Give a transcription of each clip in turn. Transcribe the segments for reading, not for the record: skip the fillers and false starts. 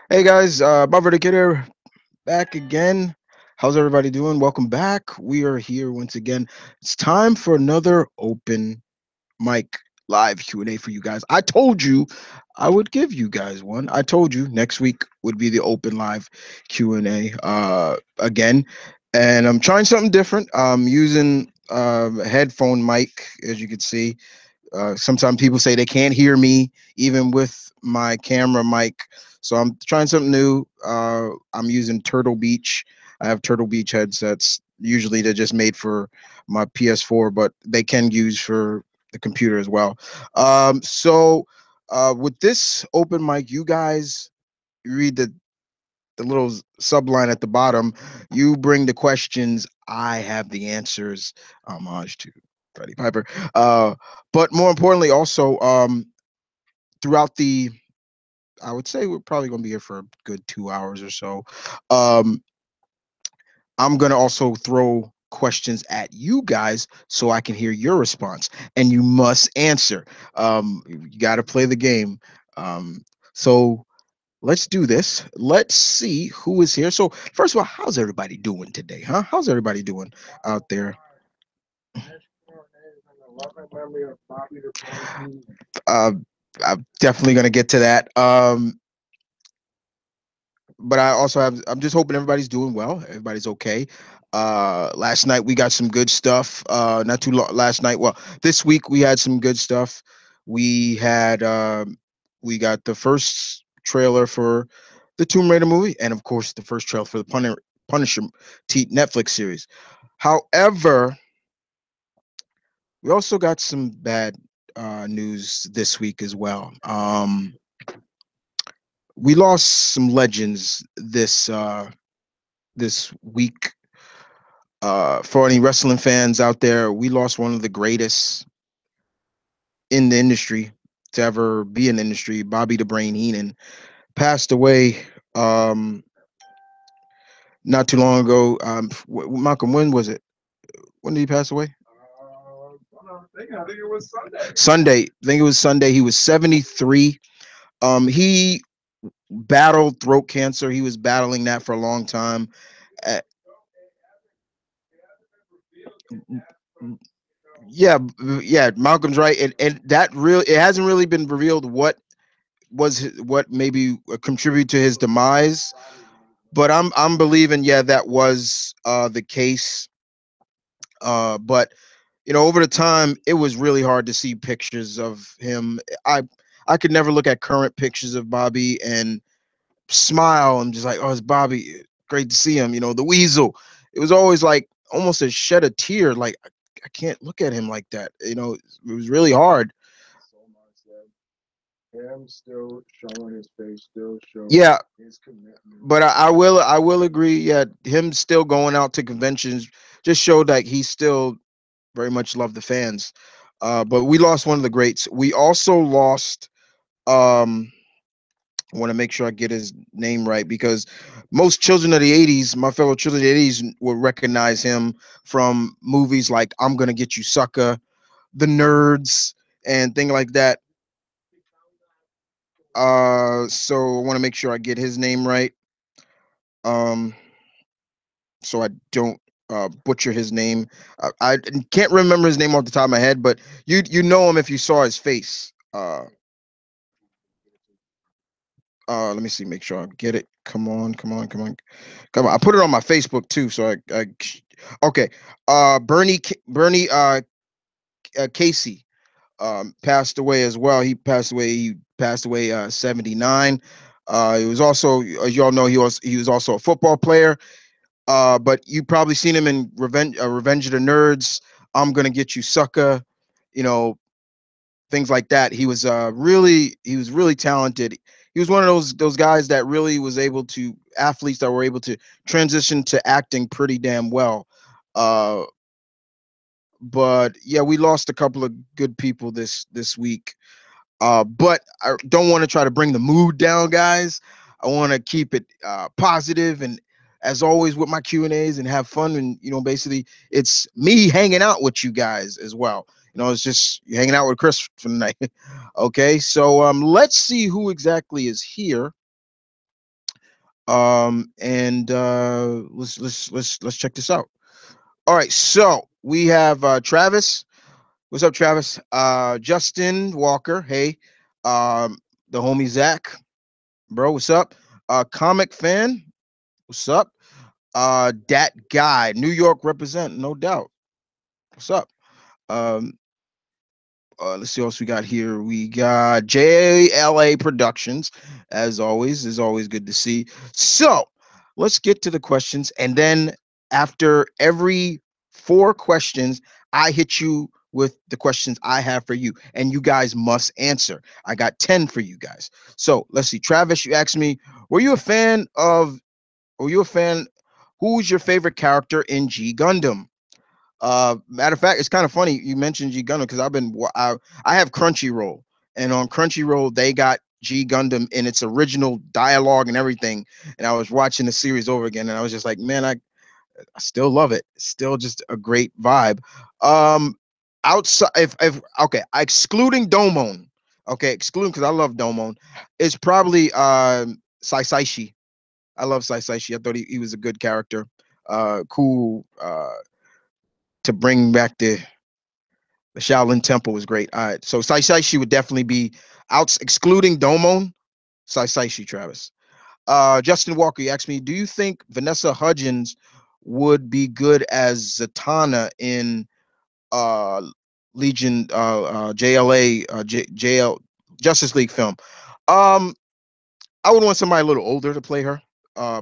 Hey guys, M.V.K here, back again. How's everybody doing? Welcome back. We are here once again. It's time for another open mic live Q&A for you guys. I told you I would give you guys one. I told you next week would be the open live Q&A again. And I'm trying something different. I'm using a headphone mic, as you can see. Sometimes people say they can't hear me even with my camera mic. So I'm trying something new. I'm using Turtle Beach. I have Turtle Beach headsets. Usually they're just made for my PS4, but they can use for the computer as well. With this open mic, you guys read the little subline at the bottom. You bring the questions. I have the answers. Homage to Freddie Piper. Uh, but more importantly, also throughout the, I would say we're probably going to be here for a good 2 hours or so. Um, I'm going to also throw questions at you guys so I can hear your response, and you must answer. You got to play the game. Um, so let's do this. Let's see who is here. So first of all, how's everybody doing today? Huh? How's everybody doing out there? Uh, I'm definitely gonna get to that. But I also have. I'm just hoping everybody's doing well. Everybody's okay. Last night we got some good stuff. Not too long. Last night, well, this week we had some good stuff. We had. We got the first trailer for the Tomb Raider movie, and of course the first trailer for the Punisher Netflix series. However, we also got some bad news this week as well. We lost some legends this week. For any wrestling fans out there, we lost one of the greatest in the industry to ever be in the industry. Bobby the Brain Heenan passed away not too long ago. Malcolm, when was it? When did he pass away? Sunday. I think it was Sunday. He was 73. He battled throat cancer. He was battling that for a long time. Uh, yeah, Malcolm's right, and that real it hasn't really been revealed what maybe contributed to his demise, but I'm believing that was the case. But over the time, it was really hard to see pictures of him. I could never look at current pictures of Bobby and smile and just like, oh, it's Bobby. Great to see him. The Weasel. It was always like almost a shed a tear. Like I can't look at him like that. It was really hard. Yeah, but I will agree. Yeah, him still going out to conventions just showed that he still very much loved the fans. But we lost one of the greats. We also lost. I want to make sure I get his name right because most children of the '80s, my fellow children of the '80s, will recognize him from movies like "I'm Gonna Get You, Sucker," "The Nerds," and things like that. So I want to make sure I get his name right. Um, so I don't butcher his name. I can't remember his name off the top of my head, but you know him if you saw his face. Let me see, make sure I get it. Come on, come on, come on, come on. I put it on my Facebook too, so okay. Bernie Casey passed away as well. He passed away 79. He was also, as you all know, he was also a football player. But you probably seen him in Revenge of the Nerds. I'm gonna get you, sucker. You know, things like that. He was really talented. He was one of those guys that really was able to athletes that were able to transition to acting pretty damn well. Uh, but yeah, we lost a couple of good people this week. But I don't want to try to bring the mood down, guys. I want to keep it positive and as always with my Q&As and have fun and basically it's me hanging out with you guys as well. It's just you're hanging out with Chris for the night. Okay, so let's see who exactly is here. And let's check this out. All right, so we have Travis. What's up, Travis? Justin Walker. Hey, the homie Zach, bro. What's up? Comic fan. What's up? Dat guy, New York represent, no doubt. What's up? Um, let's see what else we got here. We got JLA Productions, as always. Is always good to see. So let's get to the questions, and then after every four questions, I hit you with the questions I have for you, and you guys must answer. I got 10 for you guys. So let's see. Travis, you asked me, were you a fan of? Were you a fan? Who's your favorite character in G Gundam? Matter of fact, it's kind of funny you mentioned G Gundam because I have Crunchyroll, and on Crunchyroll they got G Gundam in its original dialogue and everything. And I was watching the series over again, and I was just like, man, I still love it. Still just a great vibe. Um, outside, if okay, excluding Domon, okay, excluding because I love Domon, it's probably Saisaishi. I love Saisaishi. I thought he was a good character. Cool. To bring back the Shaolin Temple was great. All right, so Saisaishi would definitely be out, excluding Domon. Saisaishi, Travis. Justin Walker, you asked me, do you think Vanessa Hudgens would be good as Zatanna in uh, Legion, JLA, JL Justice League film? Um, I would want somebody a little older to play her.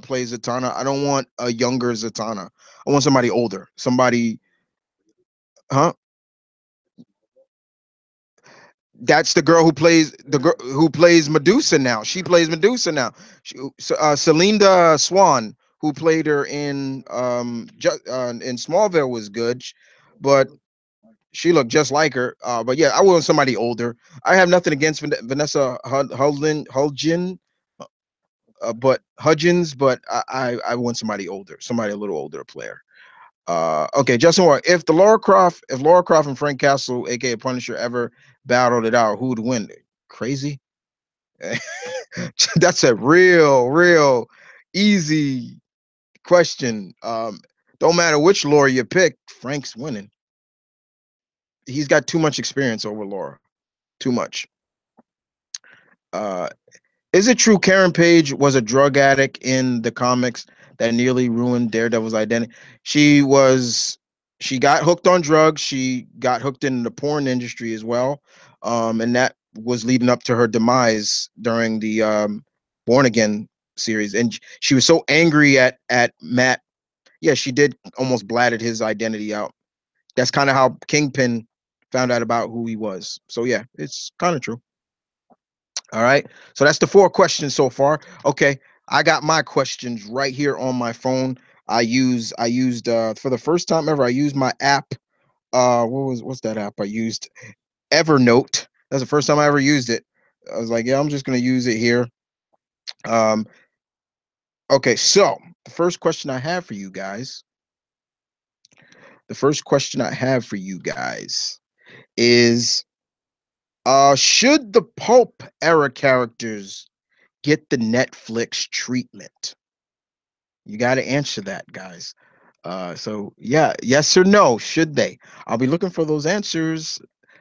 Play Zatanna. I don't want a younger Zatanna. I want somebody older. Somebody, huh? That's the girl who plays the girl who plays Medusa now. She plays Medusa now. Celinda Swan, who played her in Smallville, was good, but she looked just like her. But yeah, I want somebody older. I have nothing against Vanessa Hudgens, but I want somebody older, somebody a little older player. Okay, Justin Ward. If Laura Croft and Frank Castle, aka Punisher, ever battled it out, who would win? Crazy. That's a real easy question. Don't matter which Laura you pick, Frank's winning. He's got too much experience over Laura. Too much. Uh, Is it true Karen Page was a drug addict in the comics that nearly ruined Daredevil's identity? She was she got hooked on drugs. She got hooked in the porn industry as well. And that was leading up to her demise during the Born Again series. And she was so angry at Matt. Yeah, she did almost blatted his identity out. That's kind of how Kingpin found out about who he was. So yeah, it's kind of true. All right. So that's the four questions so far. Okay. I got my questions right here on my phone. I used for the first time ever, I used my app. What's that app I used? Evernote. That's the first time I ever used it. I was like, yeah, I'm just gonna use it here. Um, okay, so the first question I have for you guys, the first question I have for you guys is should the pulp era characters get the Netflix treatment? You got to answer that, guys. So yeah, yes or no, should they? I'll be looking for those answers.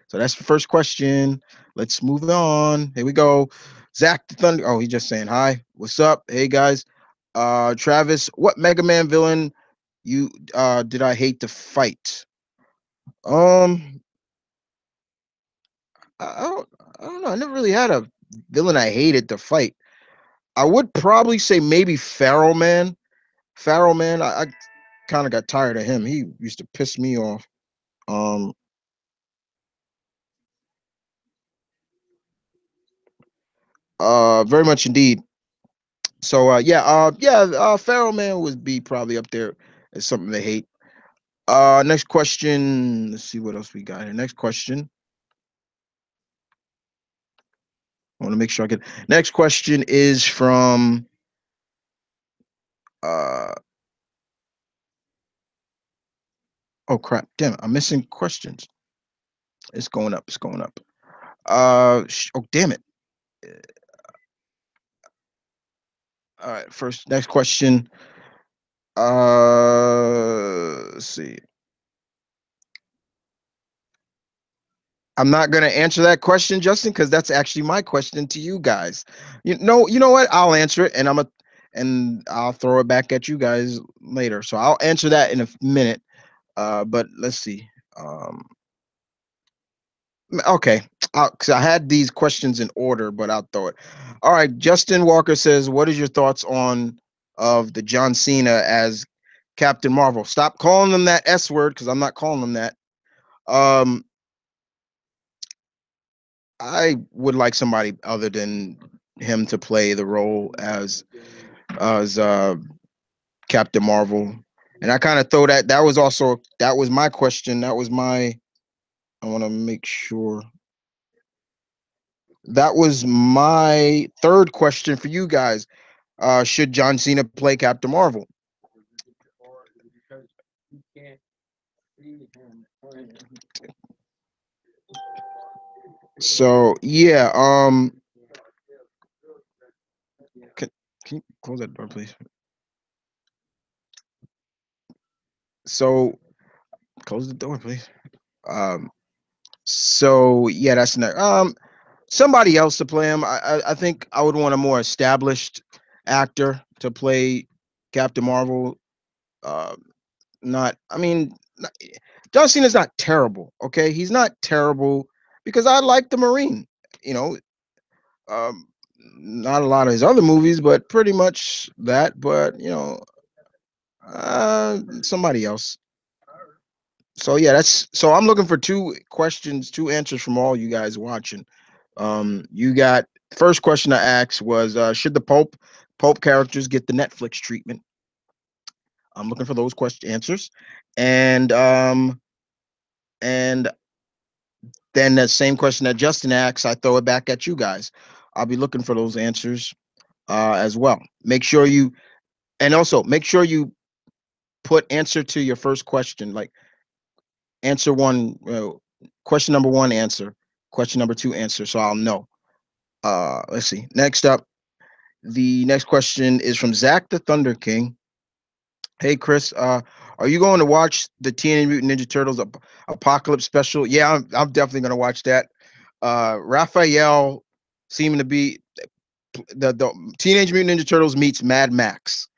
So that's the first question. Let's move on. Here we go. Zach the Thunder. Oh, he's just saying hi. What's up? Hey guys. Travis, what Mega Man villain you did I hate to fight? Um, I don't I don't know. I never really had a villain I hated to fight. I would probably say maybe Pharaoh Man. Pharaoh Man, I kind of got tired of him. He used to piss me off. Um, very much indeed. So Pharaoh Man would be probably up there as something to hate. Next question. Let's see what else we got here. Next question. I want to make sure I get. Next question is from. Uh, oh crap! Damn it! I'm missing questions. It's going up. It's going up. Oh damn it. All right. First, next question. Let's see. I'm not gonna answer that question, Justin, because that's actually my question to you guys. You know what? I'll answer it, and I'll throw it back at you guys later. So I'll answer that in a minute. But let's see. Um, okay, because I had these questions in order, but I'll throw it. All right, Justin Walker says, "What is your thoughts on of the John Cena as Captain Marvel?" Stop calling them that S word because I'm not calling them that. Um, I would like somebody other than him to play the role as Captain Marvel. And I kind of throw that was my question. That was my I want to make sure that was my third question for you guys. Should John Cena play Captain Marvel? So yeah, can, can you close that door, please? So close the door, please. Um, so yeah, that's next. Somebody else to play him. I think I would want a more established actor to play Captain Marvel. Uh, not, I mean, not, John Cena's not terrible. Okay, he's not terrible because I like the Marine. You know, um, not a lot of his other movies, but pretty much that. But somebody else. So yeah, that's so I'm looking for two questions, two answers from all you guys watching. You got first question I asked was should the Pope characters get the Netflix treatment? I'm looking for those question answers. And and then that same question that Justin asked, I throw it back at you guys. I'll be looking for those answers as well. Make sure you and also make sure you put answer to your first question, like answer one, question number one answer, question number two answer, so I'll know. Let's see. Next up, the next question is from Zach the Thunder King. Hey Chris, are you going to watch the Teenage Mutant Ninja Turtles Apocalypse special? Yeah, I'm definitely going to watch that. Raphael seeming to be the Teenage Mutant Ninja Turtles meets Mad Max.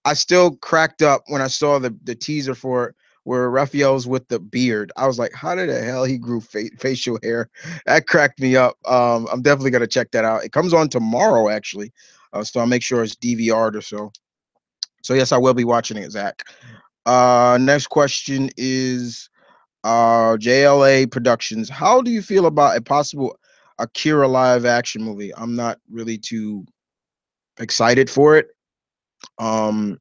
I still cracked up when I saw the teaser for it where Raphael's with the beard. I was like, how did the hell he grew facial hair? That cracked me up. I'm definitely gonna check that out. It comes on tomorrow actually, so I'll make sure it's DVR'd or so. So yes, I will be watching it, Zach. Next question is JLA Productions. How do you feel about a possible Akira live action movie? I'm not really too excited for it. Um,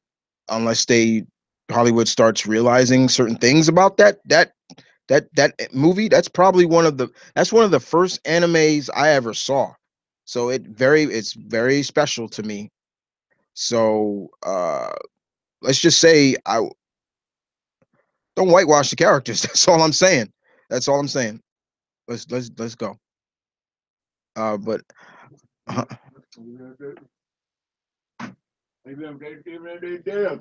unless they Hollywood starts realizing certain things about that movie. That's one of the first animes I ever saw. So it's very special to me. So let's just say I don't whitewash the characters. That's all I'm saying. That's all I'm saying. Let's go. But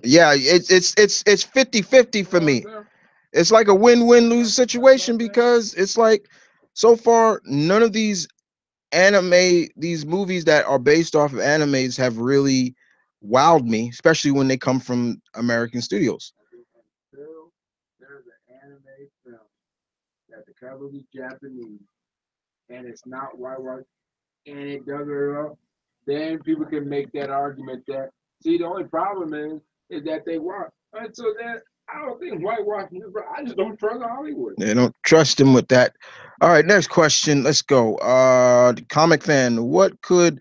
yeah, it's 50-50 for me. It's like a win-win lose situation because it's like so far none of these movies that are based off of animes have really wowed me, especially when they come from American studios. They don't trust him with that. All right, next question. Let's go. Comic fan, what could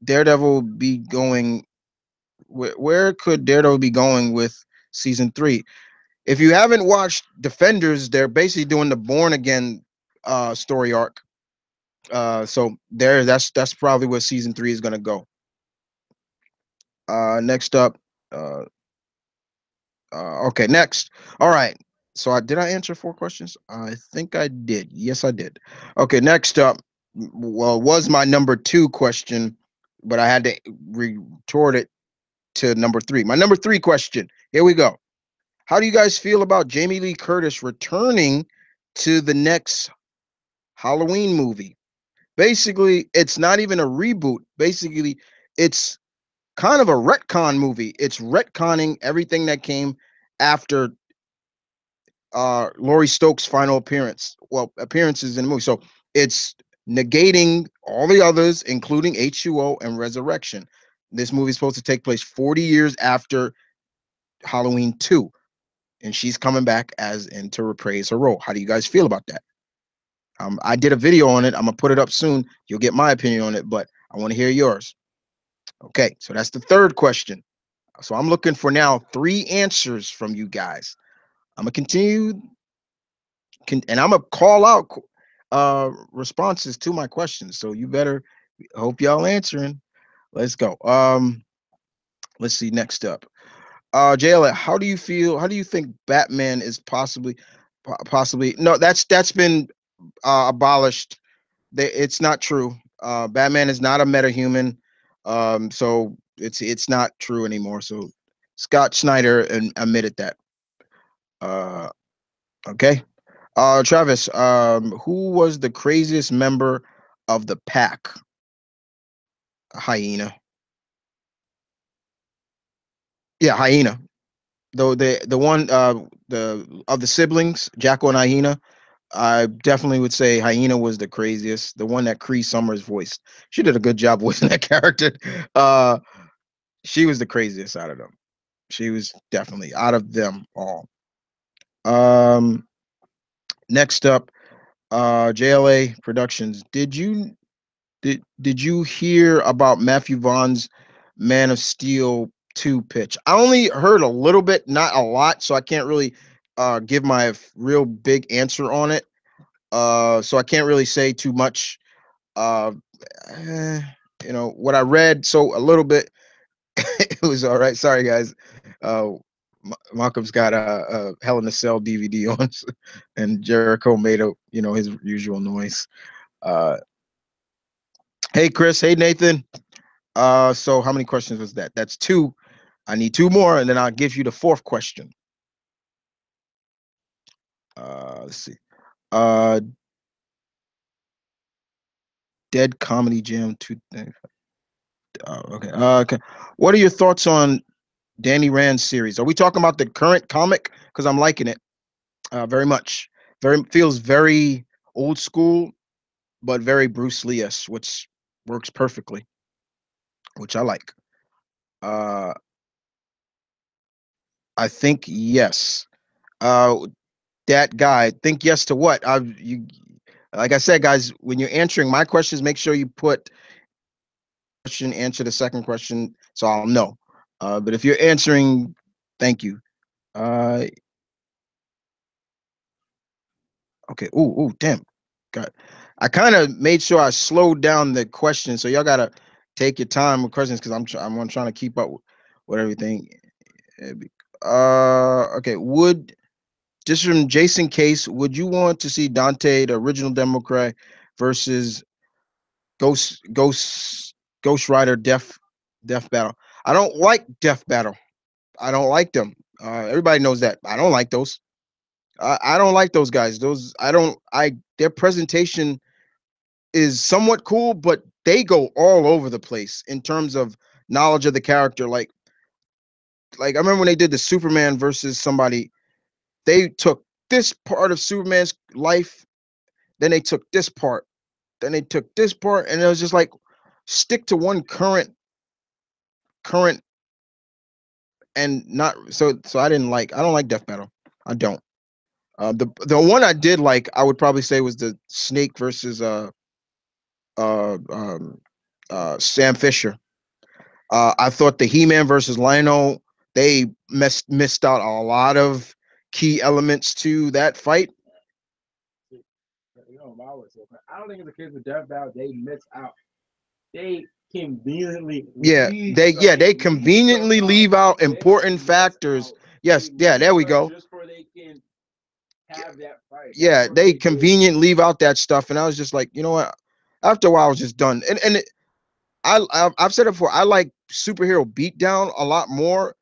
Daredevil be going? Where could Daredevil be going with season three? If you haven't watched Defenders, they're basically doing the Born Again story arc. So that's probably where season three is gonna go. Next up, uh, okay, next. All right. So I answer 4 questions? I think I did. Yes, I did. Okay, next up, well, was my number 2 question, but I had to retort it to number 3. My number 3 question. Here we go. How do you guys feel about Jamie Lee Curtis returning to the next Halloween movie? Basically, it's not even a reboot. Basically, it's kind of a retcon movie. It's retconning everything that came after Laurie Stokes' final appearances in the movie. So it's negating all the others, including H2O and Resurrection. This movie is supposed to take place 40 years after Halloween 2, and she's coming back as in to reprise her role. How do you guys feel about that? I did a video on it. I'm gonna put it up soon. You'll get my opinion on it, but I want to hear yours. Okay, so that's the 3rd question. So I'm looking for now 3 answers from you guys. I'm gonna continue, and I'm gonna call out responses to my questions. So you better hope y'all answering. Let's go. Let's see. Next up, JL, how do you feel? How do you think Batman is possibly no? That's been abolished. It's not true. Batman is not a metahuman, so it's not true anymore. So Scott Snyder admitted that. Uh, okay. Travis, who was the craziest member of the pack? Hyena. Yeah, Hyena. Though the one the of the siblings, Jacko and Hyena, I definitely would say Hyena was the craziest. The one that Cree Summers voiced. She did a good job voicing that character. Uh, she was the craziest out of them. She was definitely out of them all. Um, Next up, JLA Productions. Did you hear about Matthew Vaughn's Man of Steel 2 pitch? I only heard a little bit, not a lot, so I can't really give my real big answer on it. So I can't really say too much. Uh, eh, what I read, so a little bit, it was all right. Sorry, guys. Malcolm's got a Hell in a Cell DVD on, and Jericho made his usual noise. Uh, hey, Chris. Hey, Nathan. So how many questions was that? That's 2. I need 2 more, and then I'll give you the 4th question. Let's see. Uh, Dead Comedy Jam 2. Okay. Okay. What are your thoughts on Danny Rand's series? Are we talking about the current comic? Because I'm liking it very much. Feels very old school, but very Bruce Lee-esque, which works perfectly, which I like. Uh, I think yes. Uh, that guy. Think yes to what? Like I said, guys. When you're answering my questions, make sure you put question, answer the 2nd question, so I'll know. But if you're answering, thank you. Uh, okay. Ooh, damn. God. I kind of made sure I slowed down the questions, so y'all gotta take your time with questions because I'm trying to keep up with everything. Okay. Just from Jason Case, would you want to see Dante, the original Democrat, versus Ghost Ghost Ghost Rider Death Battle? I don't like Death Battle. I don't like them. Everybody knows that. I don't like those. I don't like those guys. Those I don't. Their presentation is somewhat cool, but they go all over the place in terms of knowledge of the character. Like I remember when they did the Superman versus somebody. They took this part of Superman's life, then they took this part, then they took this part, and it was just like stick to one current, and not so I don't like Death Battle. I don't. The one I did like, I would probably say was the Snake versus uh um Sam Fisher. I thought the He-Man versus Lionel, they missed out a lot of key elements to that fight. I don't think it's a case of Death Battle. They miss out. They conveniently They conveniently leave out important factors. Yes, yeah, there we go. just for they can have that fight. That's yeah, what they they do. convenient leave out that stuff, and I was just like, you know what? After a while, I was just done. And I've said it before. I like superhero beatdown a lot more.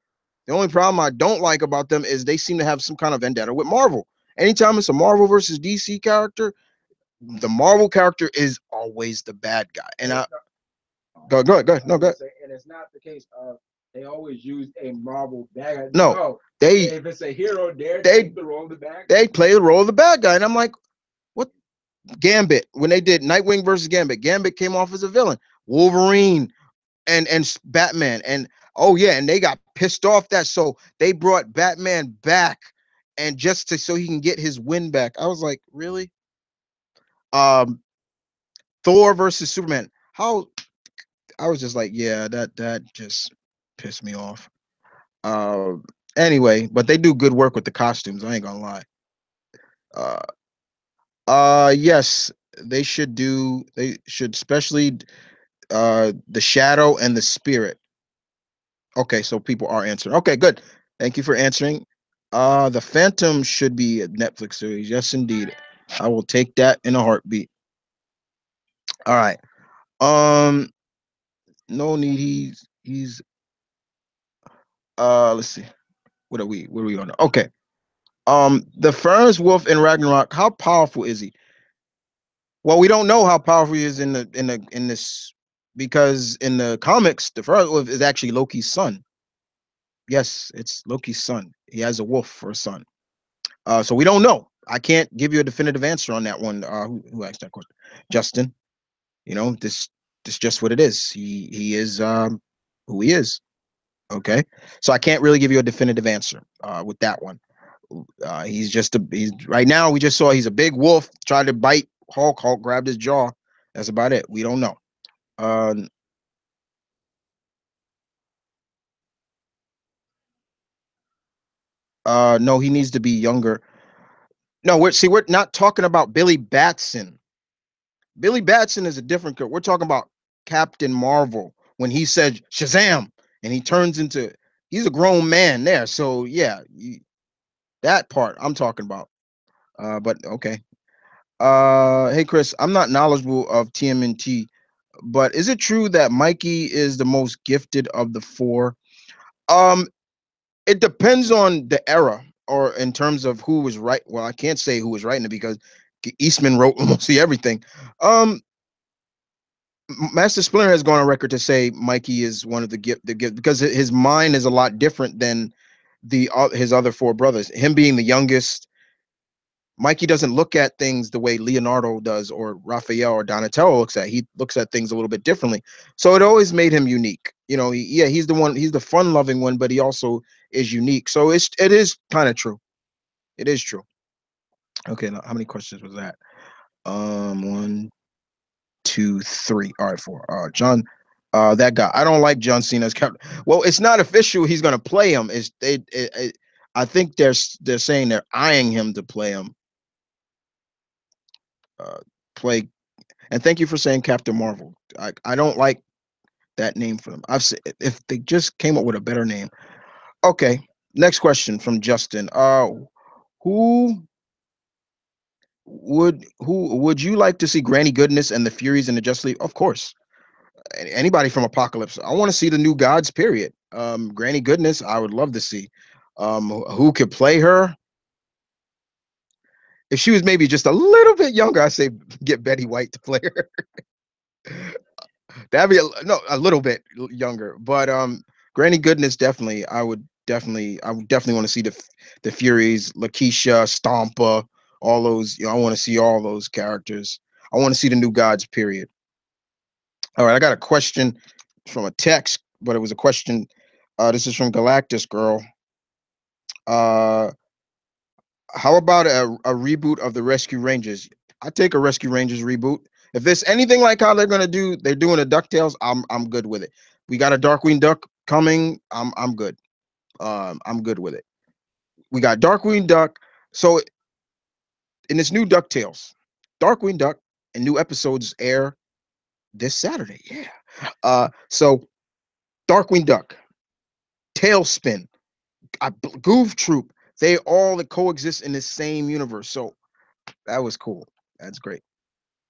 The only problem I don't like about them is they seem to have some kind of vendetta with Marvel. Anytime it's a Marvel versus DC character, the Marvel character is always the bad guy. And It's I not, go ahead, no, I'm go gonna ahead. say, and it's not the case of they always use a Marvel bad guy. No, No, they if it's a hero, they're they taking the role of the bad guy. they play the role of the bad guy, and I'm like, what? Gambit, when they did Nightwing versus Gambit, Gambit came off as a villain. Wolverine and Batman, and oh yeah, and they got pissed off that, so they brought Batman back, and just to so he can get his win back. I was like, really? Um, Thor versus Superman. How I was just like, yeah, that just pissed me off. Uh, anyway, but they do good work with the costumes. I ain't gonna lie. Uh, yes, they should do. They should, especially the Shadow and the Spirit. Okay, so people are answering. Okay, good. Thank you for answering. The Phantom should be a Netflix series. Yes, indeed. I will take that in a heartbeat. All right. Um, no need. He's let's see. What are we on? Okay. The first wolf in Ragnarok, how powerful is he? Well, we don't know how powerful he is in this, because in the comics, the first wolf is actually Loki's son. Yes, it's Loki's son. He has a wolf for a son. So we don't know. I can't give you a definitive answer on that one. Who asked that question? Justin. You know, this just what it is. He is who he is. Okay. So I can't really give you a definitive answer with that one. He's right now, we just saw he's a big wolf, tried to bite Hulk. Hulk grabbed his jaw. That's about it. We don't know. Uh no, he needs to be younger. No, we're not talking about Billy Batson. Billy Batson is a different character. We're talking about Captain Marvel when he said Shazam and he turns into, he's a grown man there. So yeah, that part I'm talking about. But okay. Hey Chris, I'm not knowledgeable of TMNT, but is it true that Mikey is the most gifted of the four? Um, it depends on the era, or in terms of who was right. Well, I can't say who was writing it because Eastman wrote mostly everything. Um, Master Splinter has gone on record to say Mikey is one of the gift because his mind is a lot different than his other four brothers. Him being the youngest, Mikey doesn't look at things the way Leonardo does, or Raphael or Donatello looks at. He looks at things a little bit differently. So it always made him unique. You know, yeah, he's the one. He's the fun-loving one, but he also is unique. So it is kind of true. It is true. Okay, now, how many questions was that? One, two, three. All right, four. John, that guy. I don't like John Cena's captain. Well, it's not official. He's gonna play him. I think they're saying they're eyeing him to play him. Uh, play. And thank you for saying Captain Marvel. I don't like that name for them. I've said if they just came up with a better name. Okay. Next question from Justin. Who who would you like to see Granny Goodness and the Furies in the Justice League? Of course, anybody from Apocalypse. I want to see the new gods. Period. Granny Goodness, I would love to see. Who could play her? If she was maybe just a little bit younger, I say get Betty White to play her. That'd be no, a little bit younger, but Granny Goodness definitely. I would definitely want to see the Furies, Lakeisha, Stompa, all those. I want to see all those characters. I want to see the new gods. Period. All right, I got a question from a text, but it was a question. This is from Galactus Girl. Uh, how about a reboot of the Rescue Rangers? I take a Rescue Rangers reboot. If there's anything like how they're doing the Ducktales, I'm good with it. We got a Darkwing Duck coming. I'm good. I'm good with it. We got Darkwing Duck. So in this new Ducktales, Darkwing Duck and new episodes air this Saturday. Yeah. So Darkwing Duck, Tailspin, Goof Troop. they all coexist in the same universe. So that was cool. That's great.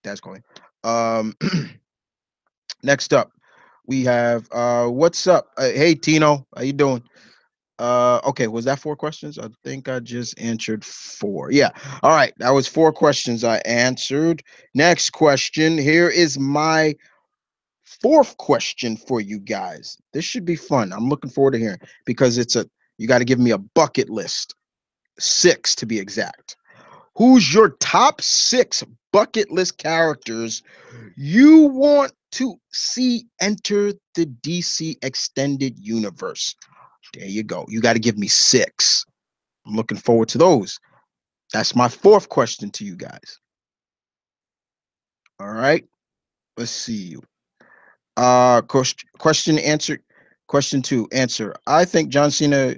That's cool. Um, next up, we have what's up? Hey Tino, how you doing? Okay, was that four questions? I think I just answered four. Yeah. All right, that was four questions I answered. Next question. Here is my fourth question for you guys. This should be fun. I'm looking forward to hearing because you got to give me a bucket list. Six to be exact. Who's your top six bucket list characters you want to see enter the DC extended universe? There you go. You got to give me six. I'm looking forward to those. That's my fourth question to you guys. All right. Let's see. Question answer. Question two answer. I think John Cena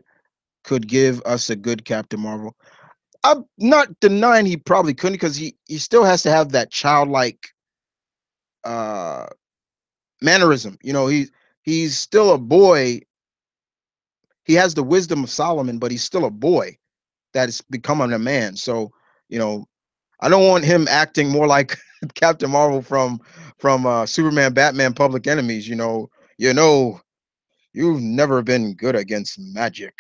could give us a good Captain Marvel. I'm not denying he probably couldn't because he still has to have that childlike uh mannerism. He's still a boy. He has the wisdom of Solomon, but he's still a boy that's becoming a man. So, you know, I don't want him acting more like Captain Marvel from Superman, Batman, Public Enemies. You've never been good against magic,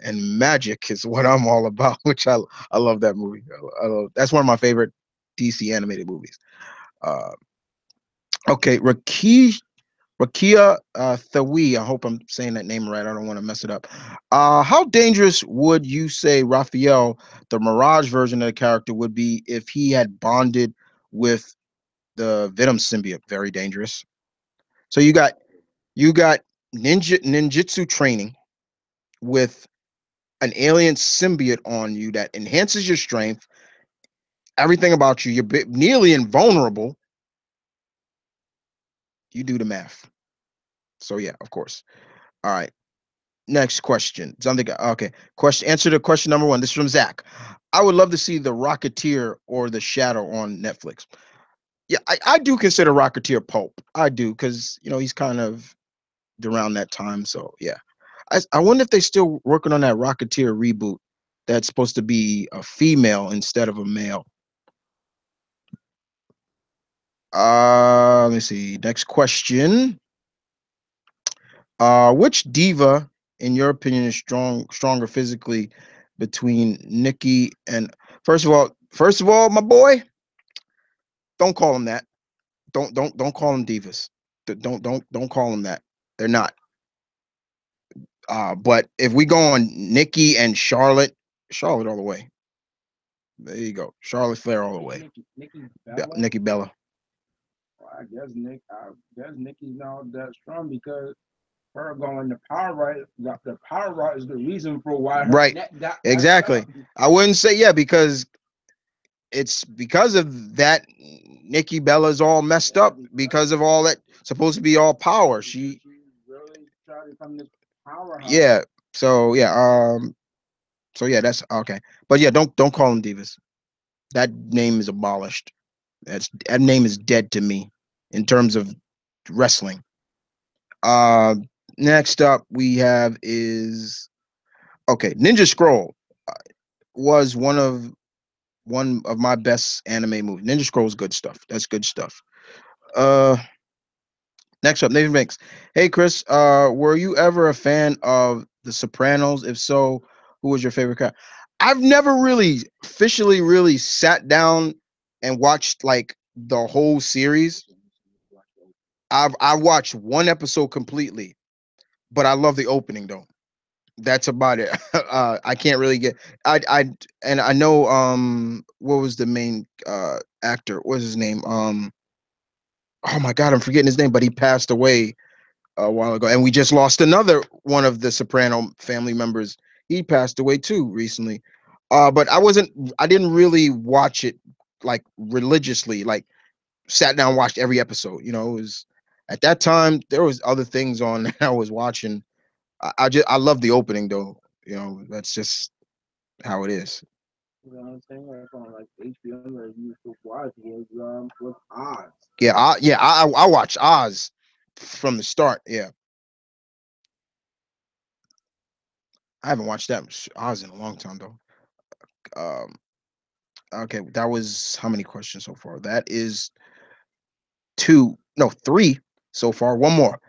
and magic is what I'm all about. Which I love that movie. That's one of my favorite DC animated movies. Uh, okay, Rakia Thawi. I hope I'm saying that name right. I don't want to mess it up. How dangerous would you say Raphael, the Mirage version of the character, would be if he had bonded with the Venom symbiote? Very dangerous. So you got ninjutsu training with an alien symbiote on you that enhances your strength, everything about you. You're nearly invulnerable. You do the math. So yeah, of course. All right. Next question. Something okay. Question answer to question number one. This is from Zach. I would love to see the Rocketeer or the Shadow on Netflix. Yeah, I do consider Rocketeer pulp. I do because he's kind of around that time. So yeah. I wonder if they're still working on that Rocketeer reboot that's supposed to be a female instead of a male. Let me see. Next question. Which diva, in your opinion, is stronger physically between Nikki and first of all, my boy, don't call them that. Don't call them divas. Don't call them that. They're not. But if we go on Nikki and Charlotte, Charlotte all the way. There you go. Charlotte Flair all the way. Nikki Bella. Nikki Bella. Well, I guess Nikki's not that strong because her going the power right. The power right is the reason for why her Right. neck got messed Exactly. up. I wouldn't say yeah because it's because of that Nikki Bella's all messed up because of all that supposed to be all power. Because she really tried to become this powerhouse. Yeah. So yeah, that's okay. But yeah, don't call them divas. That name is abolished. That name is dead to me in terms of wrestling. Uh Next up we have is okay, Ninja Scroll was one of my best anime movies. Ninja Scroll is good stuff. That's good stuff. Uh Next up, Nathan Banks. Hey Chris, were you ever a fan of The Sopranos? If so, who was your favorite character? I've never really officially really sat down and watched like the whole series. I watched one episode completely, but I love the opening though. That's about it. I can't really get and I know what was the main actor? What was his name? Oh my god, I'm forgetting his name, but he passed away a while ago, and we just lost another one of the Soprano family members. He passed away too recently. But I didn't really watch it like religiously, like sat down and watched every episode. It was at that time there was other things on that I was watching. I love the opening though. That's just how it is. You know what I'm saying? Like on like HBO that you used to watch was Oz. I watched Oz from the start. Yeah, I haven't watched that Oz in a long time though. Um, okay, that was how many questions so far? That is two, no, three so far. One more.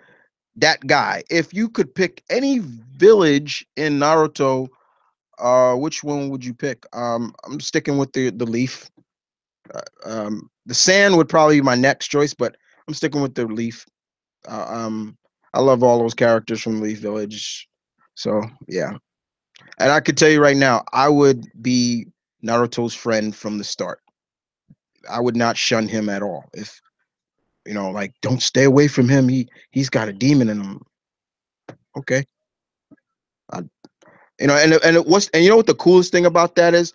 That guy. If you could pick any village in Naruto, which one would you pick? I'm sticking with the leaf. The sand would probably be my next choice, but I'm sticking with the leaf. Uh, um, I love all those characters from Leaf Village. So yeah, and I could tell you right now, I would be Naruto's friend from the start. I would not shun him at all. If like, don't stay away from him. He's got a demon in him. Okay, I, and you know what the coolest thing about that is?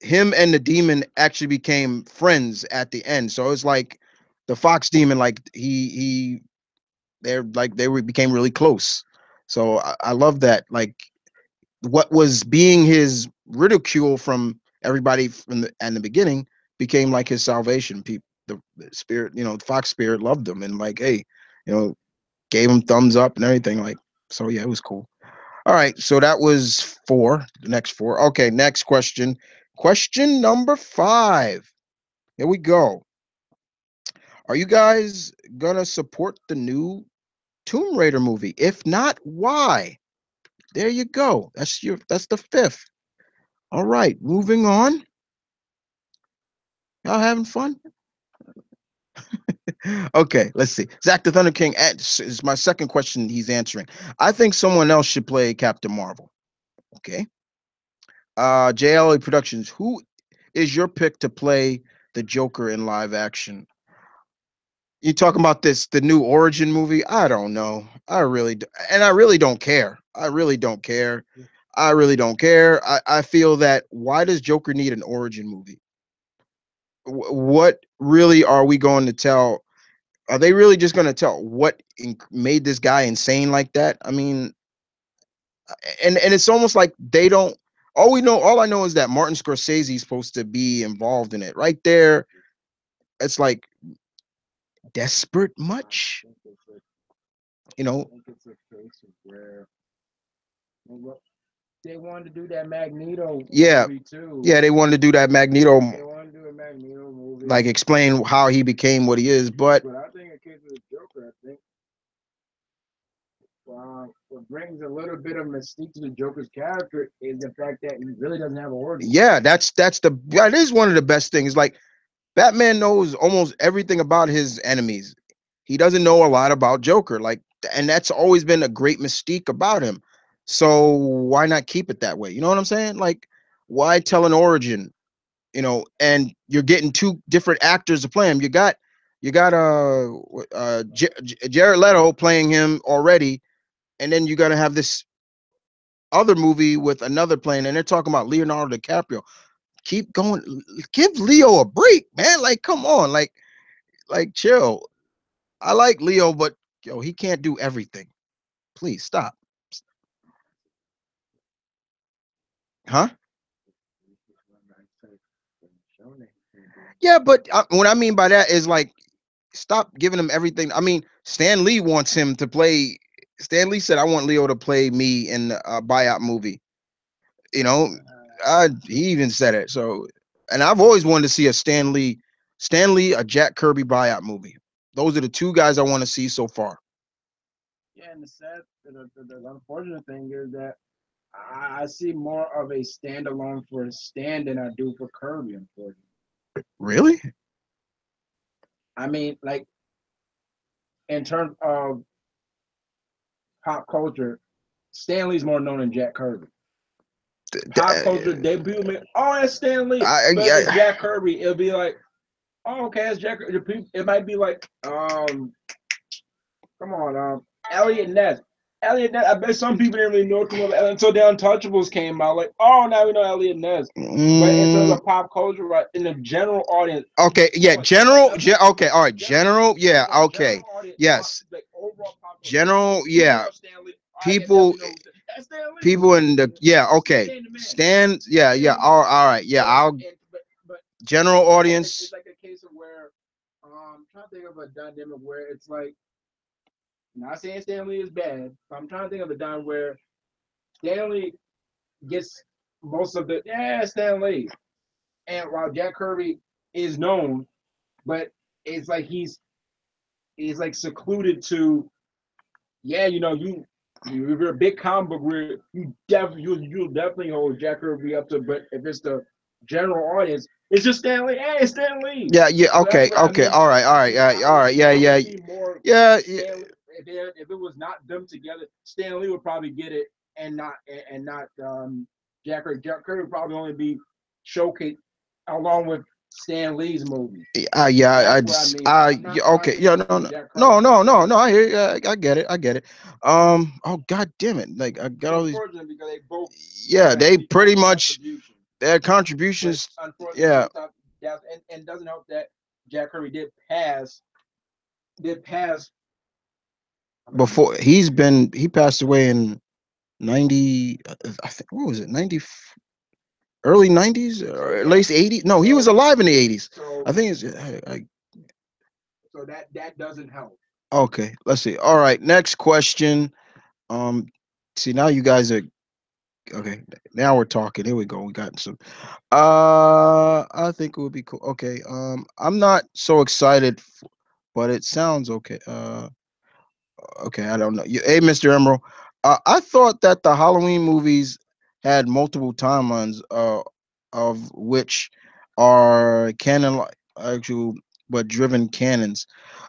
Him and the demon actually became friends at the end. So it's like the fox demon, like became really close. So I love that. Like what was being his ridicule from everybody from the beginning became like his salvation. People, the spirit, the fox spirit loved him and like, hey, you know, gave him thumbs up and everything. Like, so yeah, it was cool. All right, so that was four. The next four. Okay, next question. Question number 5. Here we go. Are you guys gonna support the new Tomb Raider movie? If not, why? There you go. That's the fifth. All right, moving on. Y'all having fun? Okay, let's see. Zach the Thunder King is my second question he's answering. I think someone else should play Captain Marvel. Okay. JLA Productions, who is your pick to play the Joker in live action? You talking about the new Origin movie? I don't know. And I really don't care. I really don't care. I really don't care. I feel that why does Joker need an origin movie? What really are we going to tell? Are they really just going to tell what made this guy insane like that? I mean, and it's almost like they don't. All I know is that Martin Scorsese is supposed to be involved in it. Right there, it's like desperate much, you I know. think it's a case of where well, they wanted to do that Magneto Yeah, movie too. yeah, they wanted to do that Magneto, They wanted to do a Magneto movie, like explain how he became what he is, but but I think in case of the Joker, I think what brings a little bit of mystique to the Joker's character is the fact that he really doesn't have an origin. yeah, that is one of the best things. Like Batman knows almost everything about his enemies. He doesn't know a lot about Joker, like, and that's always been a great mystique about him. So why not keep it that way? You know what I'm saying? Like, why tell an origin? And you're getting two different actors to play him. You got Jared Leto playing him already, and then you got to have this other movie with another plane, and they're talking about Leonardo DiCaprio. Keep going, give Leo a break, man. Like, come on, like chill. I like Leo, but yo, he can't do everything. Please stop. Huh? Yeah, but what I mean by that is like, stop giving him everything. I mean, Stan Lee wants him to play. Stan Lee said, "I want Leo to play me in a buyout movie." You know, he even said it. So, and I've always wanted to see a Jack Kirby buyout movie. Those are the two guys I want to see so far. Yeah, and the unfortunate thing is that I see more of a standalone for Stan than I do for Kirby. Unfortunately, Really? I mean, like in terms of pop culture, Stanley's more known than Jack Kirby. Pop culture debut, man. Oh, that's Stan Lee. But if it's I, Jack Kirby, it'll be like, oh, okay, it's Jack. It might be like, come on, Elliot Ness. Elliot Ness. I bet some people didn't really know too much until the Untouchables came out. Like, oh, now we know Elliot Ness. But in terms mm, of pop culture, right, in the general audience, okay, yeah, okay, all right, general, yeah, yeah, for the okay, general audience, yes, like overall pop culture, general, people yeah, know Stanley. I people, definitely know that's Stanley. people in the, yeah, okay, Stan the man. stand, yeah, Stan yeah, the man. all right, yeah, I'll But general it's audience. like a case of where trying to think of a dynamic where it's like not saying Stanley is bad, but I'm trying to think of a time where Stanley gets most of the Stanley, and while Jack Kirby is known, but it's like he's like secluded to you're a big comic book where you'll definitely hold Jack Kirby up to, but if it's the general audience, it's just Stanley. Hey, it's Stanley. Yeah, yeah, So that's okay, what I okay, mean. all right, all right, yeah, all right, yeah, I yeah, would see more yeah, yeah. Stanley if it was not them together. Stanley would probably get it and not Jack Kirby. Jack Kirby would probably only be showcased along with Stan Lee's movie. Yeah, I That's what I just, mean. I'm yeah, not trying okay, to yeah, take no, away no, Jack no, Kirby no, no, because no. I hear, I get it, I get it. Oh, god damn it! Like I it's got all these. unfortunate because they both Yeah, had they equal pretty much contribution. their But contributions. unfortunately, Yeah, sometimes and doesn't help that Jack Kirby did pass. I mean, before he passed away in 90. I think what was it 90 early 90s so or at yeah, least 80s. No, he was so alive in the 80s. so I think it's so that doesn't help. okay. Let's see. All right, next question. Um, see now you guys are okay. Now we're talking. Here we go. We got some. I think it would be cool. Okay. I'm not so excited, but it sounds okay. Okay. I don't know. Hey, Mr. Emerald. I thought that the Halloween movies had multiple timelines. Of which are canon actual but driven canons.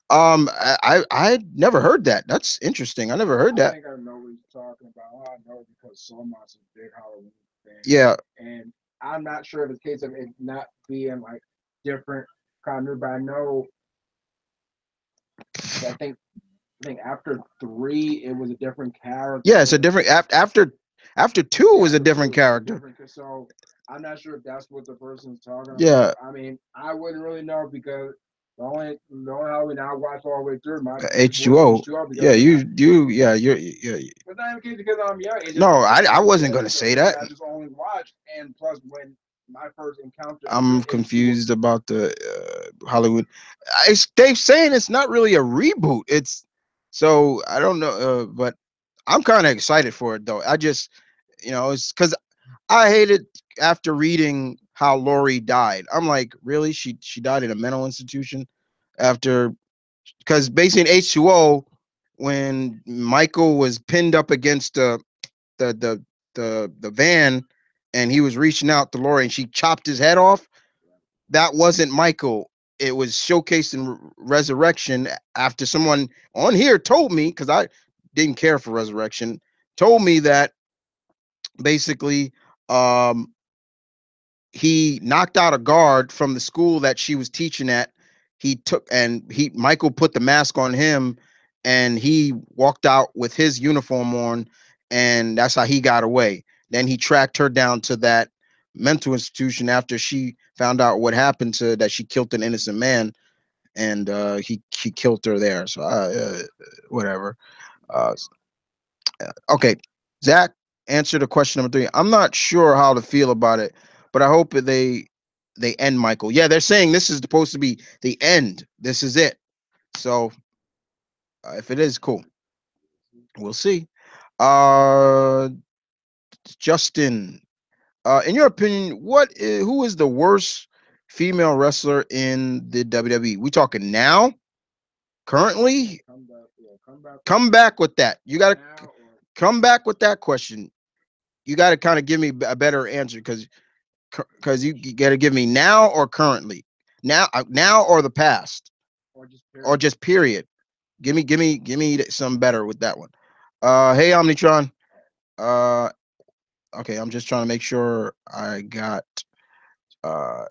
I never heard that. That's interesting. I never heard I that. think I know what he's talking about. I know because Somas is a big Halloween fan, Yeah. and I'm not sure if it's a case of it not being like different kind of, but I know I think after three it was a different Yeah, it's a character. different after two Yeah, was a after two different it was character. different. So I'm not sure if that's what the person's talking Yeah, about. I mean, I wouldn't really know because the only Halloween I watched all the way through my was H2O. H2O Yeah, because you yeah, you're but not even because I'm young. It's just no, I because wasn't gonna it's a say movie that. I just only watched, and plus when my first encounter I'm with H2O, confused about the Hollywood. They saying it's not really a reboot. It's so I don't know, but I'm kind of excited for it though. I just it's because I hated after reading how Lori died. I'm like, really? She died in a mental institution after because basically in H2O, when Michael was pinned up against the the the van and he was reaching out to Lori and she chopped his head off, that wasn't Michael. It was showcased in Resurrection after someone on here told me because I didn't care for Resurrection, told me that basically um he knocked out a guard from the school that she was teaching at. He took and he Michael put the mask on him and he walked out with his uniform on and that's how he got away. Then he tracked her down to that mental institution after she found out what happened to that she killed an innocent man and he killed her there. So whatever. Uh, okay, Zach, answer the question number 3. I'm not sure how to feel about it, but I hope that they end Michael. Yeah, they're saying this is supposed to be the end. This is it. So if it is, cool. We'll see. Uh, Justin, in your opinion, who is the worst female wrestler in the WWE? We talking now, currently? Come back with that. You got to now or come back with that question. You got to kind of give me a better answer because you got to give me now or currently, now or the past just or period. just period. Give me some better with that one. Hey Omnitron. Uh, okay, I'm just trying to make sure I got. Uh,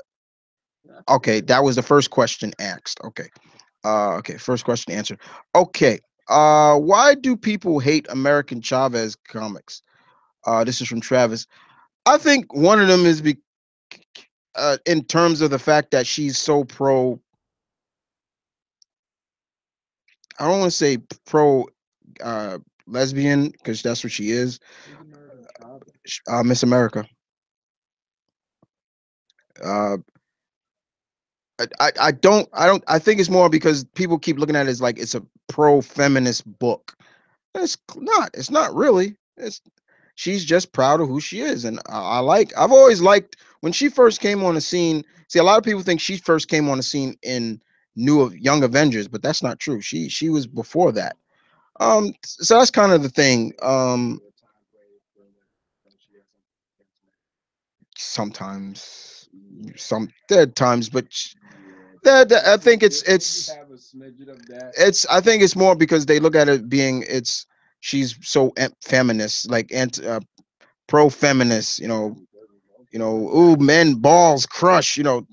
okay, that was the first question asked. Okay. Okay, first question answered. Okay. Why do people hate American Chavez comics? This is from Travis. I think one of them is in terms of the fact that she's so pro. I don't want to say pro uh, lesbian because that's what she is. Who's American Chavez? Miss America. Uh, I think it's more because people keep looking at it as like it's a pro feminist book. And it's not. It's not really. she's just proud of who she is, and I've always liked when she first came on the scene. See, a lot of people think she first came on the scene in Young Avengers, but that's not true. She was before that. So that's kind of the thing. Sometimes, there are times, but I think I think it's more because they look at it being she's so feminist, like pro feminist, ooh, men balls crush, no,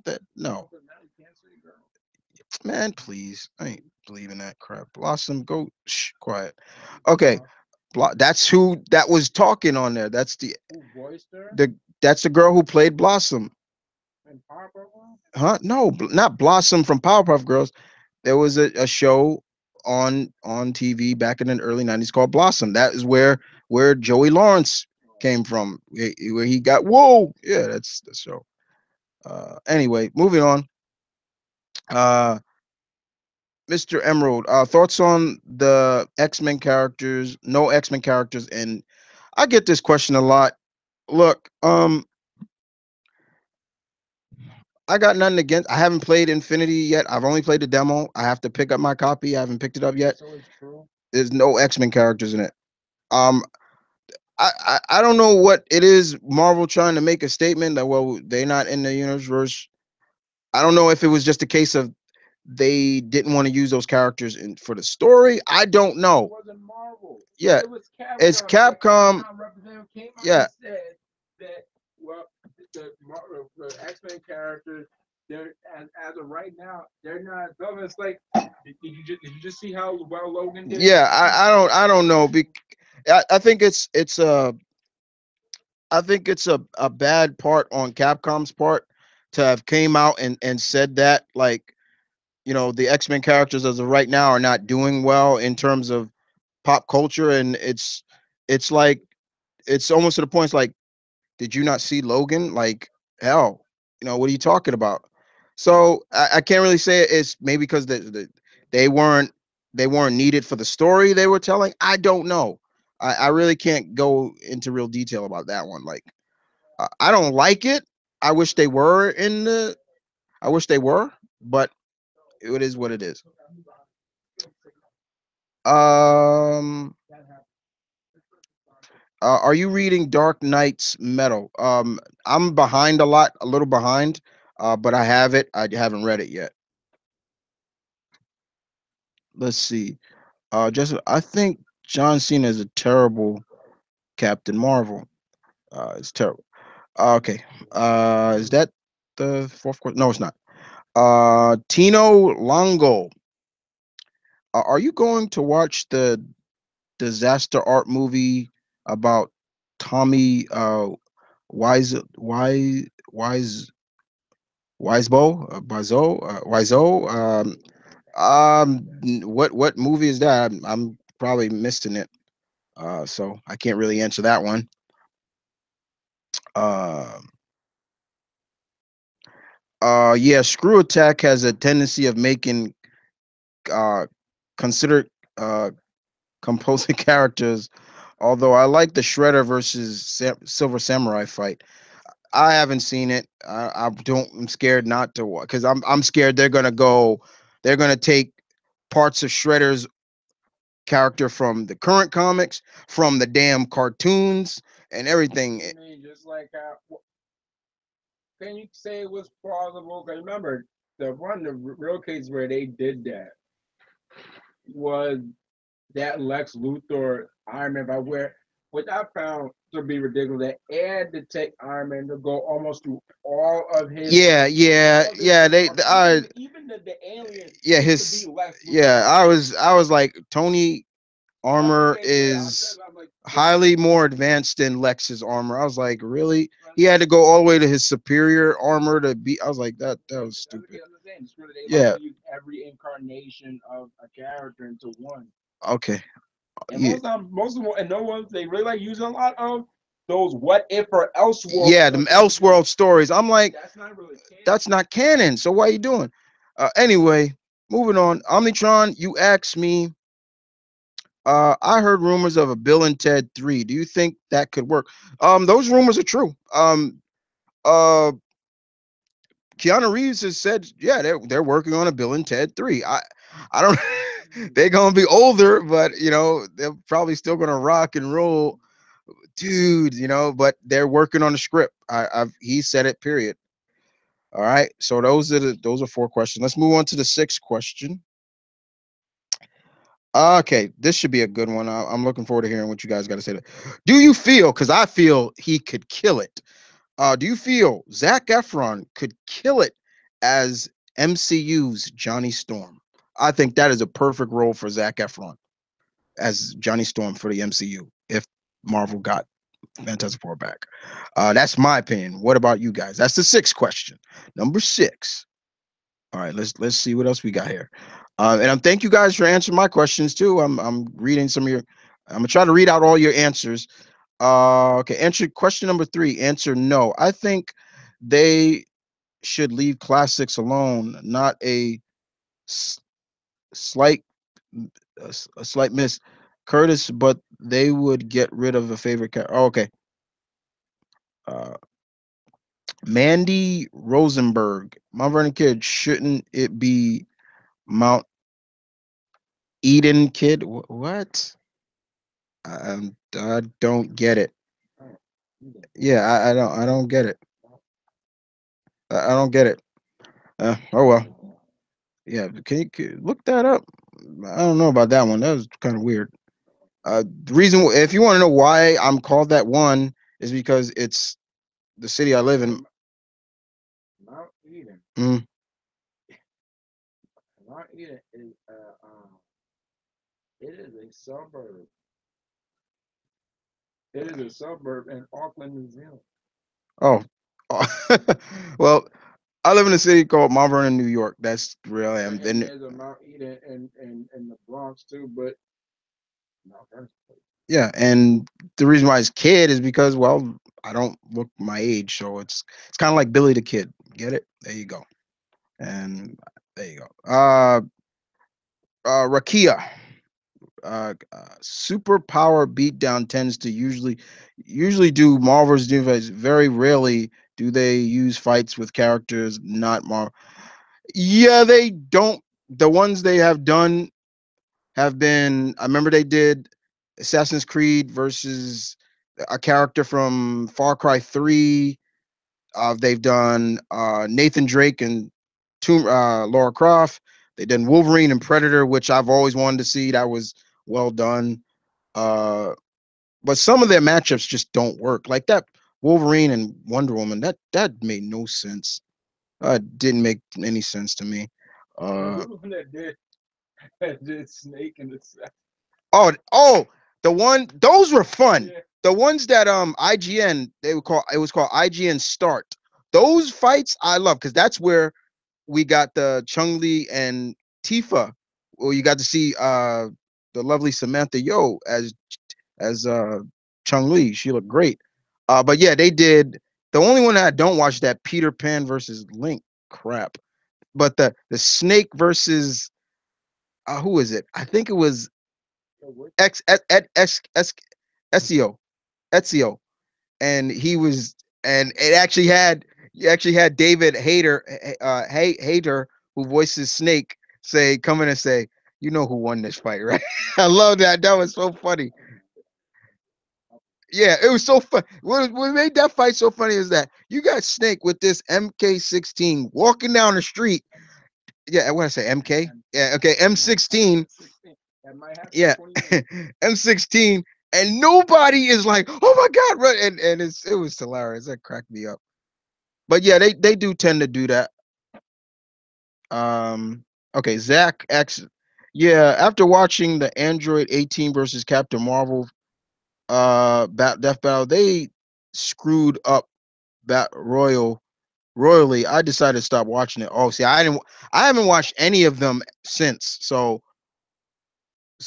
man, please, I ain't believing that crap. Blossom, go quiet. Okay, that's who that was talking on there. That's the that's the girl who played Blossom. Huh? No, not Blossom from Powerpuff Girls. There was a show on TV back in the early '90s called Blossom. That is where Joey Lawrence came from, where he got whoa. Yeah, that's the show. Anyway, moving on. Uh, Mr. Emerald, thoughts on the X-Men characters? No X-Men characters, and I get this question a lot. Look, I got nothing against. I haven't played Infinity yet. I've only played the demo. I have to pick up my copy. I haven't picked it up yet. There's no X-Men characters in it. Um, I don't know what it is. Marvel trying to make a statement that well they're not in the universe. I don't know if it was just a case of they didn't want to use those characters for the story. I don't know. Yeah, it's Capcom. Yeah, The X-Men characters, they're as of right now, they're not. It's like, did you just see how well Logan did? Yeah. I don't know. I think I think it's a bad part on Capcom's part to have came out and said that like the X-Men characters as of right now are not doing well in terms of pop culture, and it's like it's almost to the point. It's like, did you not see Logan? Like, hell, what are you talking about? So I can't really say it's maybe because they weren't they weren't needed for the story they were telling. I don't know. I really can't go into real detail about that one. Like, I don't like it. I wish they were in the. I wish they were, but it is what it is. Um, are you reading Dark Knight's Metal? I'm behind a little behind, but I have it. I haven't read it yet. Let's see. Just I think John Cena is a terrible Captain Marvel. It's terrible. Okay. Is that the fourth question? No, it's not. Tino Longo. Are you going to watch the disaster art movie about Tommy Wise Wise Wisebo Wiseau Wiseau? What movie is that? I'm probably missing it. So I can't really answer that one. Um, yeah, Screw Attack has a tendency of making uh considered composing characters. Although I like the Shredder versus Silver Samurai fight. I haven't seen it. I don't. I'm scared not to watch because I'm scared they're gonna take parts of Shredder's character from the current comics, from the damn cartoons and everything. I mean, just like can you say it was plausible? Because remember, the real case where they did that was that Lex Luthor Iron Man by where, which I found to be ridiculous. They had to take Iron Man to go almost through all of his. Yeah. Even the alien Yeah, to be his Lex yeah. Luthor. I was like Tony armor I is said, I'm like, highly more advanced than Lex's armor. I was like, really? He had to go all the way to his superior armor to be. I was like, that was stupid. they like Yeah. to use every incarnation of a character into one. Okay. And Yeah. most of them, and no ones they really like using a lot of those what if or else world. Yeah, the Elseworld stories. I'm like, That's not really canon. that's not canon. So why are you doing? Anyway, moving on. Omnitron, you asked me I heard rumors of a Bill and Ted 3. Do you think that could work? Those rumors are true. Uh, Keanu Reeves has said, yeah, they're working on a Bill and Ted 3. I don't. They're gonna be older, but they're probably still gonna rock and roll, dude. But they're working on the script. He said it. Period. All right. So those are four questions. Let's move on to the sixth question. Okay, this should be a good one. I'm looking forward to hearing what you guys got to say. Do you feel? Because I feel he could kill it. Do you feel Zach Efron could kill it as MCU's Johnny Storm? I think that is a perfect role for Zach Efron as Johnny Storm for the MCU if Marvel got Fantastic Four back. That's my opinion. What about you guys? That's the sixth question. Number six. All right, let's see what else we got here. And I'm thank you guys for answering my questions too. I'm reading some of your. I'm gonna try to read out all your answers. Okay, answer question number three. Answer no. I think they should leave classics alone. Not s- slight a slight miss, Curtis, but they would get rid of a favorite character. Oh, okay. Uh, Mandy Rosenberg, my Vernon kid. Shouldn't it be Mount Eden kid? What? I don't get it. Yeah, I don't get it. I don't get it. Oh well. Yeah, can you look that up? I don't know about that one. That was kind of weird. The reason, if you want to know why I'm called that one, is because it's the city I live in. Mount Eden. Mm. Mount Eden is it is a suburb. It is a suburb in Auckland, New Zealand. Oh, well, I live in a city called Mount Vernon, New York. That's real. I am. And Then there's a Mount Eden in the Bronx too, but Mount Vernon's yeah, and the reason why it's kid is because well, I don't look my age, so it's kind of like Billy the Kid. Get it? There you go. And there you go. Rakia. Superpower beatdown tends to usually do Marvel's universe. Very rarely do they use fights with characters not Marvel. Yeah, they don't. The ones they have done have been. I remember they did Assassin's Creed versus a character from Far Cry 3. They've done Nathan Drake and Laura Croft. They done Wolverine and Predator, which I've always wanted to see. That was well done. Uh, but some of their matchups just don't work. Like that Wolverine and Wonder Woman, that made no sense. Didn't make any sense to me. Eden. Uh, Who's the one that did Snake in the South? oh, the one those were fun. Yeah. The ones that IGN it was called IGN Start. Those fights I love because that's where we got the Chung Li and Tifa. Well, you got to see the lovely Samantha Yo as Chung Li. She looked great. But yeah, they did. The only one that I don't watch that Peter Pan versus Link crap. But the Snake versus who is it? I think it was X Ezio Ezio, and he was and you actually had David Hayter who voices Snake say come in and say you know who won this fight, right? I love that. That was so funny. Yeah, it was so fun. What made that fight so funny is that you got Snake with this MK16 walking down the street. Yeah, what I say, MK? Yeah, okay, M16. 16. That might happen in Yeah, 20 minutes. M16, and nobody is like, oh my god, right? And it was hilarious. That cracked me up. But yeah, they do tend to do that. Um, okay, Zach X. Yeah, after watching the Android 18 versus Captain Marvel Death Battle, they screwed up that royally. I decided to stop watching it. Oh, see, I haven't watched any of them since. So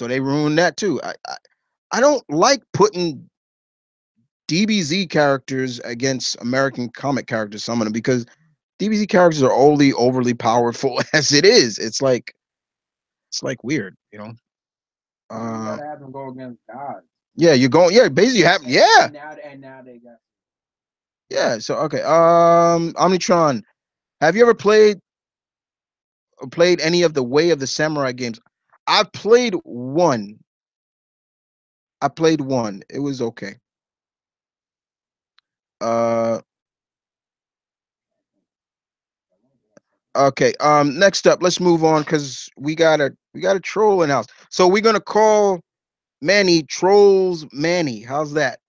they ruined that too. I don't like putting DBZ characters against American comic characters, some of them, because DBZ characters are overly powerful as it is. It's like weird. I mean, you Uh, gotta have them go against God. yeah, you're going. Yeah, basically, you have. Yeah, And now they got. yeah. So okay. Omnitron, have you ever played any of the Way of the Samurai games? I've played one. I played one. It was okay. Uh, okay. Next up, let's move on because we got a troll in house. So we're gonna call Manny Trolls Manny. How's that?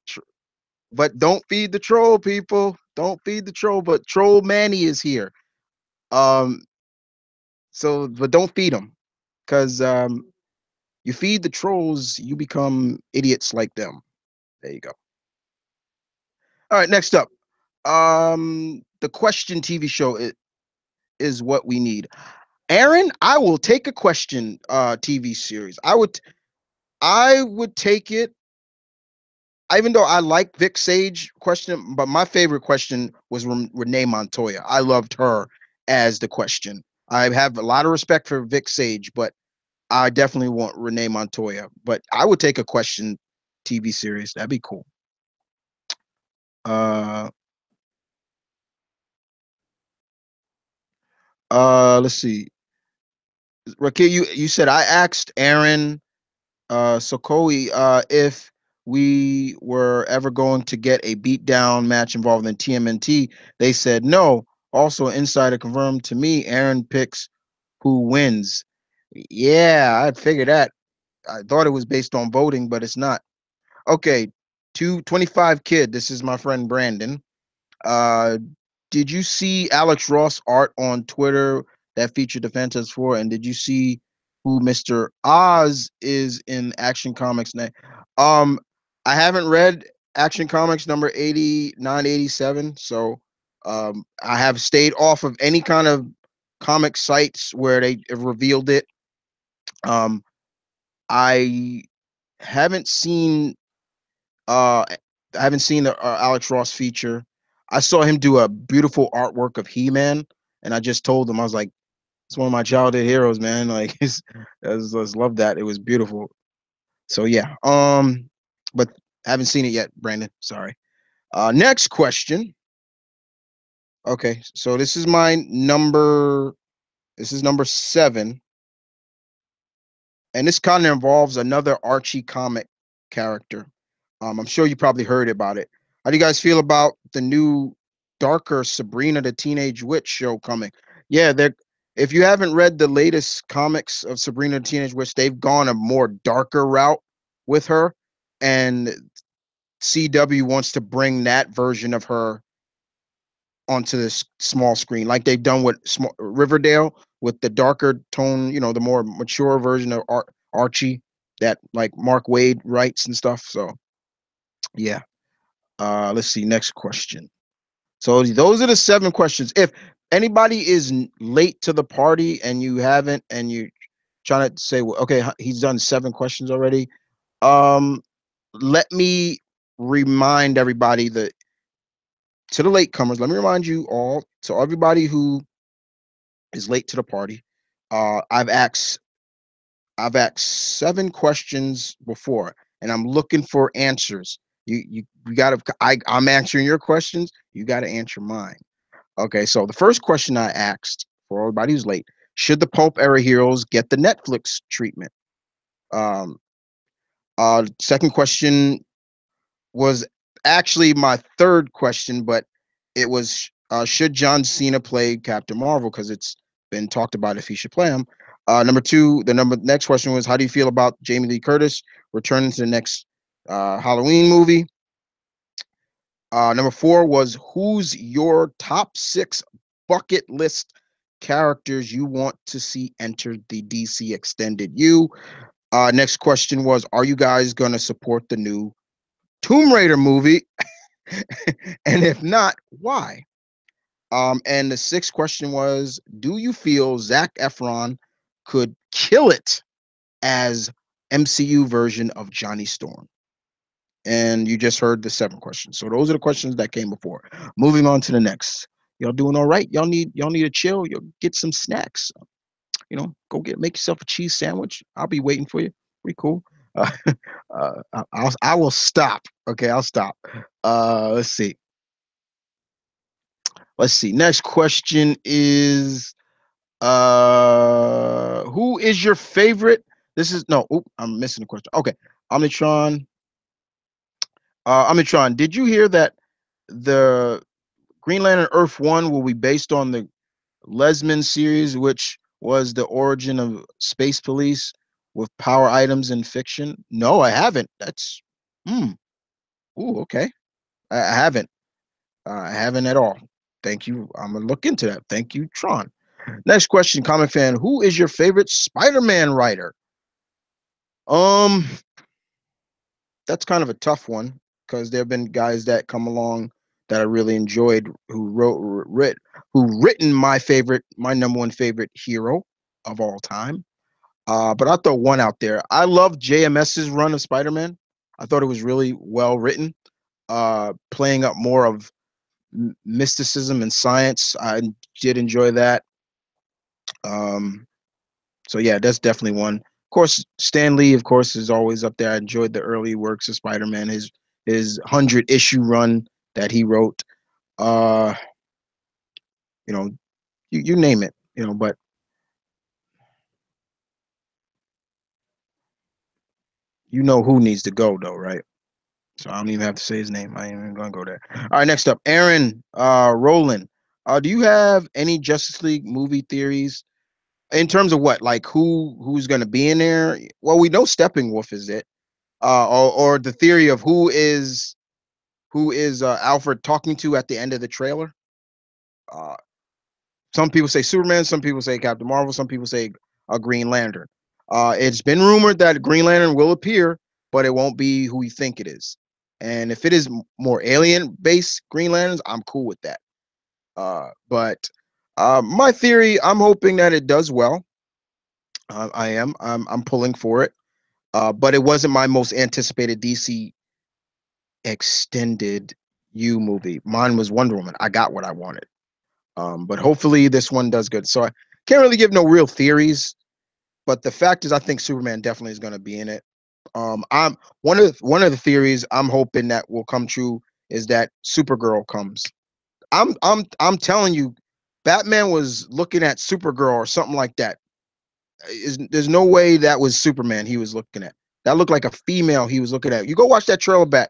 Tr- But don't feed the troll, people. Don't feed the troll. But Troll Manny is here. Um, so but don't feed him, because you feed the trolls, you become idiots like them. There you go. All right, next up. The question TV show is what we need. Aaron, I will take a question TV series. I would take it, even though I like Vic Sage question, but my favorite question was Renee Montoya. I loved her as the question. I have a lot of respect for Vic Sage, but I definitely want Renee Montoya. But I would take a question TV series. That'd be cool. Uh, let's see. Raquel, you said I asked Aaron Sokoi if we were ever going to get a beatdown match involving TMNT. They said no. Also, insider confirmed to me, Aaron picks who wins. Yeah, I'd figure that. I thought it was based on voting, but it's not. Okay, 225 kid. This is my friend Brandon. Uh, did you see Alex Ross art on Twitter that featured the Fantastic Four? And did you see who Mr. Oz is in Action Comics now? Um, I haven't read Action Comics number 89, 87, so I have stayed off of any kind of comic sites where they have revealed it. Um, I haven't seen uh, I haven't seen the Alex Ross feature. I saw him do a beautiful artwork of He-Man, and I just told him I was like, "It's one of my childhood heroes, man." Like, I just love that. It was beautiful. So yeah, but I haven't seen it yet, Brandon. Sorry. Next question. Okay, so this is my number. This is number 7, and this kind of involves another Archie comic character. I'm sure you probably heard about it. How do you guys feel about the new darker Sabrina the Teenage Witch show coming? Yeah, they're if you haven't read the latest comics of Sabrina the Teenage Witch, they've gone a more darker route with her, and CW wants to bring that version of her onto this small screen, like they've done with Riverdale with the darker tone, the more mature version of Archie that like Mark Wade writes and stuff. So yeah. Let's see. Next question. So those are the 7 questions. If anybody is late to the party and you haven't, and you trying to say, well, okay, he's done 7 questions already. Um, Let me remind everybody that to the latecomers. Let me remind you all, to everybody who is late to the party. I've asked 7 questions before, and I'm looking for answers. You got to. I'm answering your questions. You got to answer mine. Okay, so the first question I asked for everybody who's late: should the pulp era heroes get the Netflix treatment? Um, Second question was actually my third question, but it was should John Cena play Captain Marvel, because it's been talked about if he should play him. Number 2, the next question was, how do you feel about Jamie Lee Curtis returning to the next Halloween movie? Number 4 was, who's your top 6 bucket list characters you want to see enter the DC extended U? Next question was, are you guys gonna support the new Tomb Raider movie? And if not, why? And the 6th question was, do you feel Zach Efron could kill it as MCU version of Johnny Storm? And you just heard the 7 questions. So those are the questions that came before. Moving on to the next. Y'all doing all right? Y'all need to chill. You'll get some snacks. make yourself a cheese sandwich. I'll be waiting for you. Pretty cool. Uh, I will stop. Okay, I'll stop. Let's see. Let's see. Next question is who is your favorite? This is no. Oop, I'm missing the question. Okay, Omnitron. Omnitron. Did you hear that the Green Lantern Earth One will be based on the Lesman series, which was the origin of Space Police with power items in fiction? No, I haven't. That's hmm. Ooh, okay. I haven't. I haven't at all. Thank you. I'm gonna look into that. Thank you, Tron. Next question, comic fan. Who is your favorite Spider-Man writer? Um, that's kind of a tough one because there have been guys that come along that I really enjoyed who who written my number one favorite hero of all time. But I'll throw one out there. I love JMS's run of Spider-Man. I thought it was really well written, playing up more of mysticism and science. I did enjoy that. Um, so yeah, that's definitely one. Of course, Stan Lee, of course, is always up there. I enjoyed the early works of Spider-Man, his 100 issue run that he wrote. Uh, you know, you name it. But you know who needs to go though, right? So I don't even have to say his name. I ain't even gonna go there. All right, next up, Aaron Roland. Do you have any Justice League movie theories in terms of what, like who's gonna be in there? Well, we know Steppenwolf is it, or the theory of who is Alfred talking to at the end of the trailer. Uh, some people say Superman, some people say Captain Marvel, some people say a Green Lantern. It's been rumored that Green Lantern will appear, but it won't be who you think it is. And if it is more alien-based Green Lanterns, I'm cool with that. But my theory, I'm hoping that it does well. I am. I'm pulling for it. But it wasn't my most anticipated DC extended U movie. Mine was Wonder Woman. I got what I wanted. But hopefully this one does good. So I can't really give no real theories, but the fact is, I think Superman definitely is going to be in it. I'm one of the theories I'm hoping that will come true is that Supergirl comes. I'm telling you, Batman was looking at Supergirl or something like that. There's no way that was Superman he was looking at. That looked like a female he was looking at. You go watch that trailer back.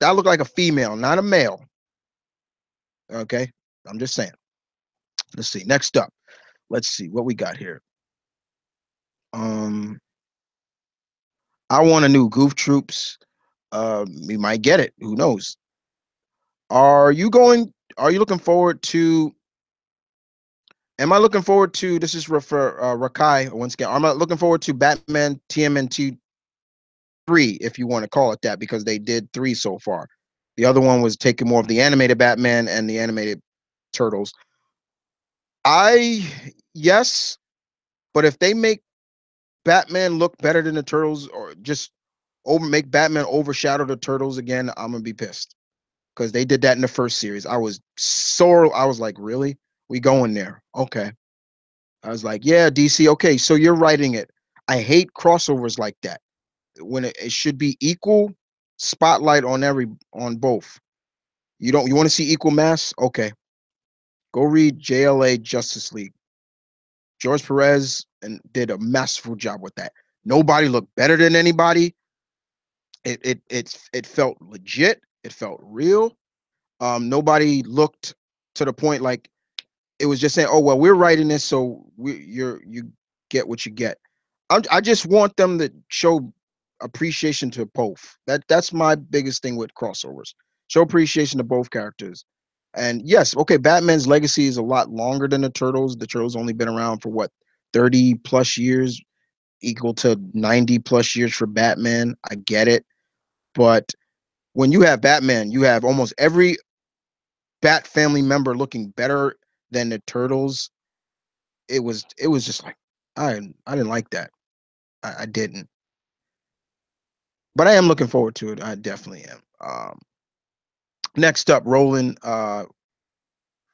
That looked like a female, not a male. Okay, I'm just saying. Let's see. Next up, let's see what we got here. Um, I want a new Goof Troops. We might get it. Who knows? Are you going? Are you looking forward to? Am I looking forward to? This is for Rakai once again. I'm looking forward to Batman TMNT 3, if you want to call it that, because they did three so far. The other one was taking more of the animated Batman and the animated Turtles. I yes, but if they make Batman look better than the Turtles, or just make Batman overshadow the Turtles again, I'm gonna be pissed because they did that in the first series. I was like, really? We going there? Okay. I was like, yeah, DC. Okay, so you're writing it. I hate crossovers like that when it should be equal spotlight on both. You want to see equal mass? Okay, go read JLA Justice League. George Perez and did a masterful job with that. Nobody looked better than anybody. It felt legit. It felt real. Nobody looked to the point like it was just saying, "Oh well, we're writing this, so you get what you get." I just want them to show appreciation to both. That's my biggest thing with crossovers. Show appreciation to both characters. And yes, okay, Batman's legacy is a lot longer than the Turtles. The Turtles only been around for what 30 plus years, equal to 90 plus years for Batman. I get it, but when you have Batman, you have almost every Bat family member looking better than the Turtles. It was just like I didn't like that. I didn't, but I am looking forward to it. I definitely am. Next up, Roland.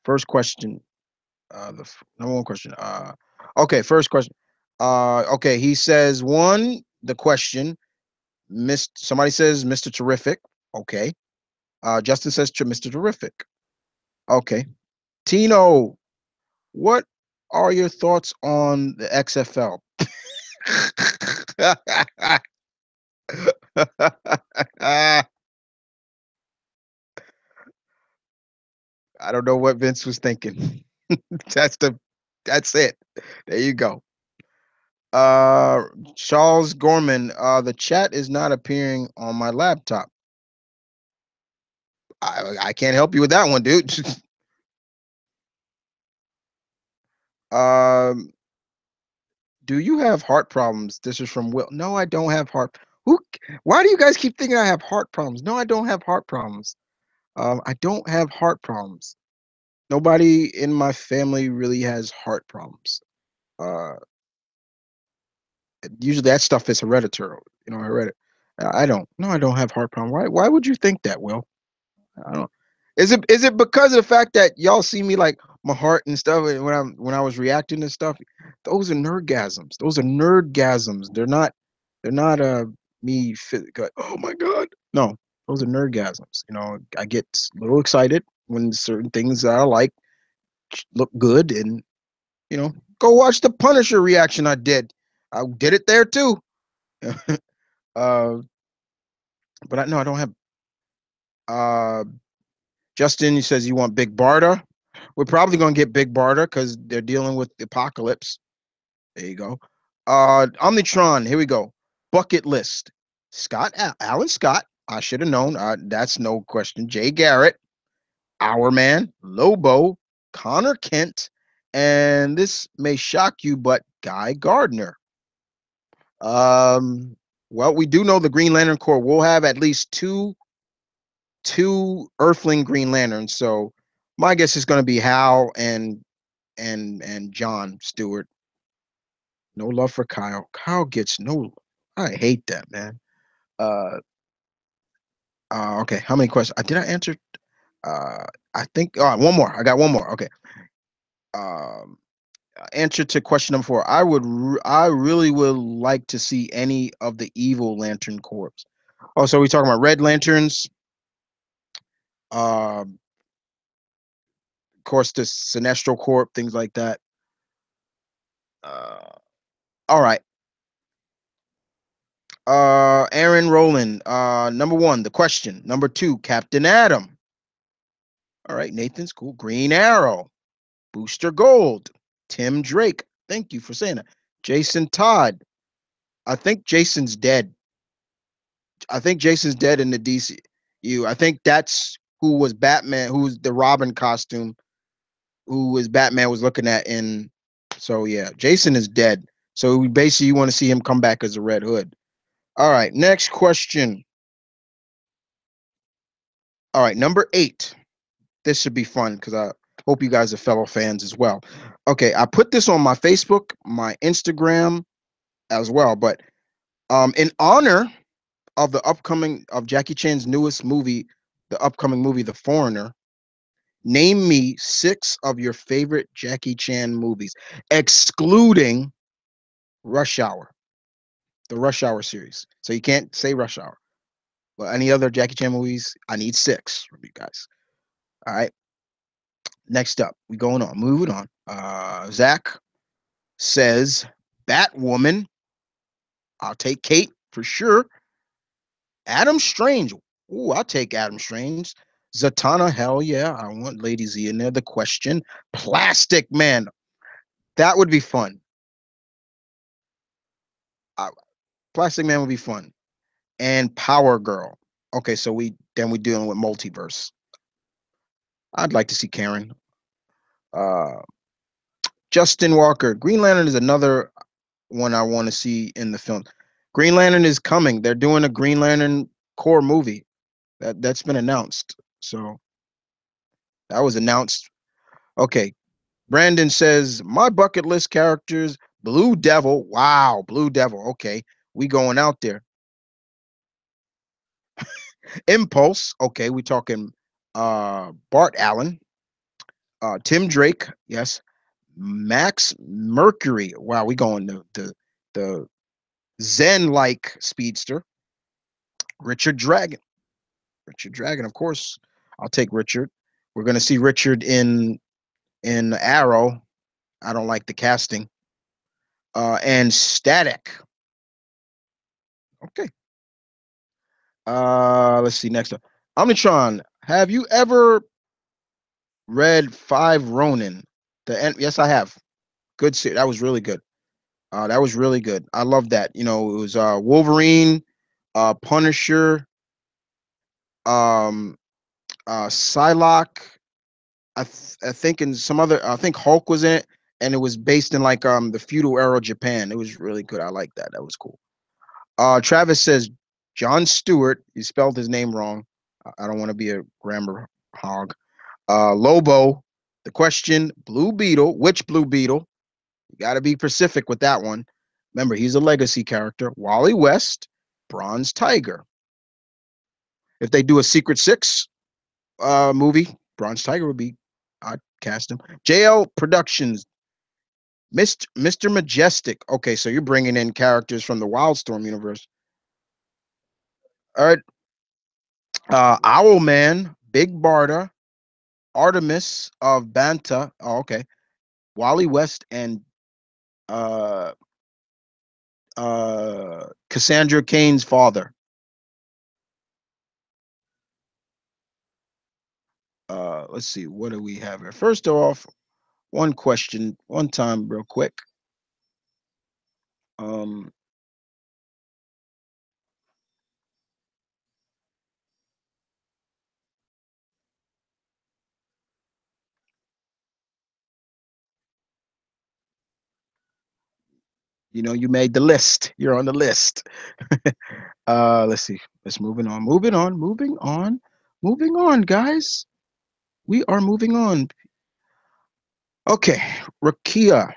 First question. Number one question. Okay, first question. Okay, he says one. The question, somebody says Mr. Terrific. Okay. Justin says Mr. Terrific. Okay. Tino, what are your thoughts on the XFL? I don't know what Vince was thinking. that's the that's it. There you go. Uh Charles Gorman, the chat is not appearing on my laptop. I can't help you with that one, dude. um do you have heart problems? This is from Will. No, I don't have heart. Who why do you guys keep thinking I have heart problems? No, I don't have heart problems. I don't have heart problems. Nobody in my family really has heart problems. Uh, Usually that stuff is hereditary. Hereditary. I don't. No, I don't have heart problems. Why? Why would you think that, Will? I don't. Is it because of the fact that y'all see me like my heart and stuff when I was reacting to stuff? Those are nerdgasms. Those are nerdgasms. They're not me like, oh my god. No, those are nerdgasms. I get a little excited when certain things that I like look good, and go watch the Punisher reaction I did. I did it there too. uh, but no, I don't have. Uh, Justin, he says you want Big Barda. We're probably gonna get Big Barda because they're dealing with the apocalypse. There you go. Omnitron. Here we go. Bucket list. Alan Scott. I should have known. That's no question. Jay Garrett, Our Man, Lobo, Connor Kent, and this may shock you, but Guy Gardner. Um, well, we do know the Green Lantern Corps will have at least two Earthling Green Lanterns. So my guess is going to be Hal and John Stewart. No love for Kyle. Kyle gets no. I hate that, man. Uh, okay. How many questions? Did I answer? I think. Oh, one more. I got one more. Okay. Um, Answer to question number 4. I really would like to see any of the evil Lantern Corps. Oh, so we're talking about Red Lanterns, of course, the Sinestro Corp, things like that. Uh, all right. Aaron Rowland. Number 1, the question. Number 2, Captain Adam. All right, Nathan's cool. Green Arrow, Booster Gold, Tim Drake. Thank you for saying that. Jason Todd. I think Jason's dead. I think Jason's dead in the DCU. I think that's who was Batman, who's the Robin costume, who was Batman was looking at in. So yeah, Jason is dead. So we basically you want to see him come back as a Red Hood. All right, next question. All right, number 8. This should be fun because I hope you guys are fellow fans as well. Okay, I put this on my Facebook, my Instagram as well. But in honor of the upcoming of Jackie Chan's newest movie, the upcoming movie, The Foreigner, name me 6 of your favorite Jackie Chan movies, excluding Rush Hour, the Rush Hour series. So you can't say Rush Hour. But any other Jackie Chan movies, I need 6 from you guys. All right. Next up, we going on, moving on. Zach says Batwoman. I'll take Kate for sure. Adam Strange. Ooh, I'll take Adam Strange. Zatanna, hell yeah. I want Lady Z in there. The Question. Plastic Man. That would be fun. Uh, Plastic Man would be fun. And Power Girl. Okay, so we're dealing with multiverse. I'd like to see Karen. Uh, Justin Walker. Green Lantern is another one I want to see in the film. Green Lantern is coming. They're doing a Green Lantern core movie. That's been announced. So that was announced. Okay. Brandon says my bucket list characters: Blue Devil. Wow, Blue Devil. Okay, we going out there. Impulse. Okay, we talking Bart Allen, Tim Drake. Yes. Max Mercury. Wow, we going to the Zen-like speedster. Richard Dragon. Richard Dragon, of course. I'll take Richard. We're gonna see Richard in Arrow. I don't like the casting. And Static. Okay. Let's see next up. Omnitron, have you ever read Five Ronin? Yes, I have. Good. That was really good. That was really good. I love that. You know, it was Wolverine, Punisher, um, Psylocke. I think in some other. I think Hulk was in it, and it was based in like the feudal era of Japan. It was really good. I like that. That was cool. Travis says John Stewart. He spelled his name wrong. I don't want to be a grammar hog. Lobo. The question: Blue Beetle. Which Blue Beetle? You got to be specific with that one. Remember, he's a legacy character. Wally West, Bronze Tiger. If they do a Secret Six movie, Bronze Tiger would be. I'd cast him. JL Productions, Mr. Majestic. Okay, so you're bringing in characters from the Wildstorm universe. All right, Owlman, Big Barda, Artemis of Banta. Oh, okay. Wally West and uh Cassandra Cain's father. Let's see, what do we have here? First off, one question, one time, real quick. Um, you know, you made the list. You're on the list. Let's see. Let's moving on. Moving on. Moving on. Moving on, guys. We are moving on. Okay, Rakia.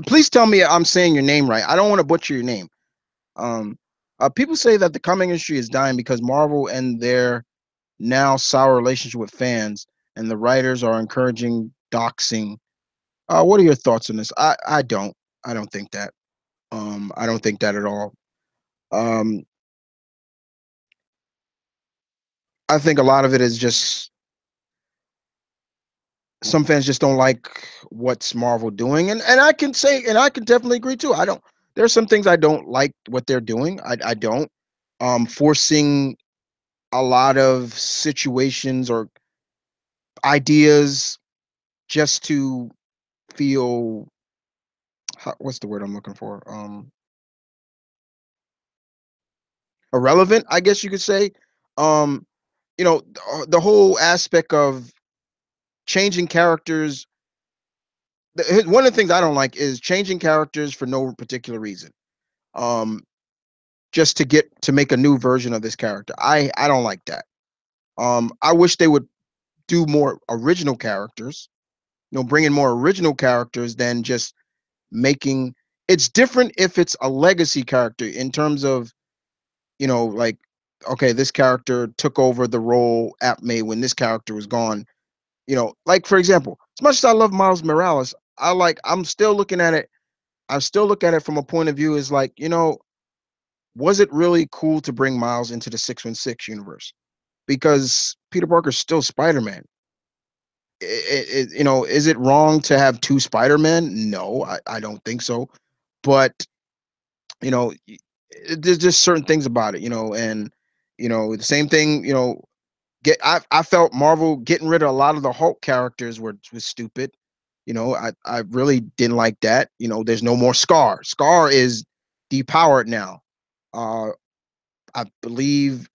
Please tell me I'm saying your name right. I don't want to butcher your name. Um, People say that the comic industry is dying because Marvel and their now sour relationship with fans, and the writers are encouraging doxing. What are your thoughts on this? I don't think that. I don't think that at all. Um, I think a lot of it is just some fans just don't like what's Marvel doing, and I can say, and I can definitely agree too. I don't. There's some things I don't like what they're doing. I don't. Forcing a lot of situations or ideas just to feel what's the word I'm looking for? Irrelevant, I guess you could say. Um, you know, the whole aspect of changing characters. One of the things I don't like is changing characters for no particular reason. Um, just to make a new version of this character. I don't like that. I wish they would do more original characters. You know, bring in more original characters than just making. It's different if it's a legacy character in terms of, you know, like, okay, this character took over the role at May when this character was gone. You know, like for example, as much as I love Miles Morales, I'm still looking at it. I still look at it from a point of view as like, you know, was it really cool to bring Miles into the 616 universe? Because Peter Parker's still Spider-Man. You know, is it wrong to have two Spider-Men? No, I don't think so. But you know, there's just certain things about it, you know, and you know, the same thing, you know, I felt Marvel getting rid of a lot of the Hulk characters was stupid. You know, I really didn't like that. You know, there's no more Scar. Scar is depowered now. Uh, I believe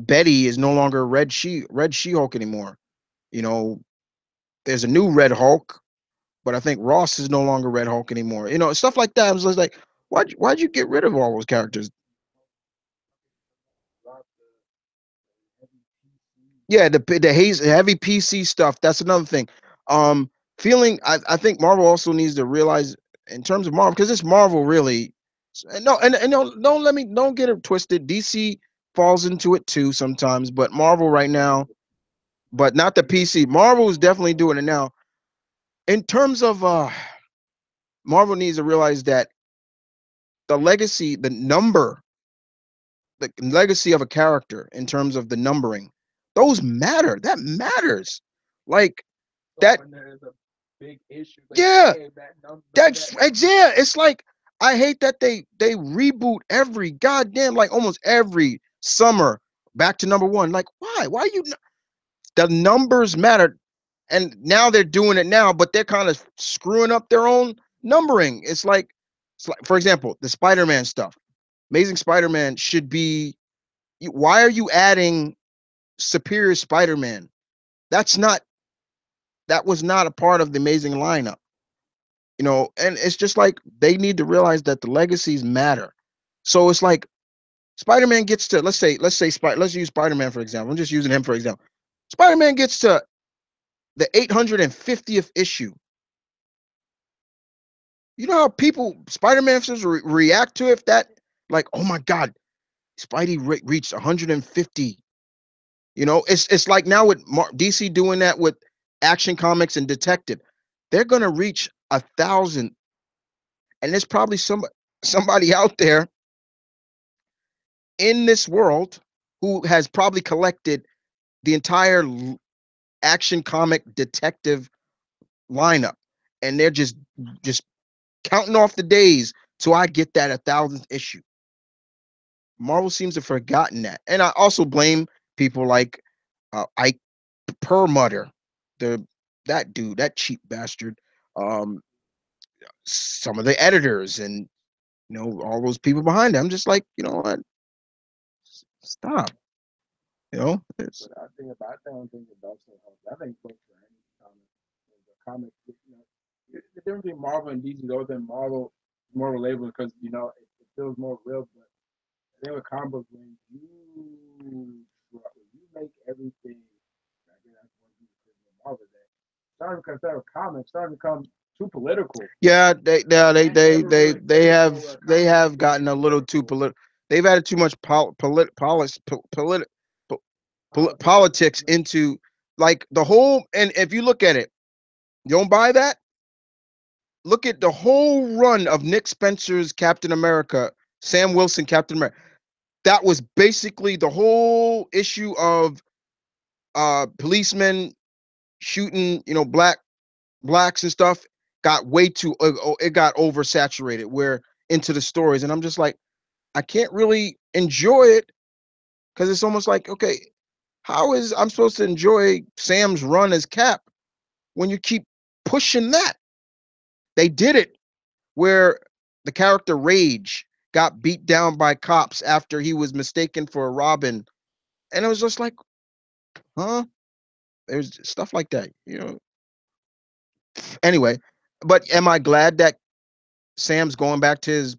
Betty is no longer Red She Hulk anymore. You know, there's a new Red Hulk, but I think Ross is no longer Red Hulk anymore. You know, stuff like that. I was just like, why'd you get rid of all those characters? Yeah, the heavy PC stuff. That's another thing. Um, I think Marvel also needs to realize in terms of Marvel because it's Marvel really. No, and don't get it twisted. DC falls into it too sometimes, but Marvel right now, but not the PC. Marvel is definitely doing it now. in terms of Marvel needs to realize that the legacy, the legacy of a character in terms of the numbering, those matter. That matters. Like So that. when there is a big issue, like Yeah, hey, that number, that's that yeah. It's like I hate that they reboot every goddamn like almost every summer back to number one. Like why? Why you? The numbers matter, and now they're doing it now, but they're kind of screwing up their own numbering. It's like, for example, the Spider-Man stuff. Amazing Spider-Man should be. Why are you adding Superior Spider-Man? That's not. That was not a part of the Amazing lineup. And it's just like they need to realize that the legacies matter. So it's like Spider-Man gets to let's use Spider-Man for example. I'm just using him for example. Spider-Man gets to the 850th issue. You know how people Spider-Man fans react to if that like oh my god, Spidey reached 150. It's like now with DC doing that with Action Comics and Detective. They're gonna reach 1,000, and there's probably somebody out there in this world who has probably collected the entire Action Comic Detective lineup, and they're just counting off the days till I get that 1,000th issue. Marvel seems to have forgotten that, and I also blame people like Ike Perlmutter, the that dude, that cheap bastard. Um, some of the editors and all those people behind it. I'm just like, you know what? Stop. It's But I don't think about so hard. I think books for any comic, the comic, the difference between Marvel and DC, though, than Marvel is more relatable because it feels more real. But I think with comic books, when you make everything, I think that's one thing with Marvel that starting to instead of comics, starting to become too political. yeah, I ain't never really cared for a they comic book have being gotten a little too political political. They've added too much politics. politics into like the whole. And if you look at it, you don't buy that. Look at the whole run of Nick Spencer's Captain America, Sam Wilson Captain America. That was basically the whole issue of policemen shooting, blacks and stuff got way too it got oversaturated where into the stories, and I'm just like I can't really enjoy it because it's almost like okay, how is I'm supposed to enjoy Sam's run as Cap when you keep pushing that? They did it where the character Rage got beat down by cops after he was mistaken for a Robin, and it was just like huh, there's stuff like that. Anyway, but am I glad that Sam's going back to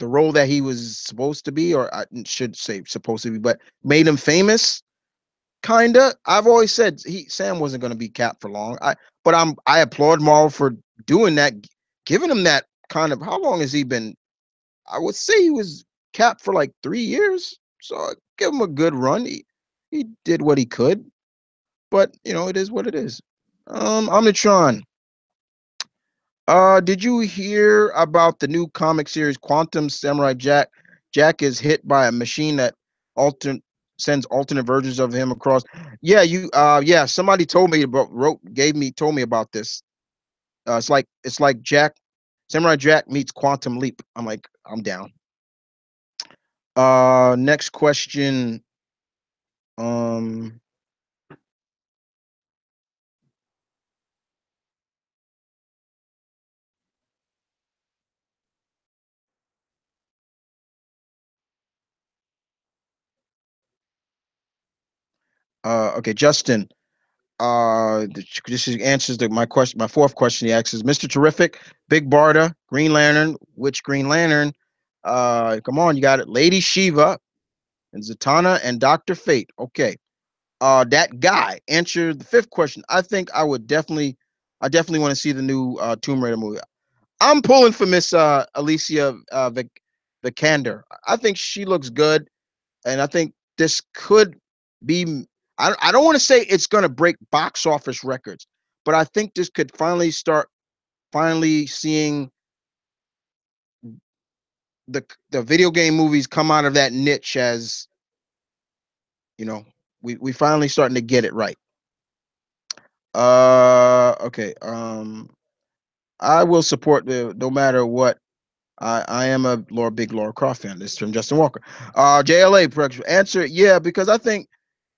the role that he was supposed to be, or I should say supposed to be, but made him famous? Kinda. I've always said Sam wasn't going to be Cap for long. I applaud Marvel for doing that, giving him that kind of. How long has he been? I would say he was Cap for like 3 years, so I give him a good run. He did what he could, but it is what it is. Omnitron. Did you hear about the new comic series Quantum Samurai Jack? Jack is hit by a machine that altern sends alternate versions of him across. Yeah, yeah, somebody told me about told me about this. It's like Jack Samurai Jack meets Quantum Leap. I'm like, I'm down. Next question. Um okay, Justin. This answers my question. My fourth question he asks is Mr. Terrific, Big Barda, Green Lantern. Which Green Lantern? Come on, you got it. Lady Shiva and Zatanna and Doctor Fate. Okay. That guy answered the fifth question. I definitely want to see the new Tomb Raider movie. I'm pulling for Miss Alicia Vikander. I think she looks good, and I think this could be. I don't want to say it's going to break box office records, but I think this could finally seeing the video game movies come out of that niche as you know we finally starting to get it right. Okay. I will support the no matter what. I am a big Laura Croft fan. This is from Justin Walker. JLA production answer, yeah, because I think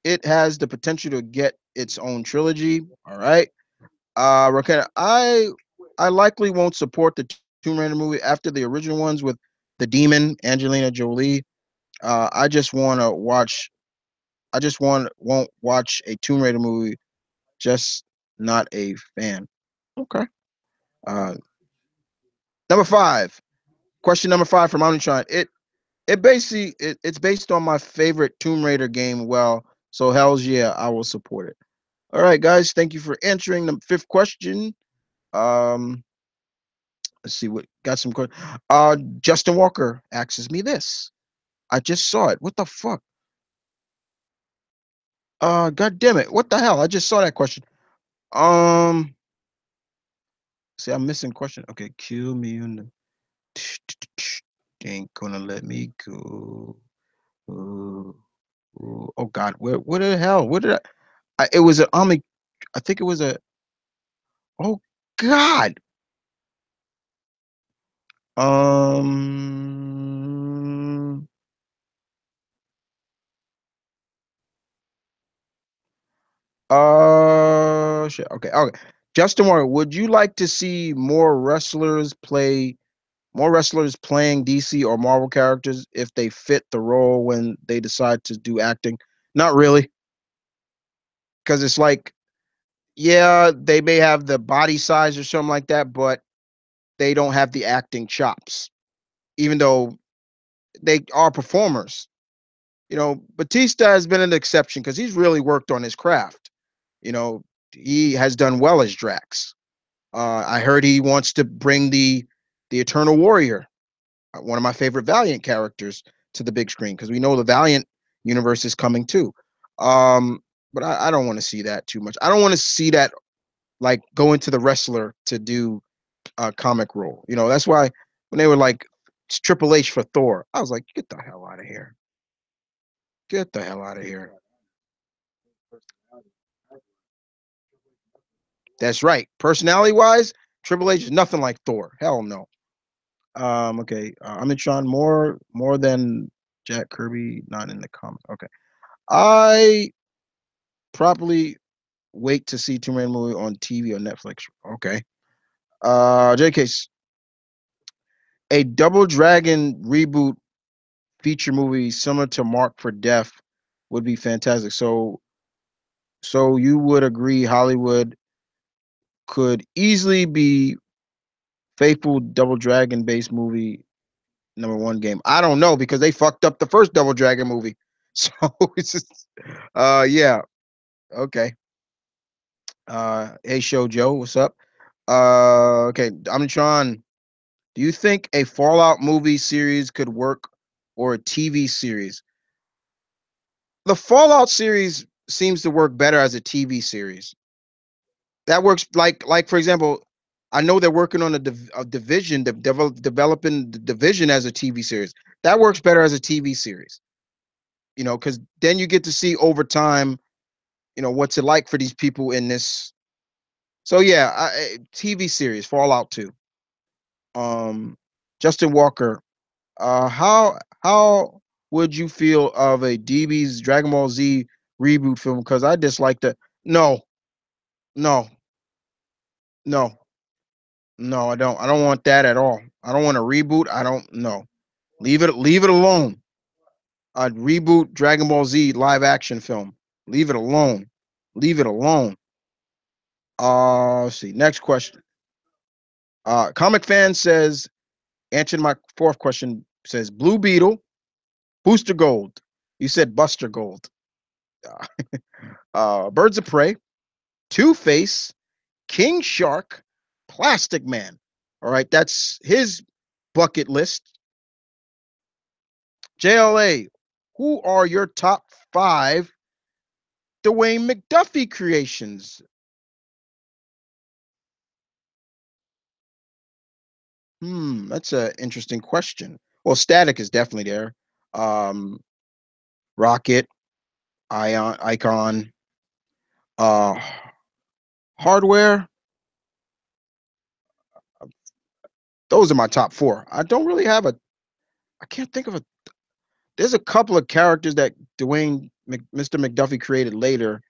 it has the potential to get its own trilogy. All right. Rokena, I likely won't support the Tomb Raider movie after the original ones with the demon Angelina Jolie. I just want to watch. I just won't watch a Tomb Raider movie. Just not a fan. Okay. Uh, number five. Question number five from Omnitron. It's based on my favorite Tomb Raider game. Well, so hell's yeah, I will support it. All right, guys. Thank you for answering the fifth question. Um, let's see what got some questions. Justin Walker asks me this. I just saw it. What the fuck? God damn it! What the hell? I just saw that question. Um, see, I'm missing question. Okay, kill me on the. They ain't gonna let me go. Oh, oh God, what the hell? What did it was a Omni. I think it was a. Oh God. Um. Shit. Okay. Okay. Justin Warren, would you like to see more wrestlers playing DC or Marvel characters if they fit the role when they decide to do acting? Not really, because it's like, yeah, they may have the body size or something like that, but they don't have the acting chops, even though they are performers. Batista has been an exception because he's really worked on his craft. You know, he has done well as Drax. I heard he wants to bring the Eternal Warrior, one of my favorite Valiant characters, to the big screen because we know the Valiant universe is coming too. Um, but I don't want to see that too much. I don't want to see that like go into the wrestler to do a comic role. That's why when they were like it's Triple H for Thor, I was like, get the hell out of here. Get the hell out of here. That's right. Personality wise, Triple H is nothing like Thor. Hell no. Okay. I'm in Sean more than Jack Kirby, not in the comics. Okay. I probably wait to see Tomb Raider movie on TV or Netflix. Okay. JK, a Double Dragon reboot feature movie similar to Mark for Death would be fantastic. So you would agree Hollywood could easily be faithful Double Dragon based movie number one game. I don't know because they fucked up the first Double Dragon movie. So it's just, yeah, okay. Hey, Show Joe, what's up? Okay, I'm trying. Do you think a Fallout movie series could work or a TV series? The Fallout series seems to work better as a TV series. That works like for example, I know they're working on a division, developing the division as a TV series. That works better as a TV series. Because then you get to see over time, what's it like for these people in this. So yeah, TV series Fallout 2. Justin Walker, how would you feel of a DB's Dragon Ball Z reboot film? Because I dislike the. No, no, no, no. I don't want that at all. I don't want a reboot. I don't. No, leave it alone. I'd reboot Dragon Ball Z live action film. Leave it alone. Leave it alone. Let's see. Next question. Comic fan says, answering my fourth question, says Blue Beetle, Booster Gold. You said Buster Gold. Birds of Prey, Two Face, King Shark, Plastic Man. All right, that's his bucket list. JLA, who are your top five Dwayne McDuffie creations? That's an interesting question. Well, Static is definitely there. Um, Rocket, Ion, Icon, uh, Hardware. Those are my top four. I don't really have a. I can't think of a. There's a couple of characters that Mr. McDuffie created later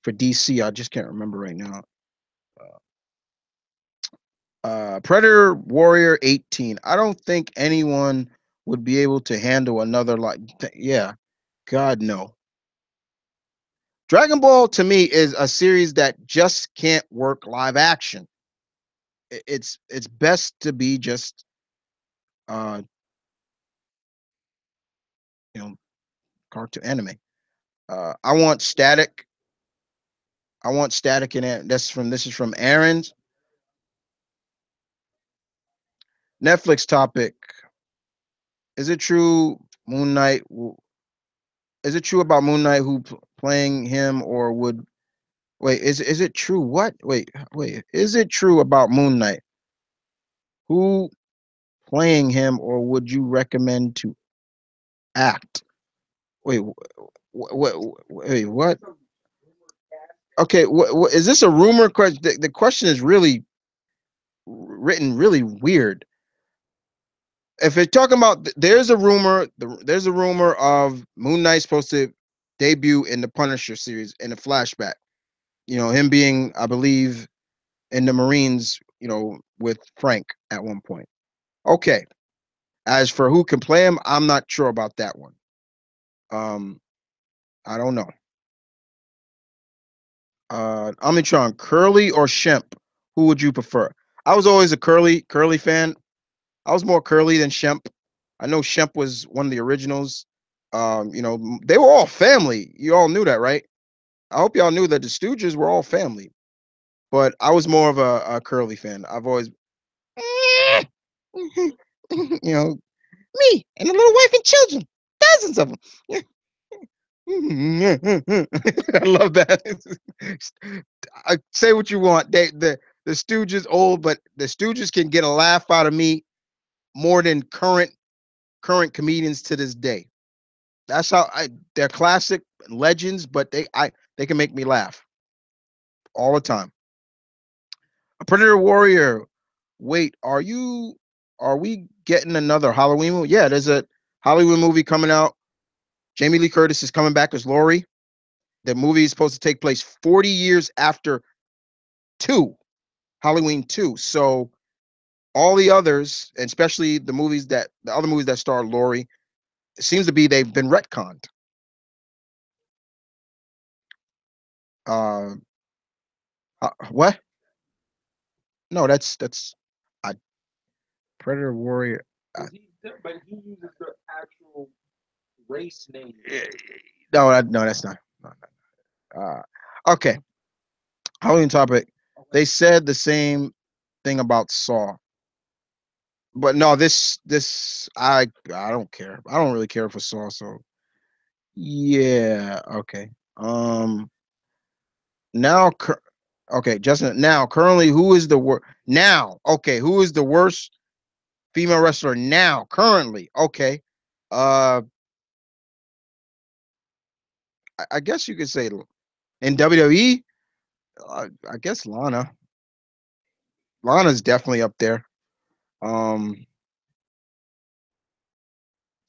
for DC. I just can't remember right now. Predator Warrior 18. I don't think anyone would be able to handle another yeah, God no. Dragon Ball to me is a series that just can't work live action. It's best to be just uh you know cartoon anime. I want static. I want static in it. This is from Aaron's Netflix topic. Is it true Moon Knight? Is it true about Moon Knight who playing him or would wait? Is it true? What? Wait. Is it true about Moon Knight who playing him or would you recommend to act? Wait, wait, what? Okay, what is this a rumor question? The question is really written really weird. If you're talking about, there's a rumor. There's a rumor of Moon Knight supposed to debut in the Punisher series in a flashback. Him being, I believe, in the Marines. With Frank at one point. Okay. As for who can play him, I'm not sure about that one. Um, I don't know. Omnitron, Curly or Shemp? Who would you prefer? I was always a Curly fan. I was more Curly than Shemp. I know Shemp was one of the originals. They were all family. You all knew that, right? I hope y'all knew that the Stooges were all family. But I was more of a Curly fan. I've always, you know, me and the little wife and children, dozens of them. I love that. Say what you want. The Stooges old, but the Stooges can get a laugh out of me more than current comedians to this day. That's how they're classic legends, but they can make me laugh all the time. A Predator Warrior. Wait, are we getting another Halloween movie? Yeah, there's a Halloween movie coming out. Jamie Lee Curtis is coming back as Laurie. The movie is supposed to take place 40 years after 2, Halloween 2. So all the others, and especially the other movies that star Laurie, it seems to be they've been retconned. Uh, what? No, that's I Predator Warrior. Uh, But he uses the actual race name. no, that's not. No, no. Okay, Halloween topic. They said the same thing about Saw, but no, this I don't care. I don't really care for Saw, so yeah. Okay. Now, okay, Justin. Now, currently, who is the worst? Now, okay, who is the worst female wrestler now? Currently, okay. Uh, I guess you could say in WWE. I guess Lana. Lana's definitely up there. Um,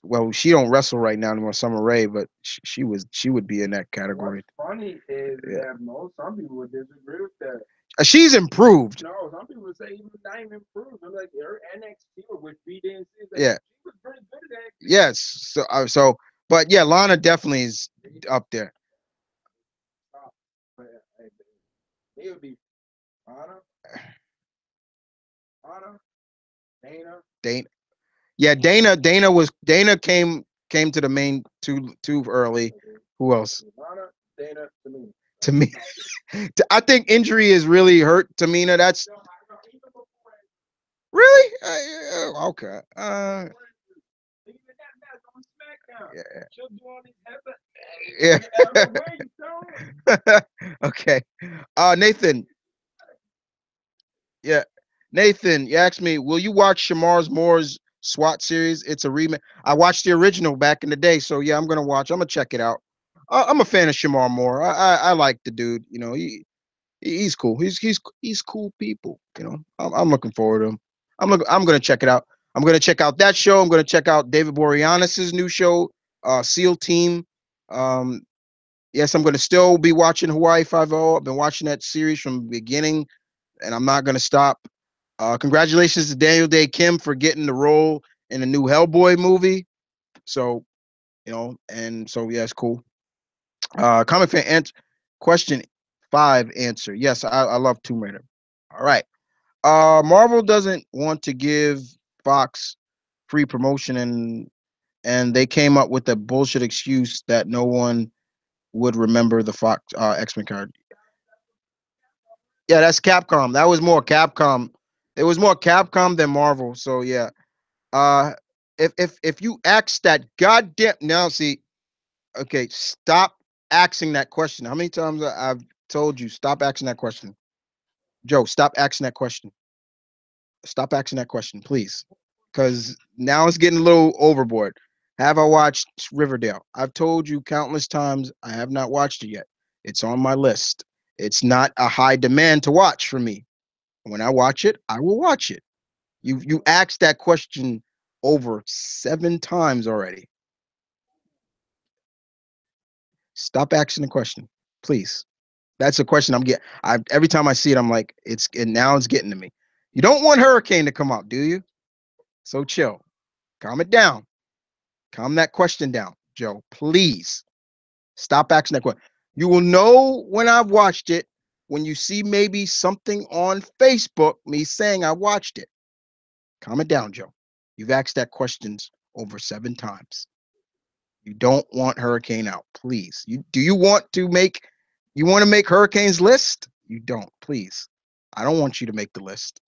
well, she don't wrestle right now anymore, Summer Rae, but she would be in that category. What's funny is that some people would disagree with that. She's improved. No, some people would say even not even improved. They're like her NXT, which we didn't see. Yeah. She was pretty good at that. Yes. But yeah, Lana definitely is up there. But it would be Anna, Dana. Dana. Yeah, Dana came to the main too early. Who else? Anna, Dana, Tamina. To me, I think injury has really hurt Tamina. That's really okay. Yeah. Okay. Nathan. Yeah. Nathan, you asked me, will you watch Shamar's Moore's SWAT series? It's a remake. I watched the original back in the day, so yeah, I'm gonna watch. I'm gonna check it out. I'm a fan of Shamar Moore. I like the dude. You know, he's cool. He's cool people. You know, I'm looking forward to him. I'm gonna check it out. I'm gonna check out that show. I'm gonna check out David Boreanaz's new show, SEAL Team. Um, yes, I'm gonna still be watching Hawaii Five O. I've been watching that series from the beginning, and I'm not gonna stop. Congratulations to Daniel Day Kim for getting the role in the new Hellboy movie. So and so yeah, it's cool. Comic fan question 5 answer. Yes, I love Tomb Raider. All right. Marvel doesn't want to give Fox free promotion, and they came up with a bullshit excuse that no one would remember the Fox X-Men card. Yeah, that's Capcom. That was more Capcom. It was more Capcom than Marvel. So yeah. Uh if you ask that goddamn now see, okay, stop asking that question. How many times I've told you stop asking that question? Joe, stop asking that question. Stop asking that question, please. Because now it's getting a little overboard. Have I watched Riverdale? I've told you countless times I have not watched it yet. It's on my list. It's not a high demand to watch for me. When I watch it, I will watch it. You asked that question over 7 times already. Stop asking the question, please. That's a question I'm getting. I every time I see it, I'm like, and now it's getting to me. You don't want Hurricane to come out, do you? So chill. Calm it down. Calm that question down, Joe. Please stop asking that question. You will know when I've watched it when you see maybe something on Facebook, me saying I watched it. Calm it down, Joe. You've asked that questions over 7 times. You don't want Hurricane out, please. You want to make Hurricane's list? You don't, please. I don't want you to make the list.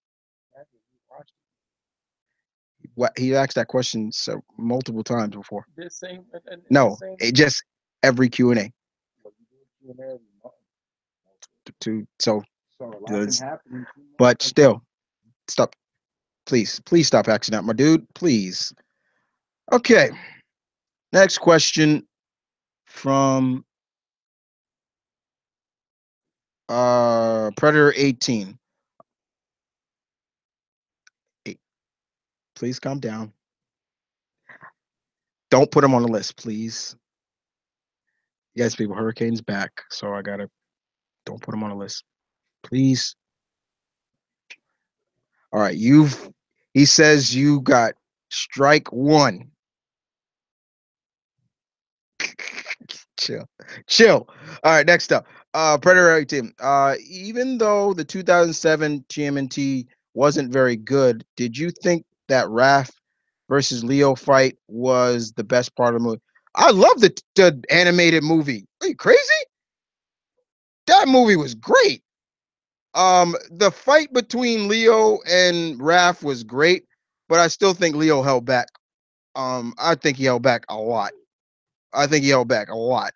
What he asked that question so multiple times before. This same No, it just every Q&A to so so a lot can does happen in 2 months. but still stop, please stop asking that, my dude, please. Okay, next question from Predator 18. Hey, please calm down. Don't put him on the list, please. Yes, people, Hurricane's back, so I gotta don't put him on the list, please. All right, he says you got strike one. Chill. Chill. All right, next up. Predator 18. Even though the 2007 TMNT wasn't very good, did you think that Raph versus Leo fight was the best part of the movie? I love the animated movie. Are you crazy? That movie was great. The fight between Leo and Raph was great, but I still think Leo held back. I think he held back a lot. I think he held back a lot.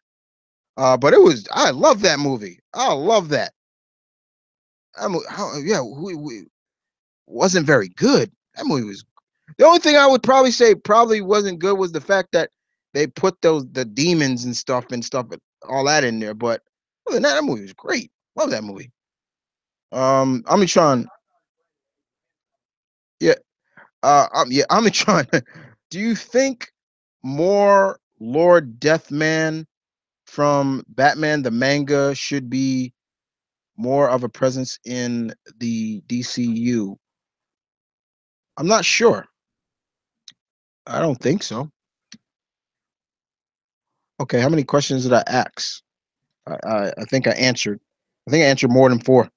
But I love that movie. I love that. Yeah, we wasn't very good. That movie was. The only thing I would probably say probably wasn't good was the fact that they put the demons and stuff, all that in there. But other than that, that movie was great. Love that movie. I'm trying. Yeah. I'm trying. Do you think more Lord Deathman from Batman the manga should be more of a presence in the DCU? I'm not sure. I don't think so. Okay, how many questions did I ask? I think I answered. I think I answered more than 4.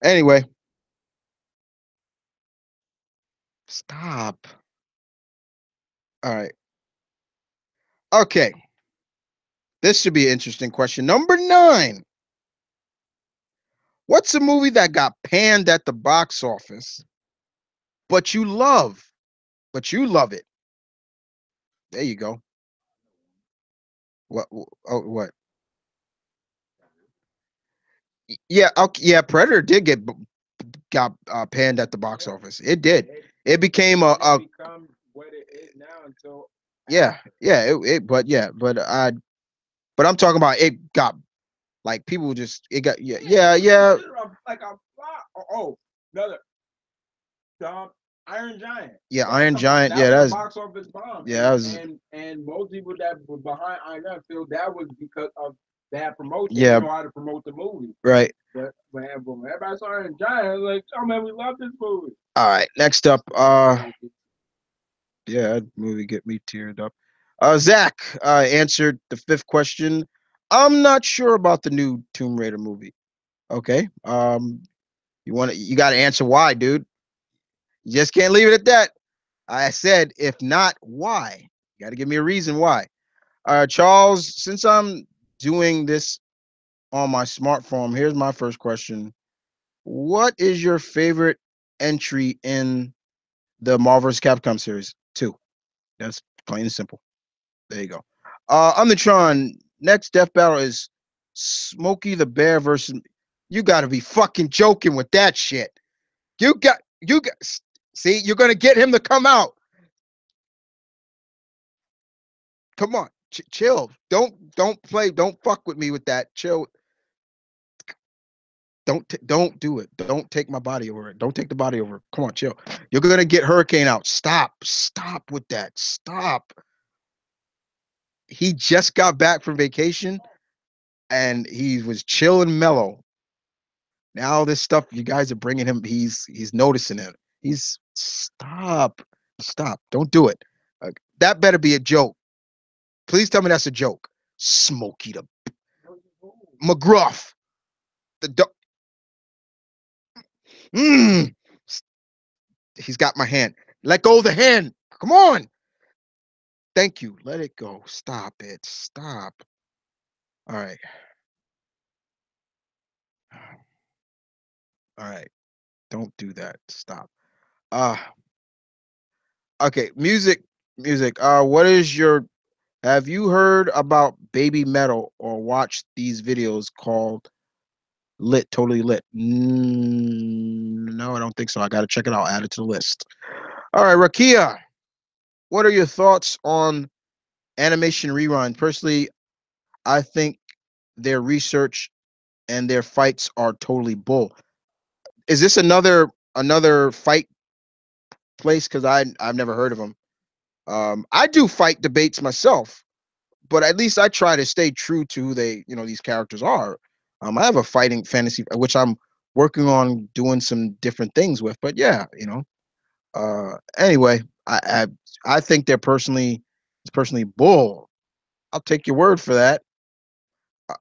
Anyway, stop. All right. Okay. This should be an interesting question. Number 9. What's a movie that got panned at the box office, but you love, it? There you go. What? Oh, what? Yeah. Okay. Yeah. Predator did get got panned at the box office. It did. It became a become what it is now until yeah, yeah. But I'm talking about it got like people just it got yeah. like a flop. Another Iron Giant. Yeah, Iron Giant. Yeah, That was a that's box office bomb. yeah, that was And most people that were behind Iron Giant feel that was because of bad promotion. They yeah, know how to promote the movie. right. But when everybody saw Iron Giant, it was like, oh man, we love this movie. All right, next up, yeah, that movie get me teared up. Zach answered the fifth question. I'm not sure about the new Tomb Raider movie. Okay, you got to answer why, dude. You just can't leave it at that. I said, if not, why? You got to give me a reason why. Charles, since I'm doing this on my smartphone, here's my first question. What is your favorite entry in the Marvel's Capcom series? Two. That's plain and simple. There you go. Omnitron, next death battle is Smokey the Bear versus. You got to be fucking joking with that shit. You got. See, you're gonna get him to come out. Come on, chill. Don't play. Don't fuck with me with that. Chill. Don't do it. Don't take my body over it. Don't take the body over it. Come on, chill. You're gonna get Hurricane out. Stop with that. Stop. He just got back from vacation and he was chill and mellow. Now this stuff you guys are bringing him. He's noticing it. He's stop. Don't do it. That better be a joke. Please tell me that's a joke. Smokey the McGruff. The mm, he's got my hand. Let go of the hand. Come on. Thank you. Let it go. Stop it. Stop. All right. All right. Don't do that. Stop. Uh okay. Music. What is your have you heard about Baby Metal or watched these videos called Lit, Totally Lit? No, I don't think so. I gotta check it out. Add it to the list. All right, Rakia. What are your thoughts on animation reruns? Personally, I think their research and their fights are totally bull. Is this another fight place? Because I've never heard of them. I do fight debates myself, but at least I try to stay true to who these characters are. I have a fighting fantasy which I'm working on doing some different things with, but yeah, anyway, I think it's personally bull. I'll take your word for that.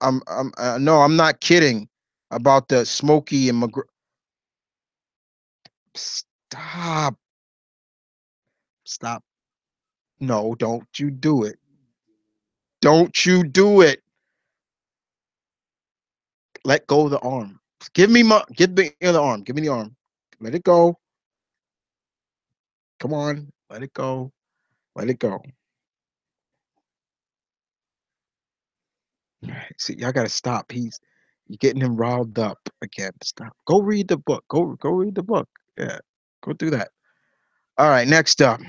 I'm no, I'm not kidding about the Smokey and McGr. Stop, stop. No, don't you do it. Don't you do it. Let go of the arm. Give me the arm. Give me the arm. Let it go. Come on. Let it go. Let it go. See, y'all gotta stop. You're getting him riled up again. Stop. Go read the book. Go read the book. Yeah. Go do that. All right, next up.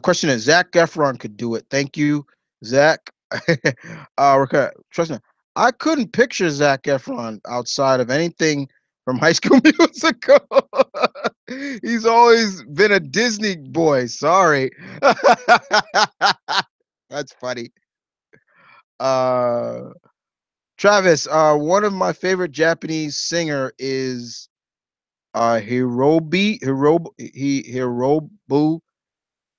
Question is Zach Efron could do it. Thank you, Zach. Trust me, I couldn't picture Zach Efron outside of anything from High School Musical. He's always been a Disney boy. Sorry. That's funny. Uh, Travis, one of my favorite Japanese singer is Hirobu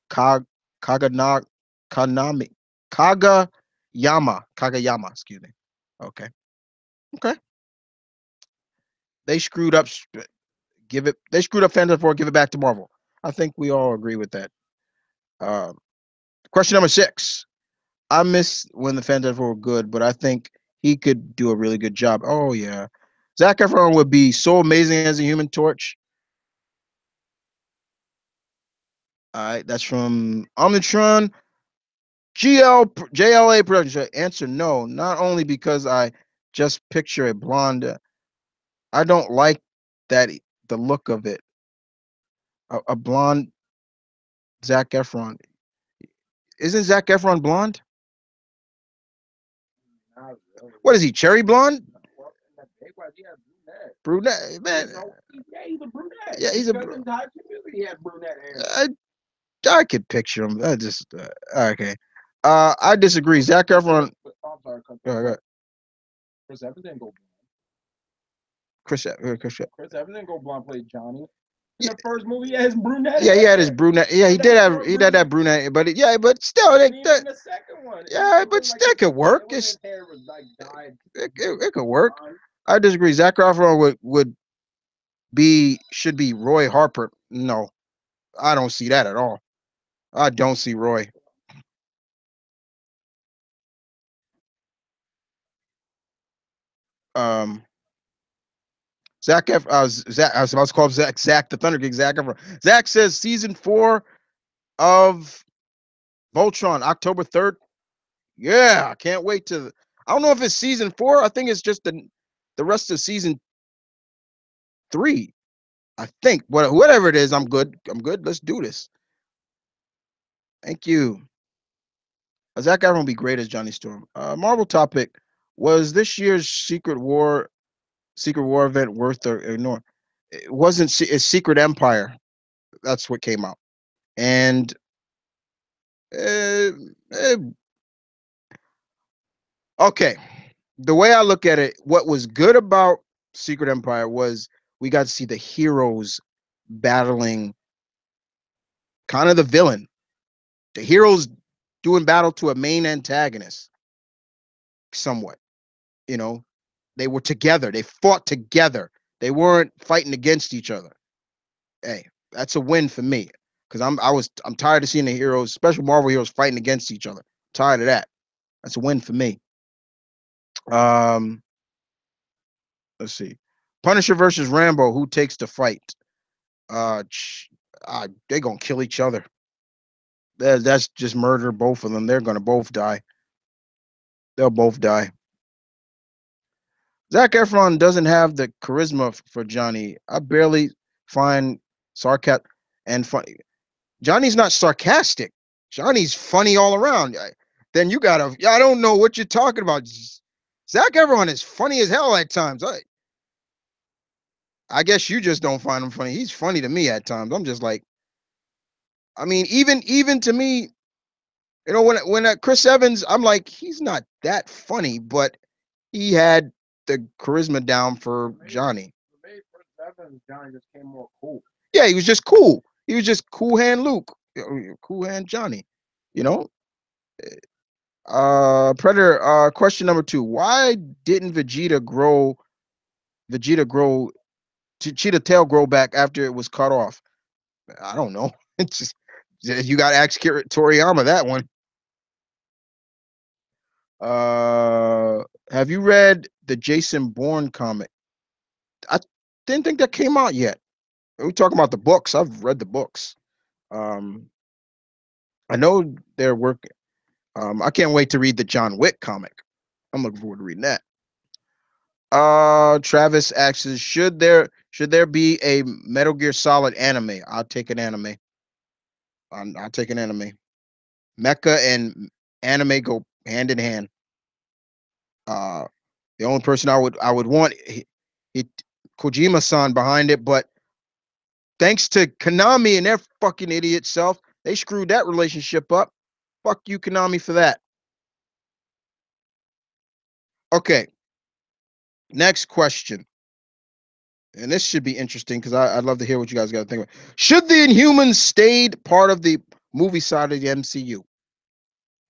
Ka- Kagana Kanami Kagayama, excuse me. Okay. Okay. They screwed up they screwed up Fantastic Four, give it back to Marvel. I think we all agree with that. Um, question number 6. I miss when the Fantastic Four were good, but I think he could do a really good job. Oh yeah. Zac Efron would be so amazing as a Human Torch. All right, that's from Omnitron. JLA production. Answer no. Not only because I just picture a blonde. I don't like that the look of it. A blonde Zac Efron. Isn't Zac Efron blonde? Not really. What is he? Cherry blonde? Well, in the big one, he had Brunette? Man, yeah, he's a brunette. yeah, he's His a. cousin Todd Community had brunette hair. I could picture him. I just okay. I disagree. Zac Efron. I'm sorry, Uh, Chris Evans didn't go blonde. Chris Chris Evans didn't go blonde. Played Johnny. In Yeah, the first movie, he had his brunette yeah, he had his hair. brunette. Yeah, he And did that's have still he did have brunette, but yeah, but still, And even in the second one, yeah, it but wasn't like that could work. it wasn't his hair was like dyed. It could work. I disagree. Zac Efron would should be Roy Harper. No, I don't see that at all. I don't see Roy. Um, Zach. I was about to call him Zach the Thunder King. Zach Efron. Zach says season 4 of Voltron, October 3rd. Yeah, I can't wait to. I don't know if it's season 4. I think it's just the rest of season 3. I think. Whatever it is, I'm good. I'm good. Let's do this. Thank you. Zach Efron will be great as Johnny Storm. Marvel topic: was this year's Secret War event worth the ignore? It wasn't. It's Secret Empire. That's what came out. And uh, uh, okay, the way I look at it, what was good about Secret Empire was we got to see the heroes battling kind of the villain. The heroes doing battle to a main antagonist, somewhat. You know, they were together. They fought together. They weren't fighting against each other. Hey, that's a win for me because I'm tired of seeing the heroes, especially Marvel heroes, fighting against each other. Tired of that. That's a win for me. Um, let's see, Punisher versus Rambo. Who takes the fight? They're gonna kill each other. That's just murder. Both of them. They're gonna both die. They'll both die. Zac Efron doesn't have the charisma for Johnny. I barely find sarcasm and funny. Johnny's not sarcastic. Johnny's funny all around. Then you gotta. I don't know what you're talking about. Zac Efron is funny as hell at times. I guess you just don't find him funny. He's funny to me at times. I'm just like, I mean, even to me, when Chris Evans, I'm like, he's not that funny, but he had the charisma down for Johnny. Johnny just came more cool. Yeah, he was just cool. He was just cool hand Luke, cool hand Johnny. You know, Predator. Question number 2: why didn't Vegeta grow, cheetah tail grow back after it was cut off? I don't know. It's just you got to ask Toriyama that one. Have you read the Jason Bourne comic? I didn't think that came out yet. We're talking about the books. I've read the books. Um, I know they're working. I can't wait to read the John Wick comic. I'm looking forward to reading that. Travis asks, should there be a Metal Gear Solid anime? I'll take an anime. I'll take an anime. Mecha and anime go hand in hand. Uh, the only person I would want it Kojima-san behind it, but thanks to Konami and their fucking idiot self, they screwed that relationship up. Fuck you, Konami, for that. Okay, next question. And this should be interesting because I'd love to hear what you guys got to think about. Should the Inhumans stayed part of the movie side of the MCU?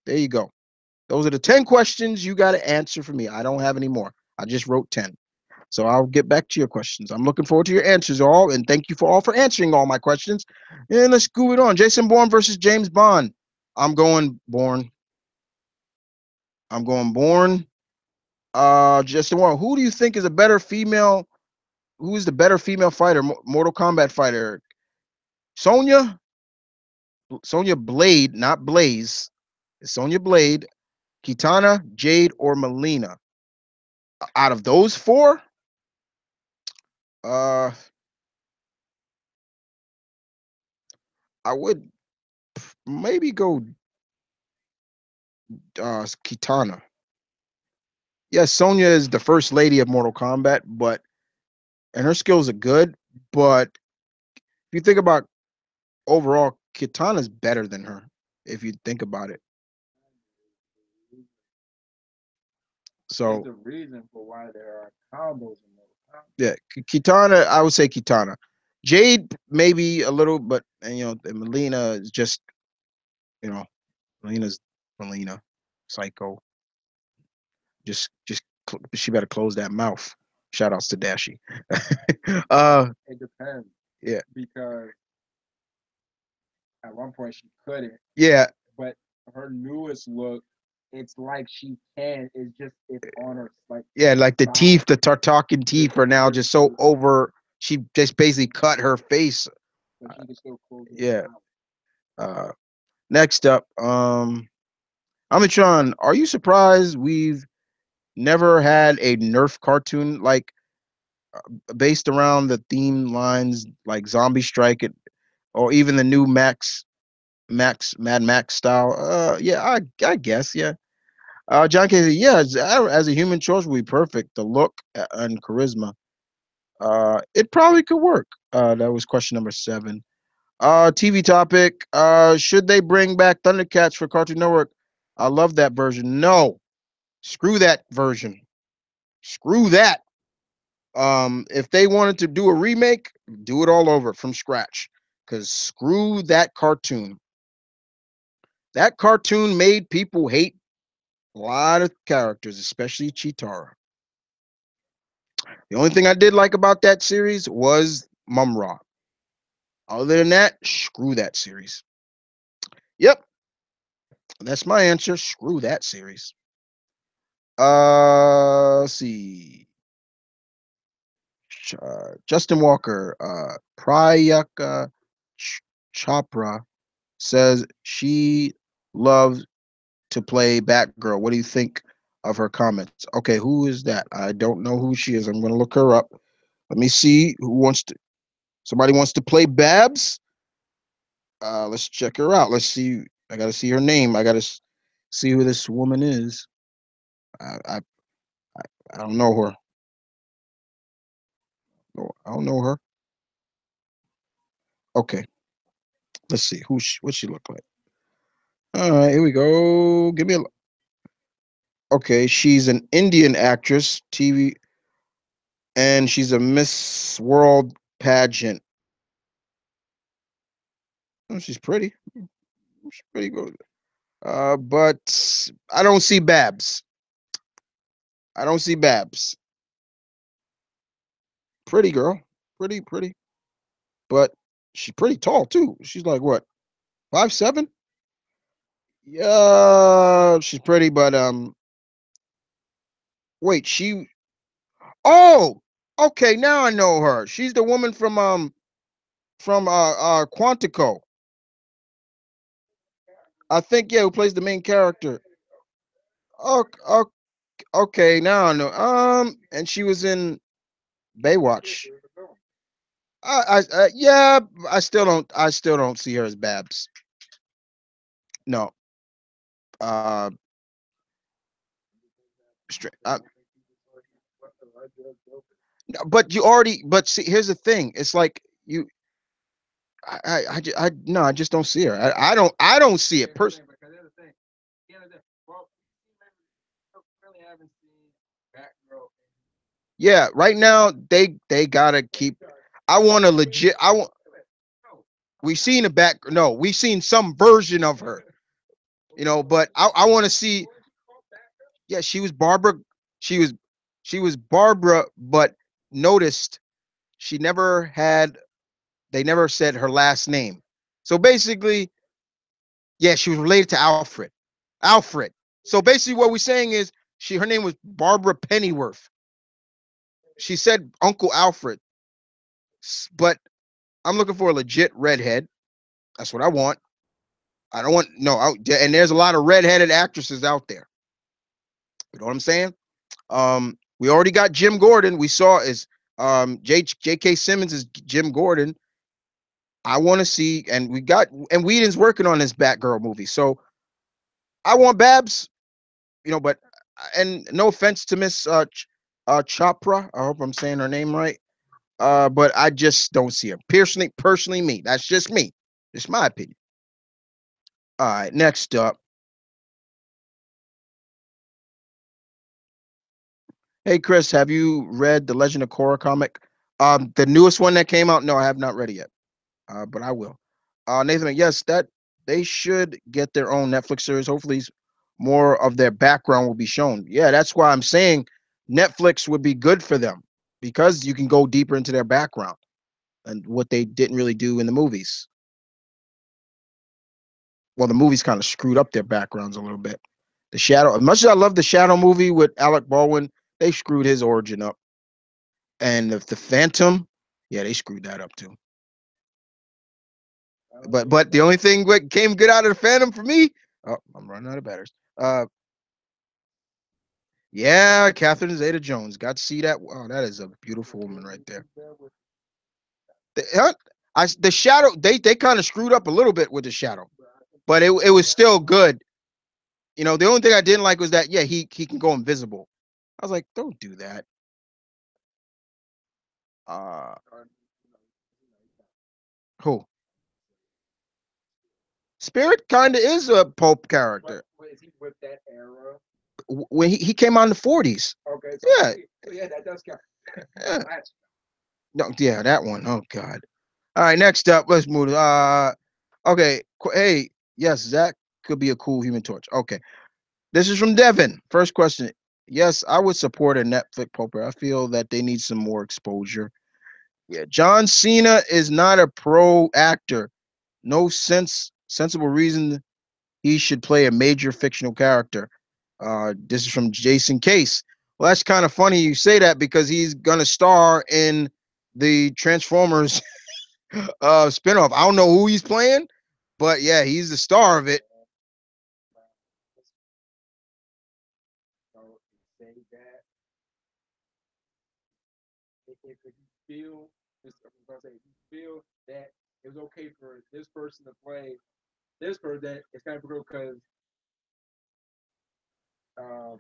There you go. Those are the 10 questions you got to answer for me. I don't have any more. I just wrote 10. So I'll get back to your questions. I'm looking forward to your answers all, and thank you for answering all my questions. And let's go it on. Jason Bourne versus James Bond. I'm going Bourne. I'm going Bourne. Justin Warren, who do you think is a better female? Who is the better female fighter, Mortal Kombat fighter? Sonya Blade, not Blaze. Sonya Blade, Kitana, Jade, or Melina? Out of those four, I would maybe go Kitana. Yes, Sonya is the first lady of Mortal Kombat, but and her skills are good. But if you think about overall, Kitana's better than her. If you think about it, There's so a reason for why there are combos in Mortal Kombat. yeah, Kitana. I would say Kitana. Jade maybe a little, but and and Melina is just you know Melina's Melina, psycho. She better close that mouth. Shout outs to Dashi. It depends Yeah, because at one point she couldn't, yeah, but her newest look, it's like she can. It's on her like yeah. her Like the side, teeth, the Tartakian teeth are now just so over. She just basically cut her face. but she can still close her Yeah. mouth. Uh, Next up, Amitron, are you surprised we've never had a Nerf cartoon like based around the theme lines like Zombie Strike it, or even the new Mad Max style? Yeah, I guess, yeah. John Casey, yeah, as a human choice would be perfect. The look and charisma. It probably could work. That was question number 7. TV topic. Should they bring back Thundercats for Cartoon Network? I love that version. No, screw that version. Screw that. If they wanted to do a remake, do it all over from scratch. Cause screw that cartoon. That cartoon made people hate a lot of characters, especially Chitara. The only thing I did like about that series was Mumra. Other than that, screw that series. Yep, that's my answer. Screw that series. Let's see. Justin Walker, Prayaka Chopra says she loves to play Batgirl. What do you think of her comments? Okay, who is that? I don't know who she is. I'm going to look her up. Let me see who wants to. Somebody wants to play Babs. Let's check her out. Let's see. I got to see her name. I got to see who this woman is. I, I I don't know her. No, I don't know her. Okay, let's see what she look like. All right, here we go. Give me a. Okay, she's an Indian actress, TV, and she's a Miss World pageant. Oh, she's pretty. She's pretty good. But I don't see Babs. I don't see Babs. Pretty girl, pretty, but she's pretty tall too. She's like what, 5'7"? Yeah, she's pretty, but wait, she. Oh, okay, now I know her. She's the woman from Quantico. I think, yeah, who plays the main character. Oh, okay, now I know. And she was in Baywatch. Yeah, I still don't see her as Babs. No. Uh, but you already. But see, here's the thing. It's like you. No, I just don't see her. I don't see it. Yeah, right now they gotta keep. I want a legit. I want. We've seen a back. No, we've seen some version of her. But I want to see. Yeah, she was Barbara. She was she was Barbara, but noticed she never had. They never said her last name. So basically, yeah, she was related to Alfred. Alfred. So basically, what we're saying is her name was Barbara Pennyworth. She said Uncle Alfred, but I'm looking for a legit redhead. That's what I want. I don't want no. And there's a lot of redheaded actresses out there. You know what I'm saying? We already got Jim Gordon. We saw is J.K. Simmons is Jim Gordon. I want to see, and Whedon's working on this Batgirl movie, so I want Babs, but and no offense to Miss Chopra, I hope I'm saying her name right, but I just don't see her. Personally, me. That's just me. It's my opinion. All right, next up. Hey Chris, have you read the Legend of Korra comic? The newest one that came out? No, I have not read it yet. But I will. Nathan, yes, that they should get their own Netflix series. Hopefully, more of their background will be shown. Yeah, that's why I'm saying Netflix would be good for them because you can go deeper into their background and what they didn't really do in the movies. Well, the movies kind of screwed up their backgrounds a little bit. The Shadow, as much as I love the Shadow movie with Alec Baldwin, they screwed his origin up. And the Phantom, yeah, they screwed that up too. But the only thing that came good out of the Phantom for me, oh, I'm running out of batteries. Uh, yeah, Catherine Zeta-Jones. Got to see that. Wow, that is a beautiful woman right there. The Shadow, they kind of screwed up a little bit with the Shadow, but it was still good. The only thing I didn't like was that yeah he can go invisible. I was like, don't do that. Uh, who? Spirit kind of is a Pope character. Is he with that era? When he came out in the 40s. Okay, Yeah, yeah, that does count. yeah. No, yeah, that one. Oh God. All right, next up, let's move. Okay. Hey, yes, Zach could be a cool Human Torch. Okay, this is from Devin. First question. Yes, I would support a Netflix poker. I feel that they need some more exposure. Yeah, John Cena is not a pro actor. No sensible reason he should play a major fictional character. This is from Jason Case. Well, that's kind of funny you say that because he's gonna star in the Transformers spinoff. I don't know who he's playing, but yeah, he's the star of it. So say that if you feel, just I'm gonna say, if you feel that it was okay for this person to play this person, that it's kind of cool because um,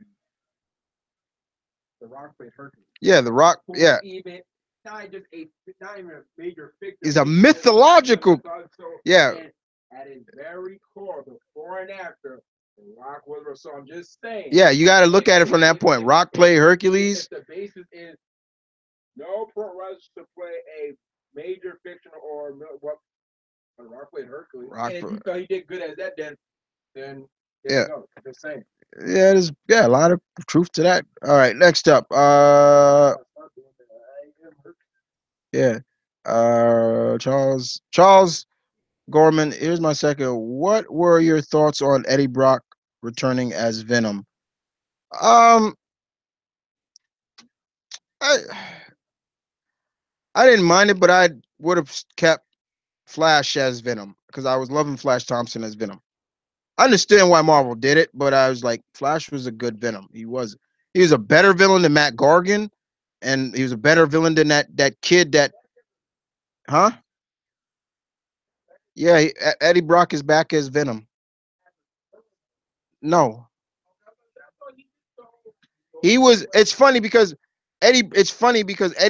the Rock played Hercules. Yeah, The Rock. Who Yeah, even not even a major figure. he's a mythological. So Yeah, and at his very core, before and after, the Rock was. So I'm just saying. yeah, you got to look at it from that point. Rock played Hercules. If the basis is no pro wrestler to play a major fictional or what Rock played Hercules, Rock. and if you felt he did good as that, then there Yeah, you go. Just saying. yeah, there's a lot of truth to that. All right, next up. Yeah. Charles Gorman. Here's my second. What were your thoughts on Eddie Brock returning as Venom? Um, I I didn't mind it, but I would have kept Flash as Venom because I was loving Flash Thompson as Venom. I understand why Marvel did it, but I was like, Flash was a good Venom. He was a better villain than Matt Gargan, and he was a better villain than that kid that, huh? Yeah, Eddie Brock is back as Venom. No, he was. It's funny because Eddie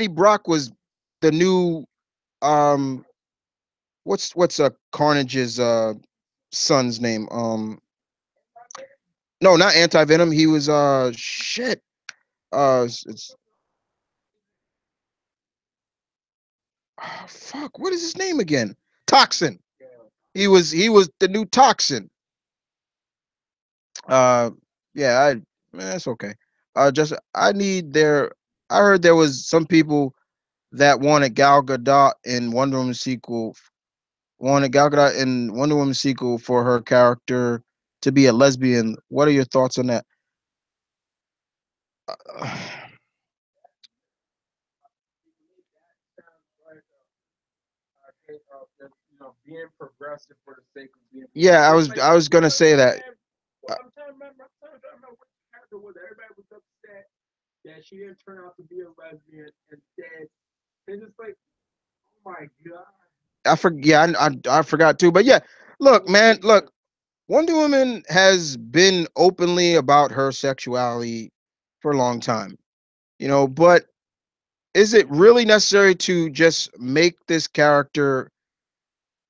Brock was the new um. What's Carnage's son's name? No, not Anti Venom. He was shit. It's fuck. What is his name again? Toxin. He was the new Toxin. Uh, yeah, that's okay. Just I need their. I heard there was some people that wanted Gal Gadot in Wonder Woman sequel. Wanted Gal Gadot in Wonder Woman sequel for her character to be a lesbian. What are your thoughts on that? Being progressive for the sake of being. Yeah, I was gonna say that. Well, I'm trying to remember what character was. Everybody was upset that she didn't turn out to be a lesbian instead. It's just like, oh my god. I forgot too. But yeah, look, man, look, Wonder Woman has been openly about her sexuality for a long time, but is it really necessary to just make this character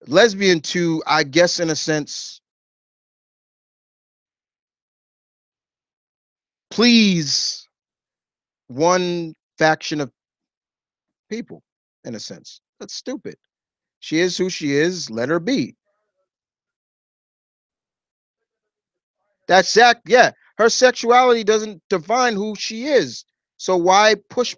lesbian to, I guess, in a sense, please one faction of people? In a sense, that's stupid. She is who she is. Let her be. That's yeah. Her sexuality doesn't define who she is. So why push?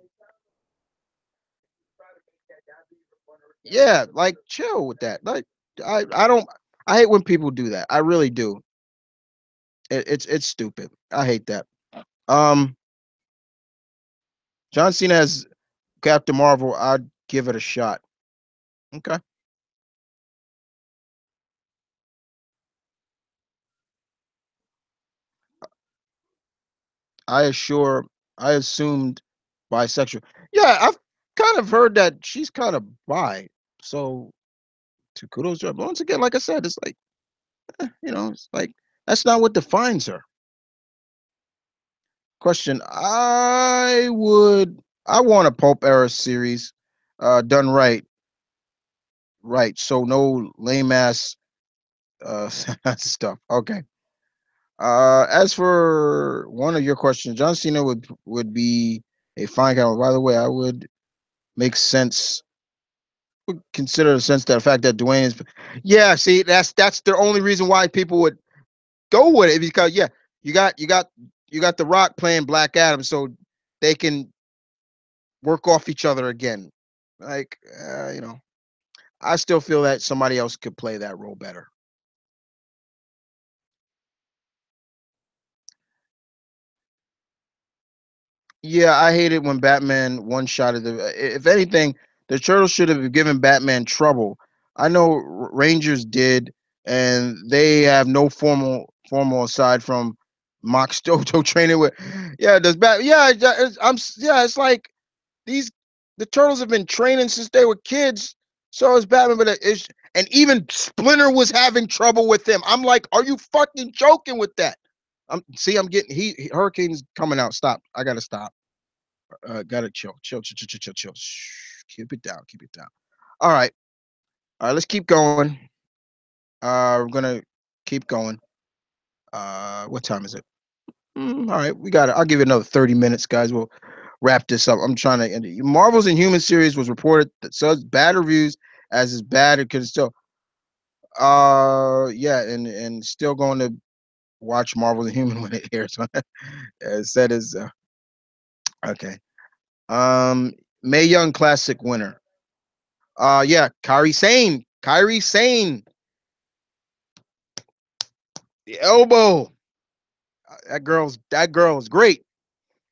Yeah, like chill with that. Like I don't. I hate when people do that. I really do. It's stupid. I hate that. Um, John Cena as Captain Marvel. I'd give it a shot. Okay. I assure. I assumed bisexual. Yeah, I've kind of heard that she's kind of bi. So to kudos to her. But once again, like I said, it's like it's like that's not what defines her. Question: I want a Pulp era series, done right, right. So no lame ass stuff. Okay. As for one of your questions, John Cena would be a fine guy. By the way, I would make sense. Would consider the sense that the fact that Dwayne is, yeah. See, that's the only reason why people would go with it, because yeah, you got the Rock playing Black Adam, so they can work off each other again. Like I still feel that somebody else could play that role better. Yeah, I hate it when Batman one shot at the. If anything, the Turtles should have given Batman trouble. I know Rangers did, and they have no formal aside from Mox Doto training with. Yeah, does Bat? Yeah, Yeah, it's like these the turtles have been training since they were kids. So is Batman, but and even Splinter was having trouble with them. I'm like, are you fucking joking with that? I'm getting Hurricane's coming out. Stop. I gotta stop. Gotta chill. Shh, keep it down. Keep it down. All right. All right. Let's keep going. We're gonna keep going. What time is it? All right, we got it. I'll give it another 30 minutes, guys. We'll wrap this up. I'm trying to. Marvel's Inhuman series was reported that says bad reviews, as is bad. It could still. Yeah, and still going to watch Marvel's Inhuman when it airs. Said is okay. Um, May Young Classic winner. Yeah, Kyrie Sane. Kyrie Sane. The elbow. That girl is great.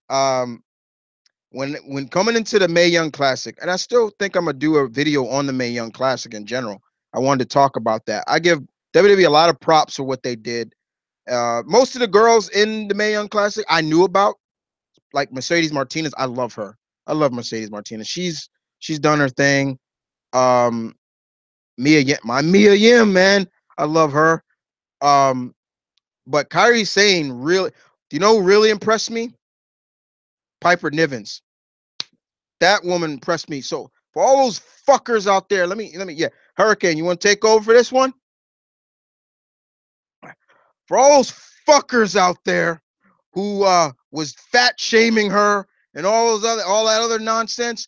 Um, when coming into the May Young Classic, and I still think I'm gonna do a video on the May Young Classic in general. I wanted to talk about that. I give WWE a lot of props for what they did. Most of the girls in the May Young Classic I knew about, like Mercedes Martinez. I love her. I love Mercedes Martinez. She's done her thing. Um, my Mia Yim, man, I love her. Um, but Kyrie Sane really, do you know who really impressed me? Piper Nivens. That woman impressed me. So for all those fuckers out there, yeah, Hurricane, you want to take over for this one? For all those fuckers out there who was fat shaming her and all that other nonsense,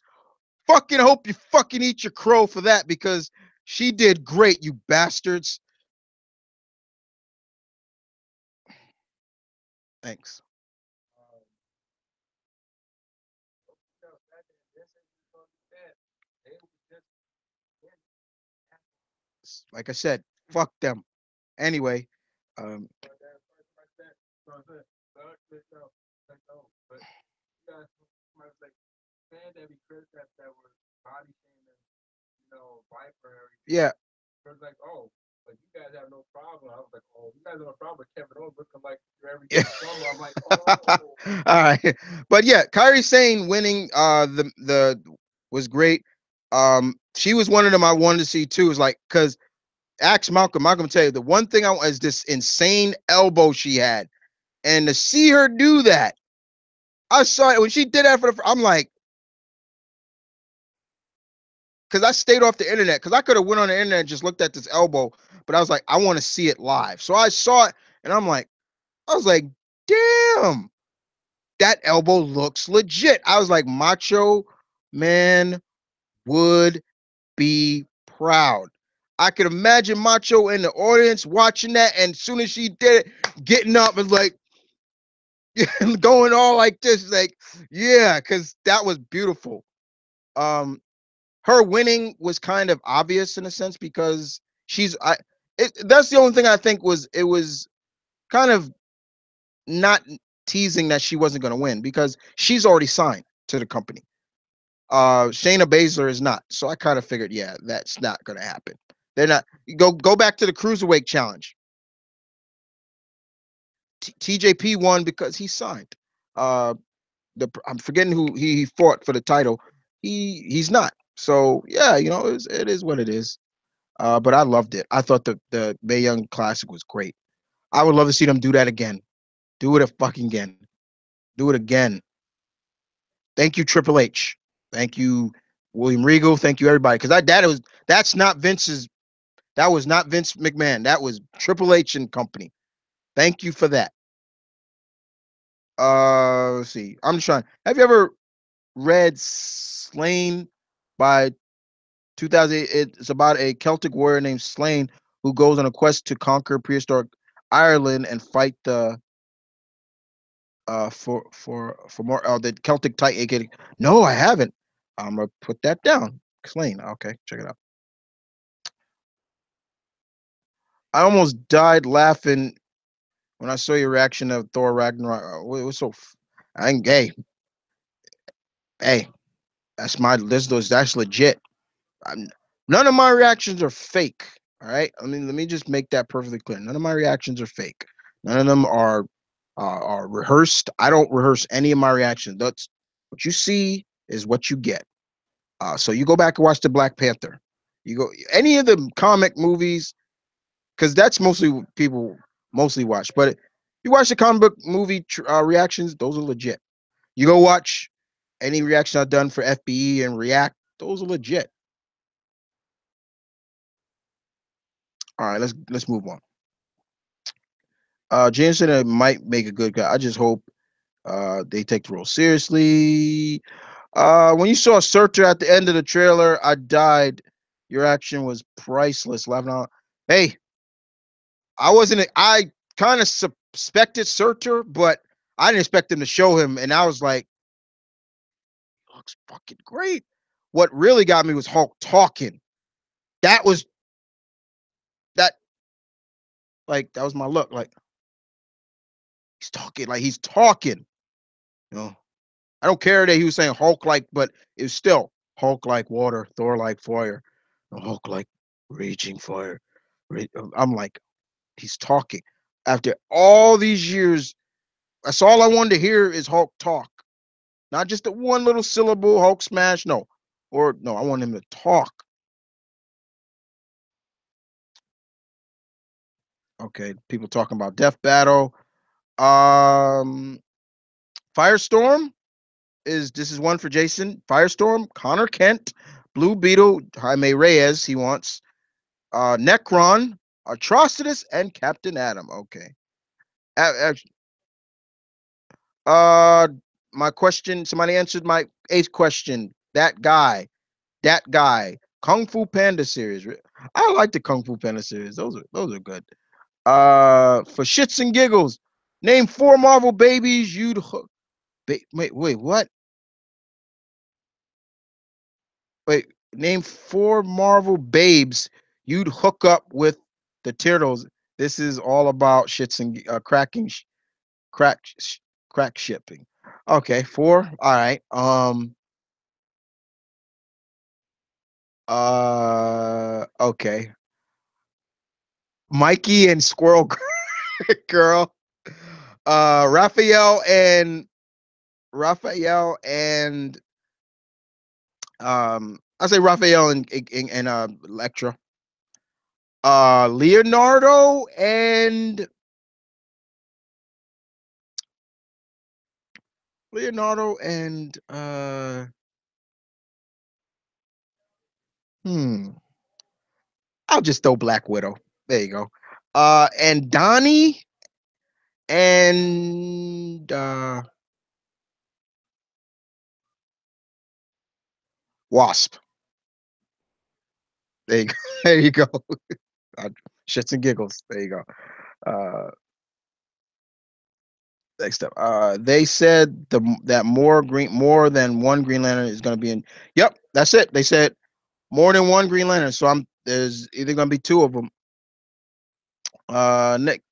fucking hope you fucking eat your crow for that, because she did great, you bastards. Thanks. Like I said, fuck them. Anyway, um, yeah. Yeah. All right, but yeah, Kyrie Sane winning the was great. She was one of them I wanted to see too. Is like because ask Malcolm. Malcolm tell you the one thing I want is this insane elbow she had, and to see her do that, I saw it when she did that for the. I'm like, because I stayed off the internet because I could have went on the internet and just looked at this elbow, but I was like, I want to see it live. So I saw it, and I was like, damn, that elbow looks legit. I was like, Macho Man would be proud. I could imagine Macho in the audience watching that, and as soon as she did it, getting up and like going all like this, like, yeah, because that was beautiful. Um, her winning was kind of obvious in a sense because that's the only thing I think was it was kind of not teasing that she wasn't going to win because she's already signed to the company. Shayna Baszler is not. So I kind of figured, yeah, that's not going to happen. They're not. Go back to the cruiserweight challenge. TJP won because he signed. Uh, I'm forgetting who he fought for the title. He's not. So yeah, it is what it is. But I loved it. I thought the Mae Young Classic was great. I would love to see them do that again. Do it a fucking again. Do it again. Thank you, Triple H. Thank you, William Regal. Thank you, everybody. Because that's not Vince's. That was not Vince McMahon. That was Triple H and company. Thank you for that. Let's see. I'm just trying. Have you ever read Slain by 2008? It's about a Celtic warrior named Slain who goes on a quest to conquer prehistoric Ireland and fight the for more the Celtic Titan. No, I haven't. I'm gonna put that down. Slain. Okay, check it out. I almost died laughing when I saw your reaction of Thor Ragnarok. It was so. I ain't gay. Hey, that's legit. I'm, none of my reactions are fake. All right. I mean, let me just make that perfectly clear. None of my reactions are fake. None of them are rehearsed. I don't rehearse any of my reactions. That's what you see is what you get. So you go back and watch the Black Panther. You go any of the comic movies because that's mostly what people mostly watch. But you watch the comic book movie reactions; those are legit. You go watch any reaction I've done for FBE and React; those are legit. All right, let's move on. Jameson might make a good guy. I just hope they take the role seriously. When you saw Surtur at the end of the trailer, I died. Your action was priceless. Laughing out. Hey, I wasn't. I kind of suspected Surtur, but I didn't expect him to show him, and I was like, "Looks fucking great." What really got me was Hulk talking. That was that. Like that was my look. Like he's talking. Like he's talking. You know. I don't care that he was saying Hulk like, but it was still Hulk like water, Thor like fire, Hulk like raging fire. I'm like, he's talking. After all these years, that's all I wanted to hear is Hulk talk. Not just the one little syllable Hulk smash. No. Or no, I want him to talk. Okay. People talking about Death Battle. Um Firestorm this is one for Jason. Firestorm, Connor Kent, Blue Beetle, Jaime Reyes, he wants. Necron, Atrocitus, and Captain Atom. Okay. Uh, my question. Somebody answered my eighth question. That guy. Kung Fu Panda series. I like the Kung Fu Panda series. Those are good. For shits and giggles, name 4 Marvel babies you'd hook. Wait, what? Wait, name 4 Marvel babes you'd hook up with the turtles. This is all about shits and crack crack shipping. Okay, 4. All right. Okay. Mikey and Squirrel Girl. Raphael and um I say Raphael and Electra. Leonardo and Leonardo and hmm. I'll just throw Black Widow. There you go. And Donnie and Wasp. There you go. There you go. Uh, Shits and giggles. There you go. Uh, Next up, they said that more than one Green Lantern is going to be in. Yep, that's it. They said more than one Green Lantern. So there's either going to be two of them.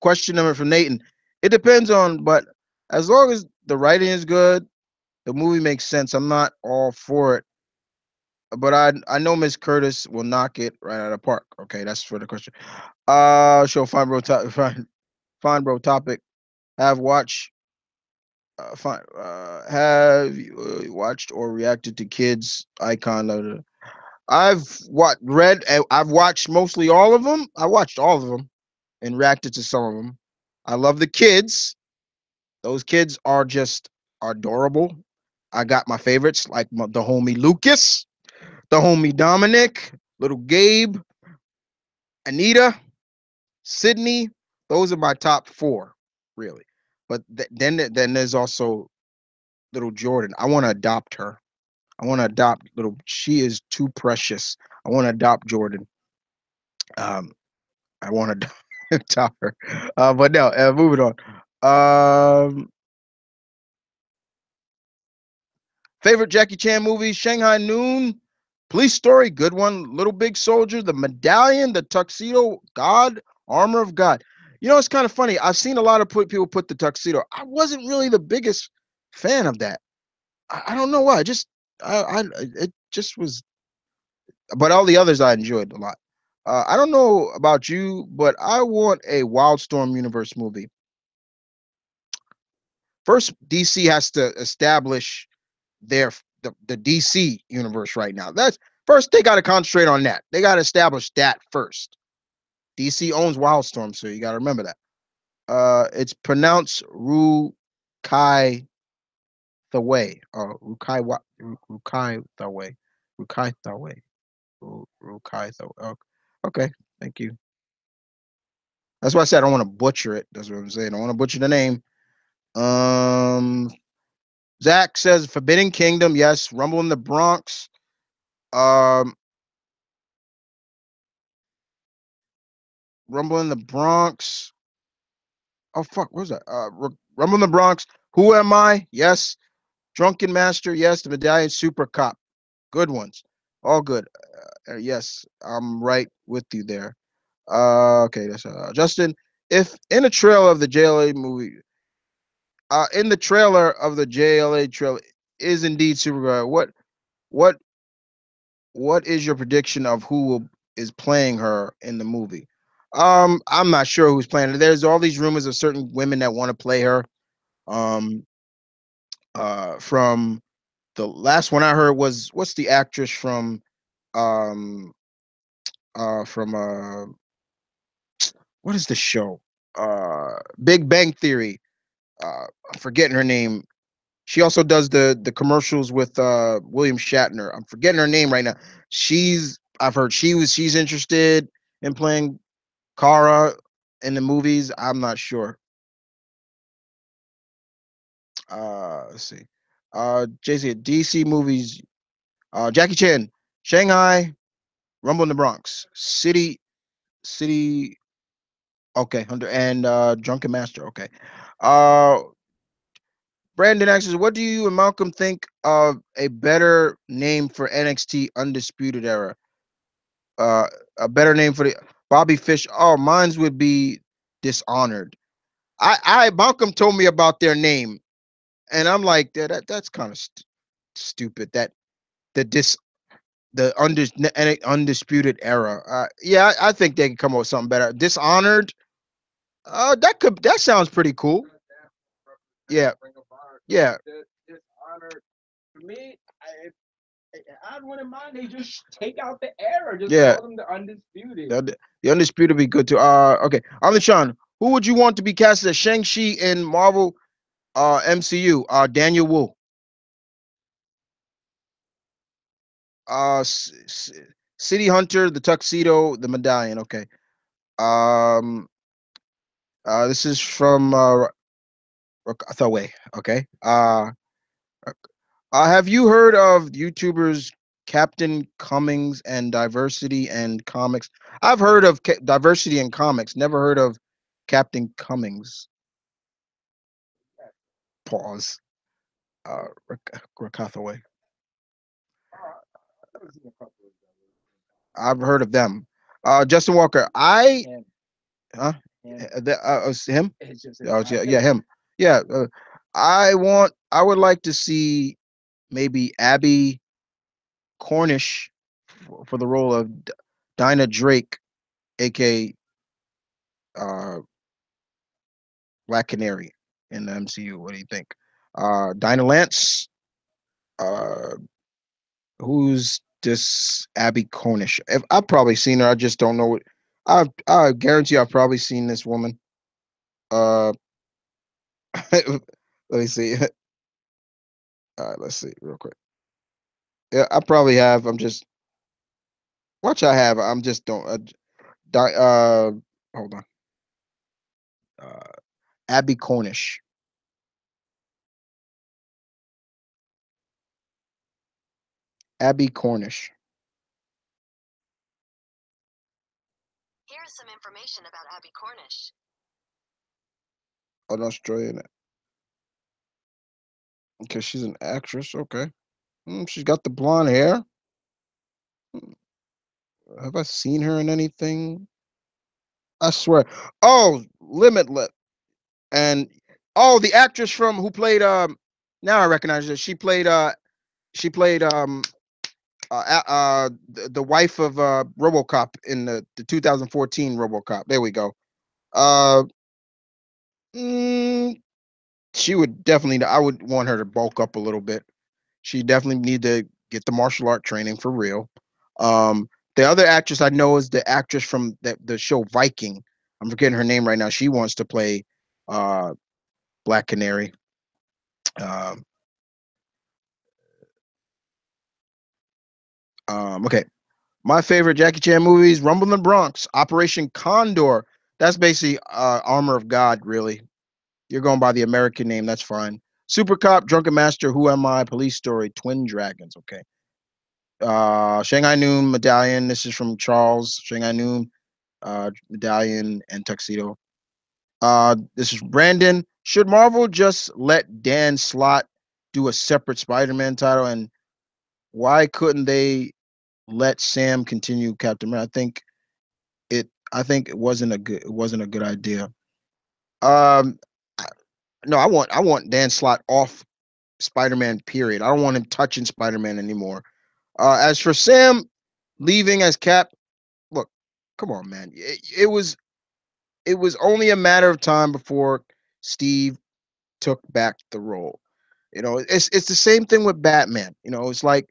Question number from Nathan. It depends on, but as long as the writing is good, the movie makes sense. I'm not all for it, but I know Miss Curtis will knock it right out of the park. Okay, that's for the question. Show fine bro fine bro topic. Have watched fine. Have you watched or reacted to kids icon? I've what read. I've watched mostly all of them. I watched all of them and reacted to some of them. I love the kids. Those kids are just adorable. I got my favorites like the homie Lucas, the homie Dominic, little Gabe, Anita, Sydney. Those are my top four, really. But then there's also little Jordan. I want to adopt her. I want to adopt little. She is too precious. I want to adopt Jordan. Um, I want to adopt her. But no, moving on. Um, Favorite Jackie Chan movies: Shanghai Noon, Police Story, good one. Little Big Soldier, The Medallion, The Tuxedo, God, Armor of God. You know, it's kind of funny. I've seen a lot of people put The Tuxedo. I wasn't really the biggest fan of that. I don't know why. It just was. But all the others I enjoyed a lot. I don't know about you, but I want a Wildstorm universe movie. First, DC has to establish the DC universe right now. That's first they got to concentrate on that. They got to establish that first. DC owns Wildstorm, so you got to remember that. It's pronounced Rukai the way. Rukai the way. Rukai the way. Rukai the way. Okay, thank you. That's why I said I don't want to butcher it. That's what I'm saying. I don't want to butcher the name. Um, Zach says Forbidden Kingdom. Yes, Rumble in the Bronx. Um, Rumble in the Bronx. Oh fuck, what was that? Rumble in the Bronx. Who am I? Yes. Drunken Master. Yes. The Medallion Super Cop. Good ones. All good. Yes, I'm right with you there. Okay, that's Justin. If in a trailer of the JLA movie, in the trailer of the JLA trailer is indeed Supergirl. What what is your prediction of is playing her in the movie? I'm not sure who's playing her. There's all these rumors of certain women that want to play her. Um, from the last one I heard was what's the actress um from what is the show? Big Bang Theory. I'm forgetting her name. She also does the commercials with William Shatner. I'm forgetting her name right now. I've heard she's interested in playing Kara in the movies. I'm not sure. Let's see. JC DC movies. Jackie Chan, Shanghai, Rumble in the Bronx, City. Okay, Hunter and Drunken Master. Okay. Uh, Brandon asks, what do you and Malcolm think of a better name for NXT Undisputed Era? Uh, a better name for the Bobby Fish. Oh, mine's would be Dishonored. Malcolm told me about their name, and I'm like, that's kind of stupid. That the dis the undisputed era. Yeah, I think they could come up with something better. Dishonored. That sounds pretty cool. Yeah, yeah. Dishonored. To me, I wouldn't mind. They just take out the error. Just Yeah, call them the undisputed. the undisputed would be good too. Okay, I'm the Sean. Who would you want to be casted as Shang-Chi in Marvel MCU? Daniel Wu. S- S- City Hunter, the tuxedo, the medallion. Okay. Um. This is from Hathaway. Okay. Have you heard of YouTubers Captain Cummings and Diversity and Comics? I've heard of Diversity and Comics. Never heard of Captain Cummings. Pause. Rick Hathaway. I've never seen a couple of I've heard of them. Justin Walker. I them. huh? And Him. it's just Oh, I yeah, think him. Yeah. I would like to see maybe Abby Cornish for the role of Dinah Drake, aka uh, Black Canary in the MCU. What do you think? Dinah Lance. Uh, who's this Abby Cornish? I've probably seen her. I just don't know what. I guarantee I've probably seen this woman. Uh, let me see. Let's see real quick. Yeah, I probably have. I'm just watch. I have. I'm just don't. Hold on. Uh, Abby Cornish. Abby Cornish. Here's some information about Abby Cornish. An Australian. Okay, she's an actress. Okay. She's got the blonde hair. Hmm, Have I seen her in anything? I swear. Oh, Limitless. And oh, the actress from who played now I recognize her. She played the wife of RoboCop in the 2014 RoboCop. There we go. Uh mm, she would definitely I would want her to bulk up a little bit. She definitely need to get the martial art training for real. Um, the other actress I know is the actress from the show Viking. I'm forgetting her name right now. She wants to play uh, Black Canary. Um, okay, my favorite Jackie Chan movies: Rumble in the Bronx, Operation Condor. That's basically Armor of God. Really, you're going by the American name. That's fine. Super Cop, Drunken Master, Who Am I? Police Story, Twin Dragons. Okay. Shanghai Noon Medallion. This is from Charles. Shanghai Noon Medallion and Tuxedo. This is Brandon. Should Marvel just let Dan Slott do a separate Spider-Man title, and why couldn't they let Sam continue Captain America? I think it wasn't a good idea. Um, I- no, I want Dan Slott off Spider-Man. Period. I don't want him touching Spider-Man anymore. As for Sam leaving as Cap, look, come on, man. It was only a matter of time before Steve took back the role. It's the same thing with Batman. It's like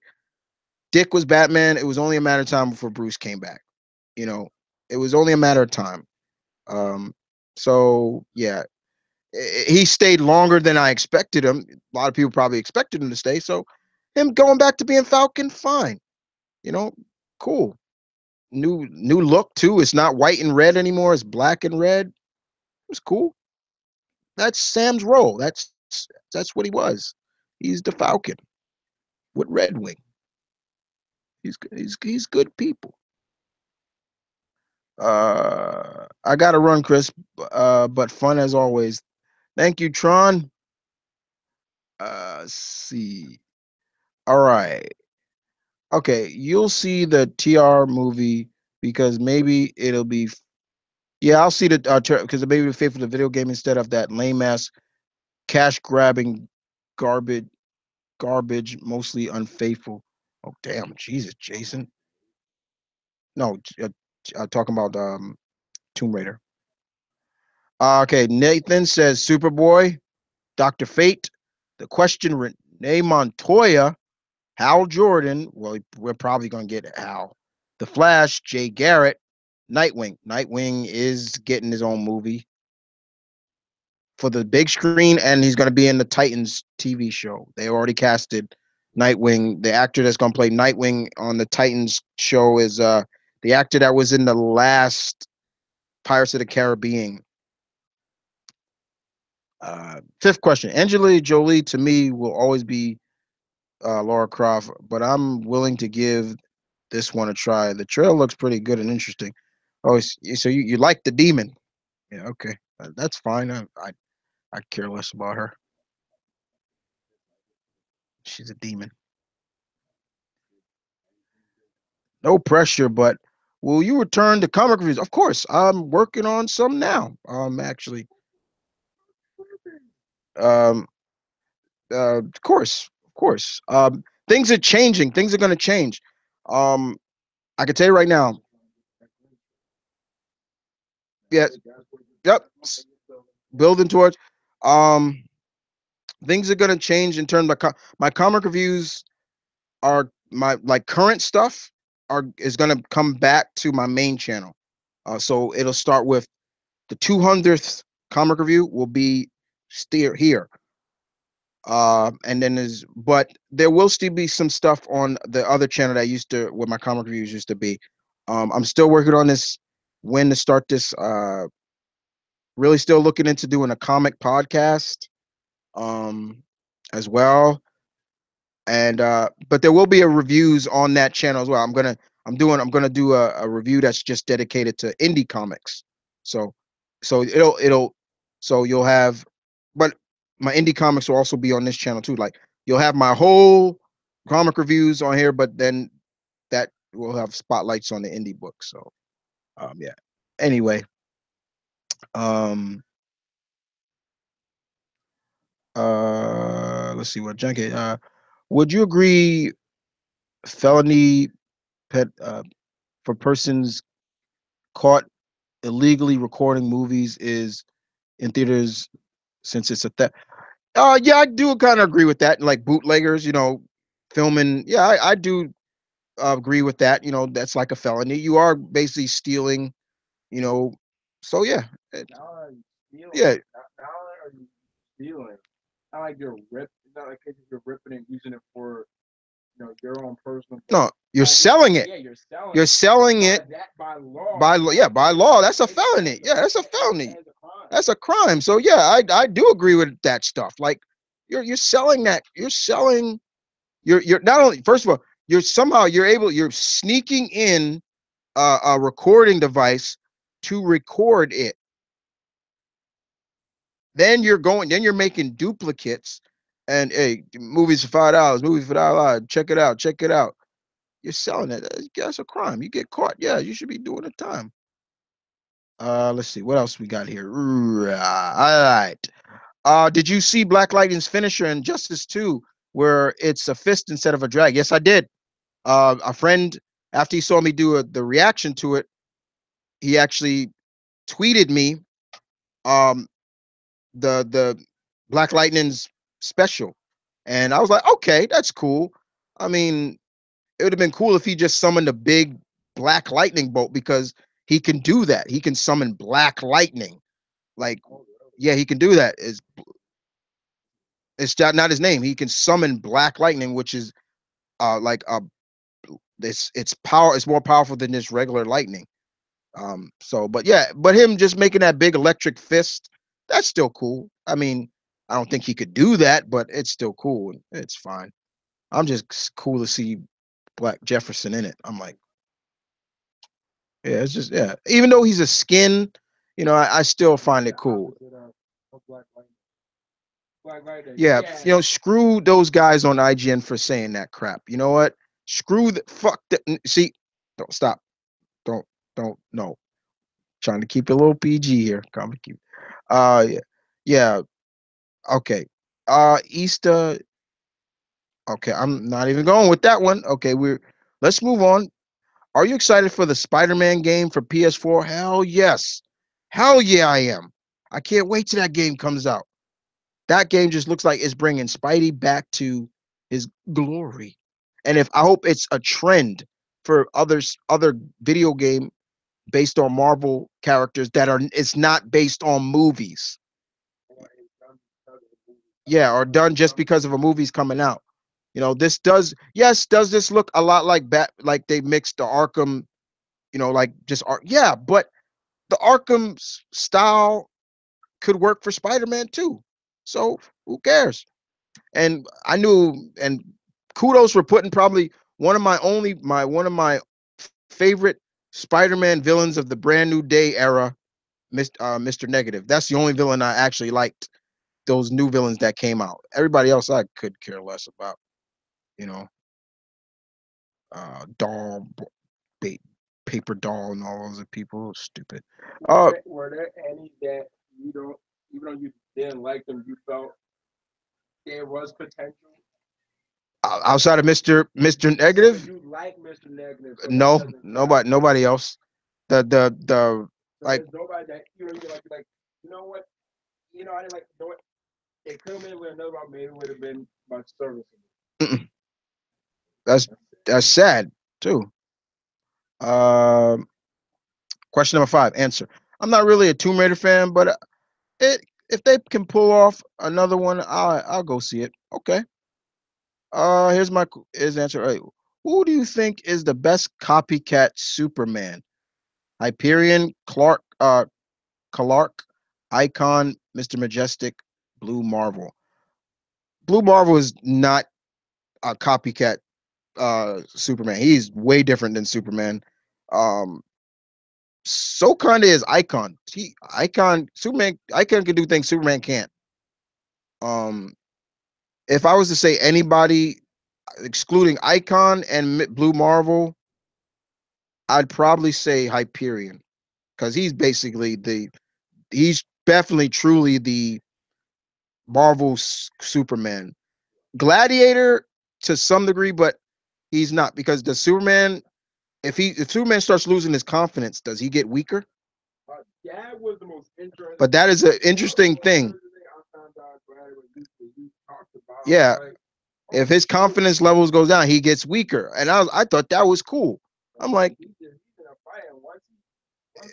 Dick was Batman. It was only a matter of time before Bruce came back. You know, it was only a matter of time. Um, so yeah, he stayed longer than I expected him. A lot of people probably expected him to stay. So him going back to being Falcon, fine. You know, cool. New look too. It's not white and red anymore. It's black and red. It was cool. That's Sam's role. That's what he was. He's the Falcon with Red Wing. He's good people. I gotta run, Chris. But fun as always. Thank you, Tron. Let's see. All right. Okay, you'll see the TR movie because maybe it'll be. Yeah, I'll see the because maybe it'll fit for the video game instead of that lame ass cash grabbing garbage garbage, mostly unfaithful. Oh damn, Jesus, Jason. No, talking about Tomb Raider. Okay, Nathan says Superboy, Doctor Fate. The question Renee Montoya. Hal Jordan. Well, we're probably gonna get Hal. The Flash, Jay Garrett. Nightwing. Nightwing is getting his own movie for the big screen, and he's gonna be in the Titans TV show. They already casted Nightwing. The actor that's gonna play Nightwing on the Titans show is the actor that was in the last Pirates of the Caribbean. Fifth question. Angelina Jolie to me will always be Laura Croft, but I'm willing to give this one a try. The trail looks pretty good and interesting. Oh, so you like the demon? Yeah, okay, that's fine. I care less about her. She's a demon. No pressure, but will you return to comic reviews? Of course, I'm working on some now. Actually, um, of course, of course. Things are changing. Things are going to change. Um, I can tell you right now. Yeah, yep. Building towards. Um, things are going to change in terms of my comic reviews are my like current stuff are is going to come back to my main channel. So it'll start with the 200th comic review will be still here. And then there's but there will still be some stuff on the other channel that used to where my comic reviews used to be. I'm still working on this when to start this. Really still looking into doing a comic podcast um as well. And but there will be a reviews on that channel as well. I'm gonna do a review that's just dedicated to indie comics. So it'll so you'll have but my indie comics will also be on this channel too. Like you'll have my whole comic reviews on here, but then that will have spotlights on the indie books. So yeah. Anyway, um let's see what junket. Would you agree felony pet for persons caught illegally recording movies is in theaters since it's a theft. Yeah, I do kind of agree with that. Like bootleggers, filming. Yeah, I do agree with that. That's like a felony. You are basically stealing. You know, so yeah, Not are you stealing. yeah. Not only are you stealing, not like you're rip. It's not like you're ripping and using it for your own personal thing. No, you're Like it's selling it. yeah, you're selling You're it. selling By it that by law, by you yeah have to by do law. that. That's a felony. Yeah, that's a felony. That is a crime. That's a crime. So yeah, I do agree with that stuff. Like you're selling that. You're selling. You're not only first of all you're sneaking in a recording device to record it. Then you're making duplicates, and hey, movies for $5, movies for $5. Check it out, check it out. You're selling it. That's a crime. You get caught. Yeah, you should be doing a time. Let's see what else we got here. All right. Did you see Black Lightning's finisher in Justice 2, where it's a fist instead of a drag? Yes, I did. A friend, after he saw me do the reaction to it, he actually tweeted me um the Black Lightning's special, and I was like, okay, that's cool. I mean, it would have been cool if he just summoned a big black lightning bolt because he can do that. He can summon black lightning. Like, yeah, he can do that. It's not his name. He can summon black lightning, which is like it's power. It's more powerful than this regular lightning. So, but yeah, but him just making that big electric fist, that's still cool. I mean, I don't think he could do that, but it's still cool. It's fine. I'm just cool to see Black Jefferson in it. I'm like, yeah, it's just yeah. Even though he's a skin, I still find it The cool. opposite of Black Lightning. Black Lightning. Yeah, Yeah. screw those guys on IGN for saying that crap. You know what? Screw the fuck. See, don't stop. Don't no. Trying to keep it a little PG here. Come keep. Yeah, yeah. Okay. Easter. Okay, I'm not even going with that one. Okay, let's move on. Are you excited for the Spider-Man game for PS4? Hell yes. Hell yeah, I am. I can't wait till that game comes out. That game just looks like it's bringing Spidey back to his glory. And if I hope it's a trend for other video game based on Marvel characters that are it's not based on movies. Yeah, or done just because of a movie's coming out. This does this look a lot like like they mixed the Arkham, like just yeah, but the Arkham style could work for Spider-Man too. So who cares? And I knew, and kudos for putting probably one of my favorite Spider-Man villains of the Brand New Day era, Mr. Negative. That's the only villain I actually liked. Those new villains that came out. Everybody else I could care less about. You know, doll, ba- paper doll, and all those people. Stupid. Uh, Were there any that you don't, even though you didn't like them, you felt there was potential? outside of Mr. Because Negative, you like Mr. Negative, so that no, doesn't sound nobody else. The so like there's nobody that you're like, you know what, I didn't like, you know what, it could have been with another one, maybe it would have been much serviceable. mm-mm. that's that's sad too. Um, Question number 5. Answer. I'm not really a Tomb Raider fan, but it if they can pull off another one, I'll go see it. Okay. Here's the answer. Who do you think is the best copycat Superman? Hyperion, Clark, Icon, Mr. Majestic, Blue Marvel. Blue Marvel is not a copycat Superman. He's way different than Superman. Um, so kind of is Icon. Icon can do things Superman can't. Um, if I was to say anybody excluding Icon and Blue Marvel, I'd probably say Hyperion because he's definitely truly the Marvel Superman. Gladiator to some degree, but he's not because the Superman. If Superman starts losing his confidence, does he get weaker? That was the most interesting. But that is an interesting thing. I found out you talked about. Yeah, Like, if his confidence levels goes down, he gets weaker, and I thought that was cool. I'm like, he's in a fight, and once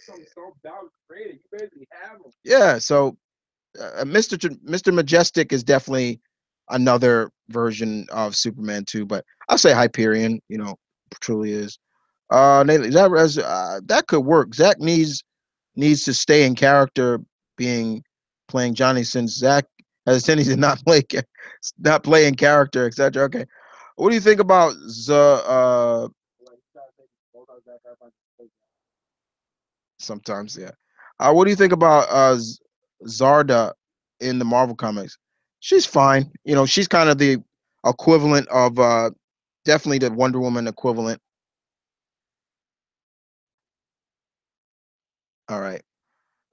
some self doubt is created, you basically have him. yeah. So Mr. Majestic is definitely another version of Superman too, but I'll say Hyperion. Truly is. That could work. Zach needs to stay in character, being playing Johnny since Zach has a tendency to not play in character, etc. Okay, what do you think about the sometimes? Yeah. What do you think about Zarda in the Marvel comics? She's fine. She's kind of the equivalent of definitely the Wonder Woman equivalent. All right.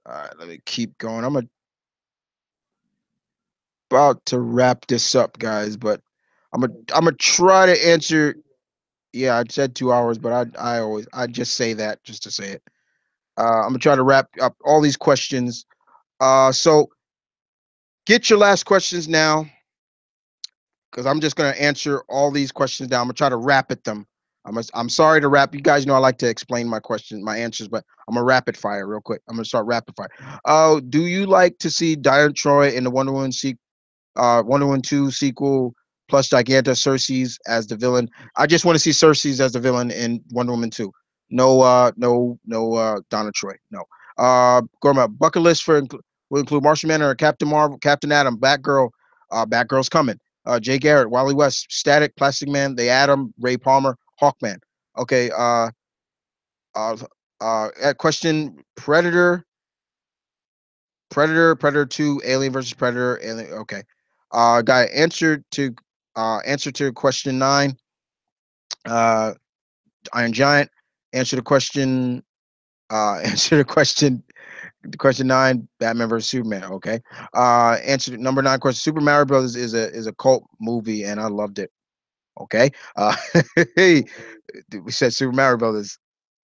All right, let me keep going. About to wrap this up, guys, but I'm gonna try to answer. Yeah, I said 2 hours, but I just say that just to say it. I'm gonna try to wrap up all these questions. So get your last questions now, because I'm just gonna answer all these questions now. I'm gonna try to rapid them. I'm sorry to wrap. You guys know I like to explain my answers, but I'm gonna rapid fire real quick. I'm gonna start rapid fire. Do you like to see Diane Troy in the Wonder Woman 2 sequel plus Giganta Cersei's as the villain? I just want to see Cersei's as the villain in Wonder Woman 2. No, Donna Troy. No. Gorma bucket list will include Martian Manhunter, Captain Marvel, Captain Atom, Batgirl. Batgirl's coming. Jay Garrett, Wally West, Static, Plastic Man, The Atom, Ray Palmer, Hawkman. Okay. Uh, Question: Predator 2, Alien versus Predator, Alien. Okay. Got answer to question 9. Uh, Iron Giant. Answer to question. Answer to question 9. Batman versus Superman. Okay. Answer to number 9 question. Super Mario Brothers is a cult movie, and I loved it. Okay. Hey, we said Super Mario Brothers.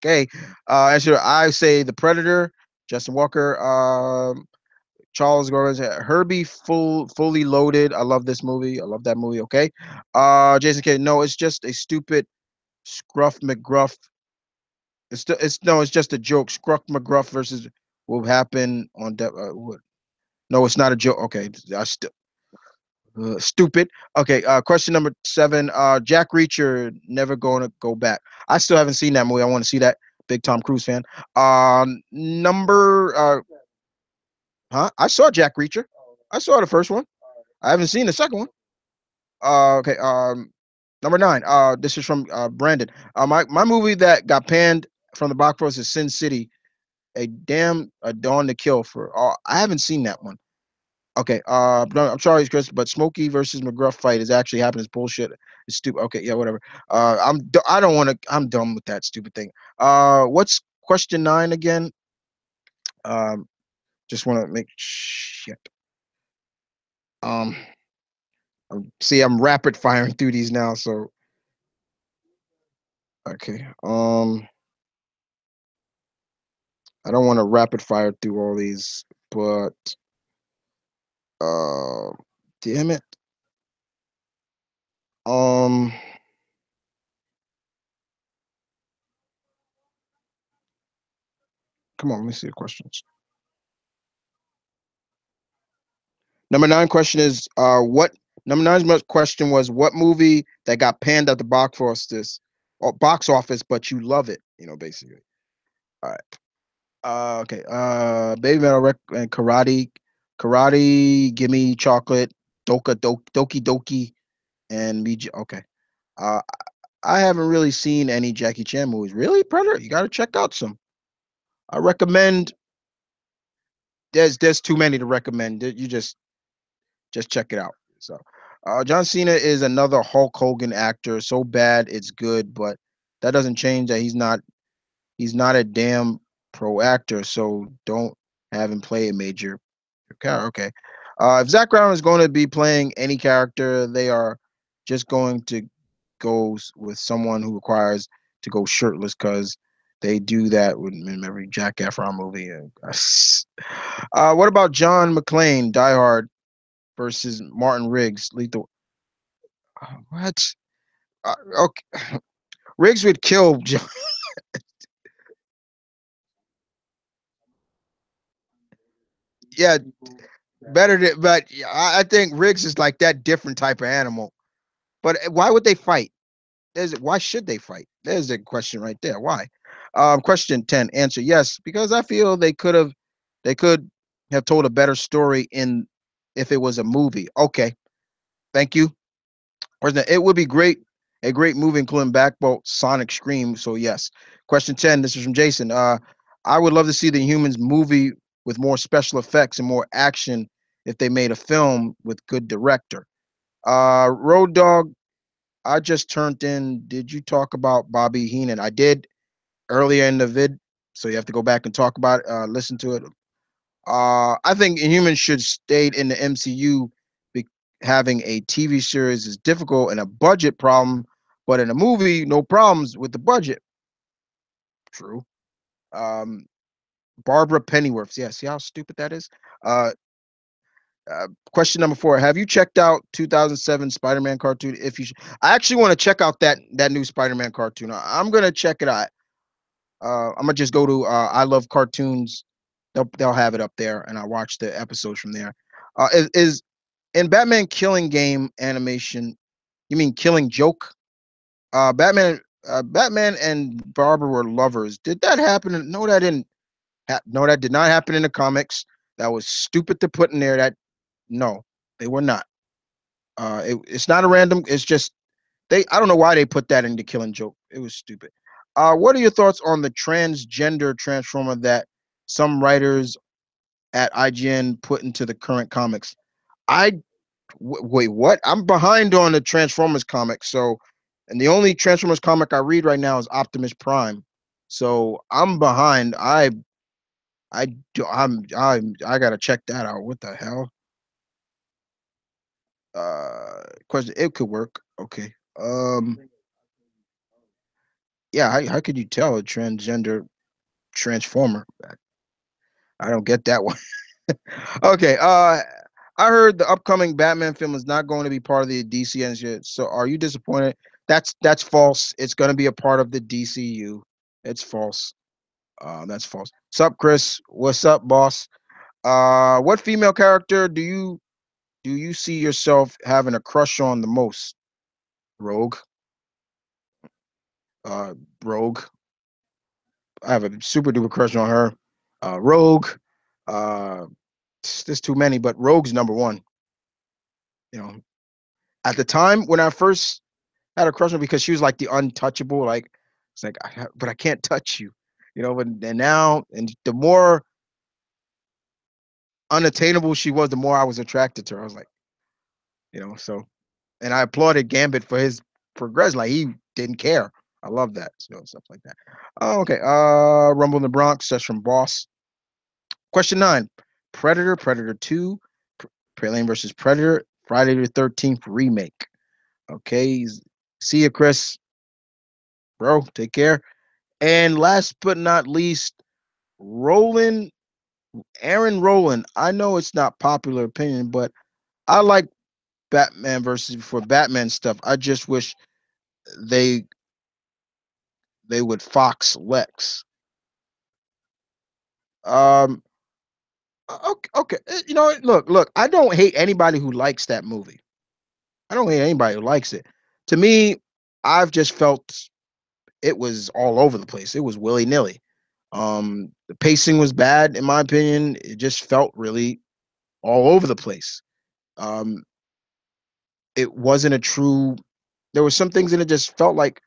Okay. Answer. I say the Predator. Justin Walker. Charles Gomez, Herbie fully loaded. I love this movie. I love that movie. Okay. Jason K. No, it's just a stupid Scruff McGruff. It's no, it's just a joke. Scruff McGruff versus will happen on what? No, it's not a joke. Okay, I still stupid. Okay, question number 7. Jack Reacher never going to go back. I still haven't seen that movie. I want to see that. Big Tom Cruise fan. Number huh? I saw Jack Reacher. I saw the first one. I haven't seen the second one. Okay. Number 9. This is from Brandon. My movie that got panned from the box office is Sin City. A Dawn to Kill for. I haven't seen that one. Okay. No, I'm sorry, Chris, but Smokey versus McGruff fight is actually happening. It's bullshit. It's stupid. Okay. Yeah. Whatever. I don't want to. I'm done with that stupid thing. What's question 9 again? Um. Just want to make shit. Um. See, I'm rapid firing through these now. So okay. I don't want to rapid fire through all these, but uh, damn it. Um, come on. Let me see the questions. Number 9 question is what. Number 9's question was what movie that got panned at the box office, but you love it. Basically. All right. Okay. Baby Metal and Karate. Gimme Chocolate. Doki Doki, and me. Okay. Uh, I haven't really seen any Jackie Chan movies. Really, Predator? You got to check out some. I recommend. There's too many to recommend. You just check it out. So, John Cena is another Hulk Hogan actor. So bad it's good, but that doesn't change that he's not a damn pro actor. So don't have him play a major character. Okay. If Zach Brown is going to be playing any character, they are just going to go with someone who requires to go shirtless because they do that with in every Jack Efron movie. What about John McClane, Die Hard versus Martin Riggs, Lethal? What? Okay, Riggs would kill. Yeah, better than, but yeah, I think Riggs is like that different type of animal. But why would they fight? Why should they fight? There's a question right there. Why? Question 10. Answer yes, because I feel they could have told a better story in if it was a movie. Okay, thank you. It would be a great movie including Backbolt, Sonic Scream. So yes. Question 10. This is from Jason. I would love to see the Humans movie with more special effects and more action if they made a film with good director. Road Dog, I just turned in. Did you talk about Bobby Heenan? I did earlier in the vid, so you have to go back and talk about it, listen to it. I think Inhumans should stay in the MCU. Be, having a TV series is difficult and a budget problem, but in a movie, no problems with the budget. True. Um, Barbara Pennyworth. Yeah, see how stupid that is. Uh, Question number 4: have you checked out 2007 Spider-Man cartoon? If you, I actually want to check out that new Spider-Man cartoon. I'm gonna check it out. I'm gonna just go to I love cartoons. They'll have it up there, and I watch the episodes from there. Is in Batman Killing Game animation? You mean Killing Joke? Batman and Barbara were lovers. Did that happen? No, that didn't. No, that did not happen in the comics. That was stupid to put in there. That no, they were not. It's not a random. It's just they. I don't know why they put that in the Killing Joke. It was stupid. What are your thoughts on the transgender transformer that some writers at IGN put into the current comics? I wait, what? I'm behind on the Transformers comic. So, and the only Transformers comic I read right now is Optimus Prime. So I'm behind. I gotta check that out. What the hell? Question. It could work. Okay. Yeah. How could you tell a transgender transformer? I don't get that one. Okay. I heard the upcoming Batman film is not going to be part of the DC yet. So are you disappointed? That's false. It's going to be a part of the DCU. It's false. That's false. Sup, Chris? What's up, boss? What female character do you see yourself having a crush on the most? Rogue. Uh, Rogue. I have a super duper crush on her. Rogue. Uh, there's too many, but Rogue's number one. You know, at the time when I first had a crush on her because she was like the untouchable. Like it's like, but I can't touch you. But and now and the more unattainable she was, the more I was attracted to her. I was like, so and I applauded Gambit for his progress. Like he didn't care. I love that. Stuff like that. Oh, okay. Rumble in the Bronx. That's from Boss. Question 9. Predator, Predator 2, Alien versus Predator, Friday the 13th remake. Okay. See you, Chris. Bro, take care. And last but not least, Roland, Aaron Roland. I know it's not popular opinion, but I like Batman versus for Batman stuff. I just wish they they would Fox Lex. Um, okay, okay. Look. I don't hate anybody who likes that movie. I don't hate anybody who likes it. To me, I've just felt it was all over the place. It was willy nilly. The pacing was bad, in my opinion. It just felt really all over the place. Um, it wasn't a true. There were some things in it just felt like,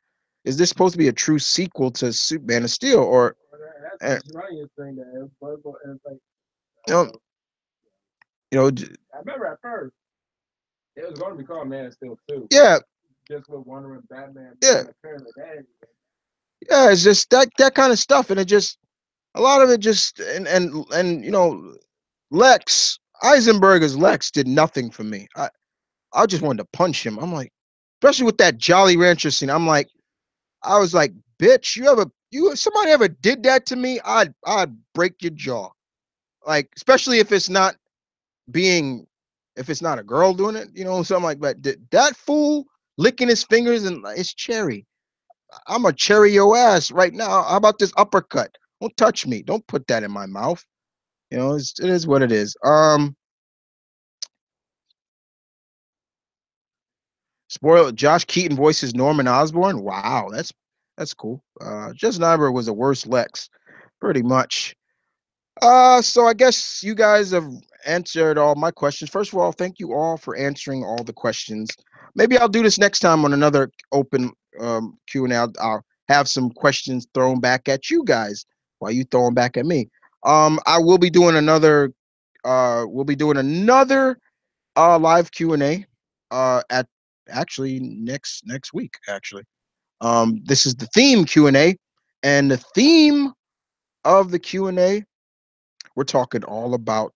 is this supposed to be a true sequel to Superman of Steel, or uh, That's the funniest thing that it's like, you know, you know, I remember at first it was going to be called Man of Steel 2, yeah, just with Wonder Woman, Batman, yeah, appearing like that. yeah. It's just that kind of stuff, and it just a lot of it just and Lex Eisenberg's Lex did nothing for me. I just wanted to punch him. I'm like, especially with that Jolly Rancher scene. I was like, bitch, somebody ever did that to me, I'd break your jaw. Like, especially being if it's not a girl doing it, something like that. That fool licking his fingers and it's cherry. I'm a cherry your ass right now. How about this uppercut? Don't touch me. Don't put that in my mouth. It is what it is. Spoil Josh Keaton voices Norman Osborn. Wow, that's cool. Justin Nyberg was the worst Lex, pretty much. So I guess you guys have answered all my questions. First of all, thank you all for answering all the questions. Maybe I'll do this next time on another open Q&A. I'll have some questions thrown back at you guys while you throw them back at me. I will be doing another. We'll be doing another live Q&A at actually next week. Actually, this is the theme Q&A, and the theme of the Q&A, we're talking all about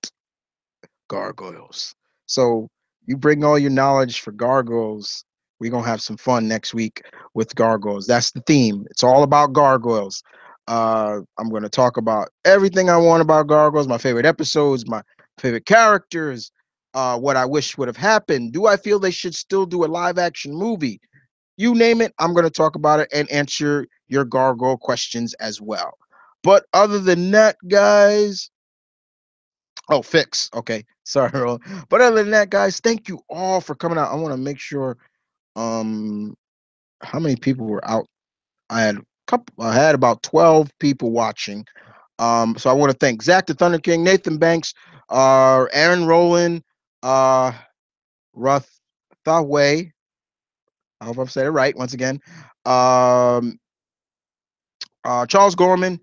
gargoyles. So you bring all your knowledge for gargoyles. We're gonna have some fun next week with gargoyles. That's the theme. It's all about gargoyles. I'm gonna talk about everything I want about gargoyles, my favorite episodes, my favorite characters, what I wish would have happened. Do I feel they should still do a live action movie? You name it, I'm gonna talk about it and answer your gargoyle questions as well. But other than that, guys, oh, fix. Okay. Sorry, Earl. But other than that, guys, thank you all for coming out. I want to make sure um how many people were out. I had about 12 people watching. So I want to thank Zach the Thunder King, Nathan Banks, Aaron Rowland, uh Ruth Thaway. I hope I've said it right once again. Um Charles Gorman,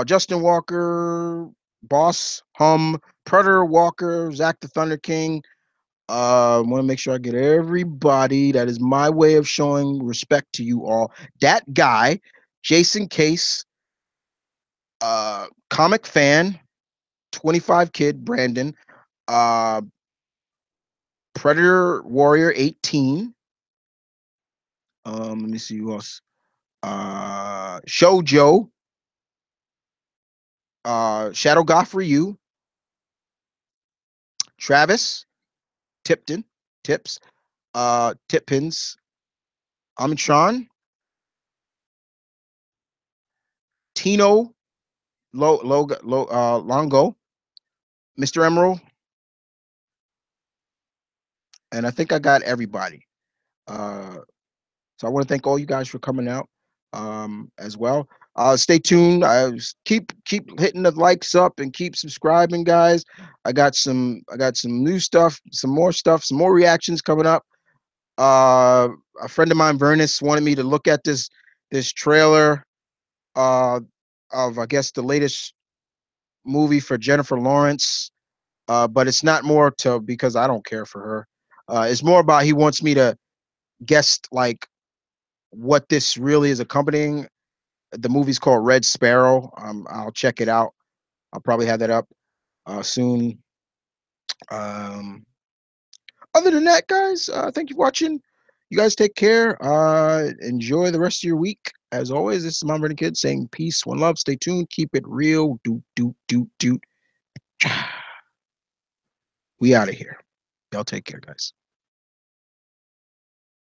Justin Walker, Boss Hum, Predator Walker, Zach the Thunder King. I want to make sure I get everybody. That is my way of showing respect to you all. That guy, Jason Case, comic fan, 25 kid, Brandon, uh, Predator Warrior 18. Let me see who else. Shoujo, Shadow Godfrey, you, Travis Tipton, Tips, Tippins, Sean, Tino, Longo, Mr. Emerald, and I think I got everybody. Uh, so I want to thank all you guys for coming out as well. Stay tuned. Keep hitting the likes up and keep subscribing, guys. I got some new stuff, some more reactions coming up. A friend of mine, Vernon, wanted me to look at this trailer uh, of I guess the latest movie for Jennifer Lawrence. But it's not more to because I don't care for her. It's more about he wants me to guess like what this really is accompanying. The movie's called Red Sparrow. I'll check it out. I'll probably have that up soon. Um, Other than that, guys, thank you for watching. You guys take care. Enjoy the rest of your week. As always, this is M.V.K saying peace, one love. Stay tuned. Keep it real. Do. We out of here. Y'all take care, guys.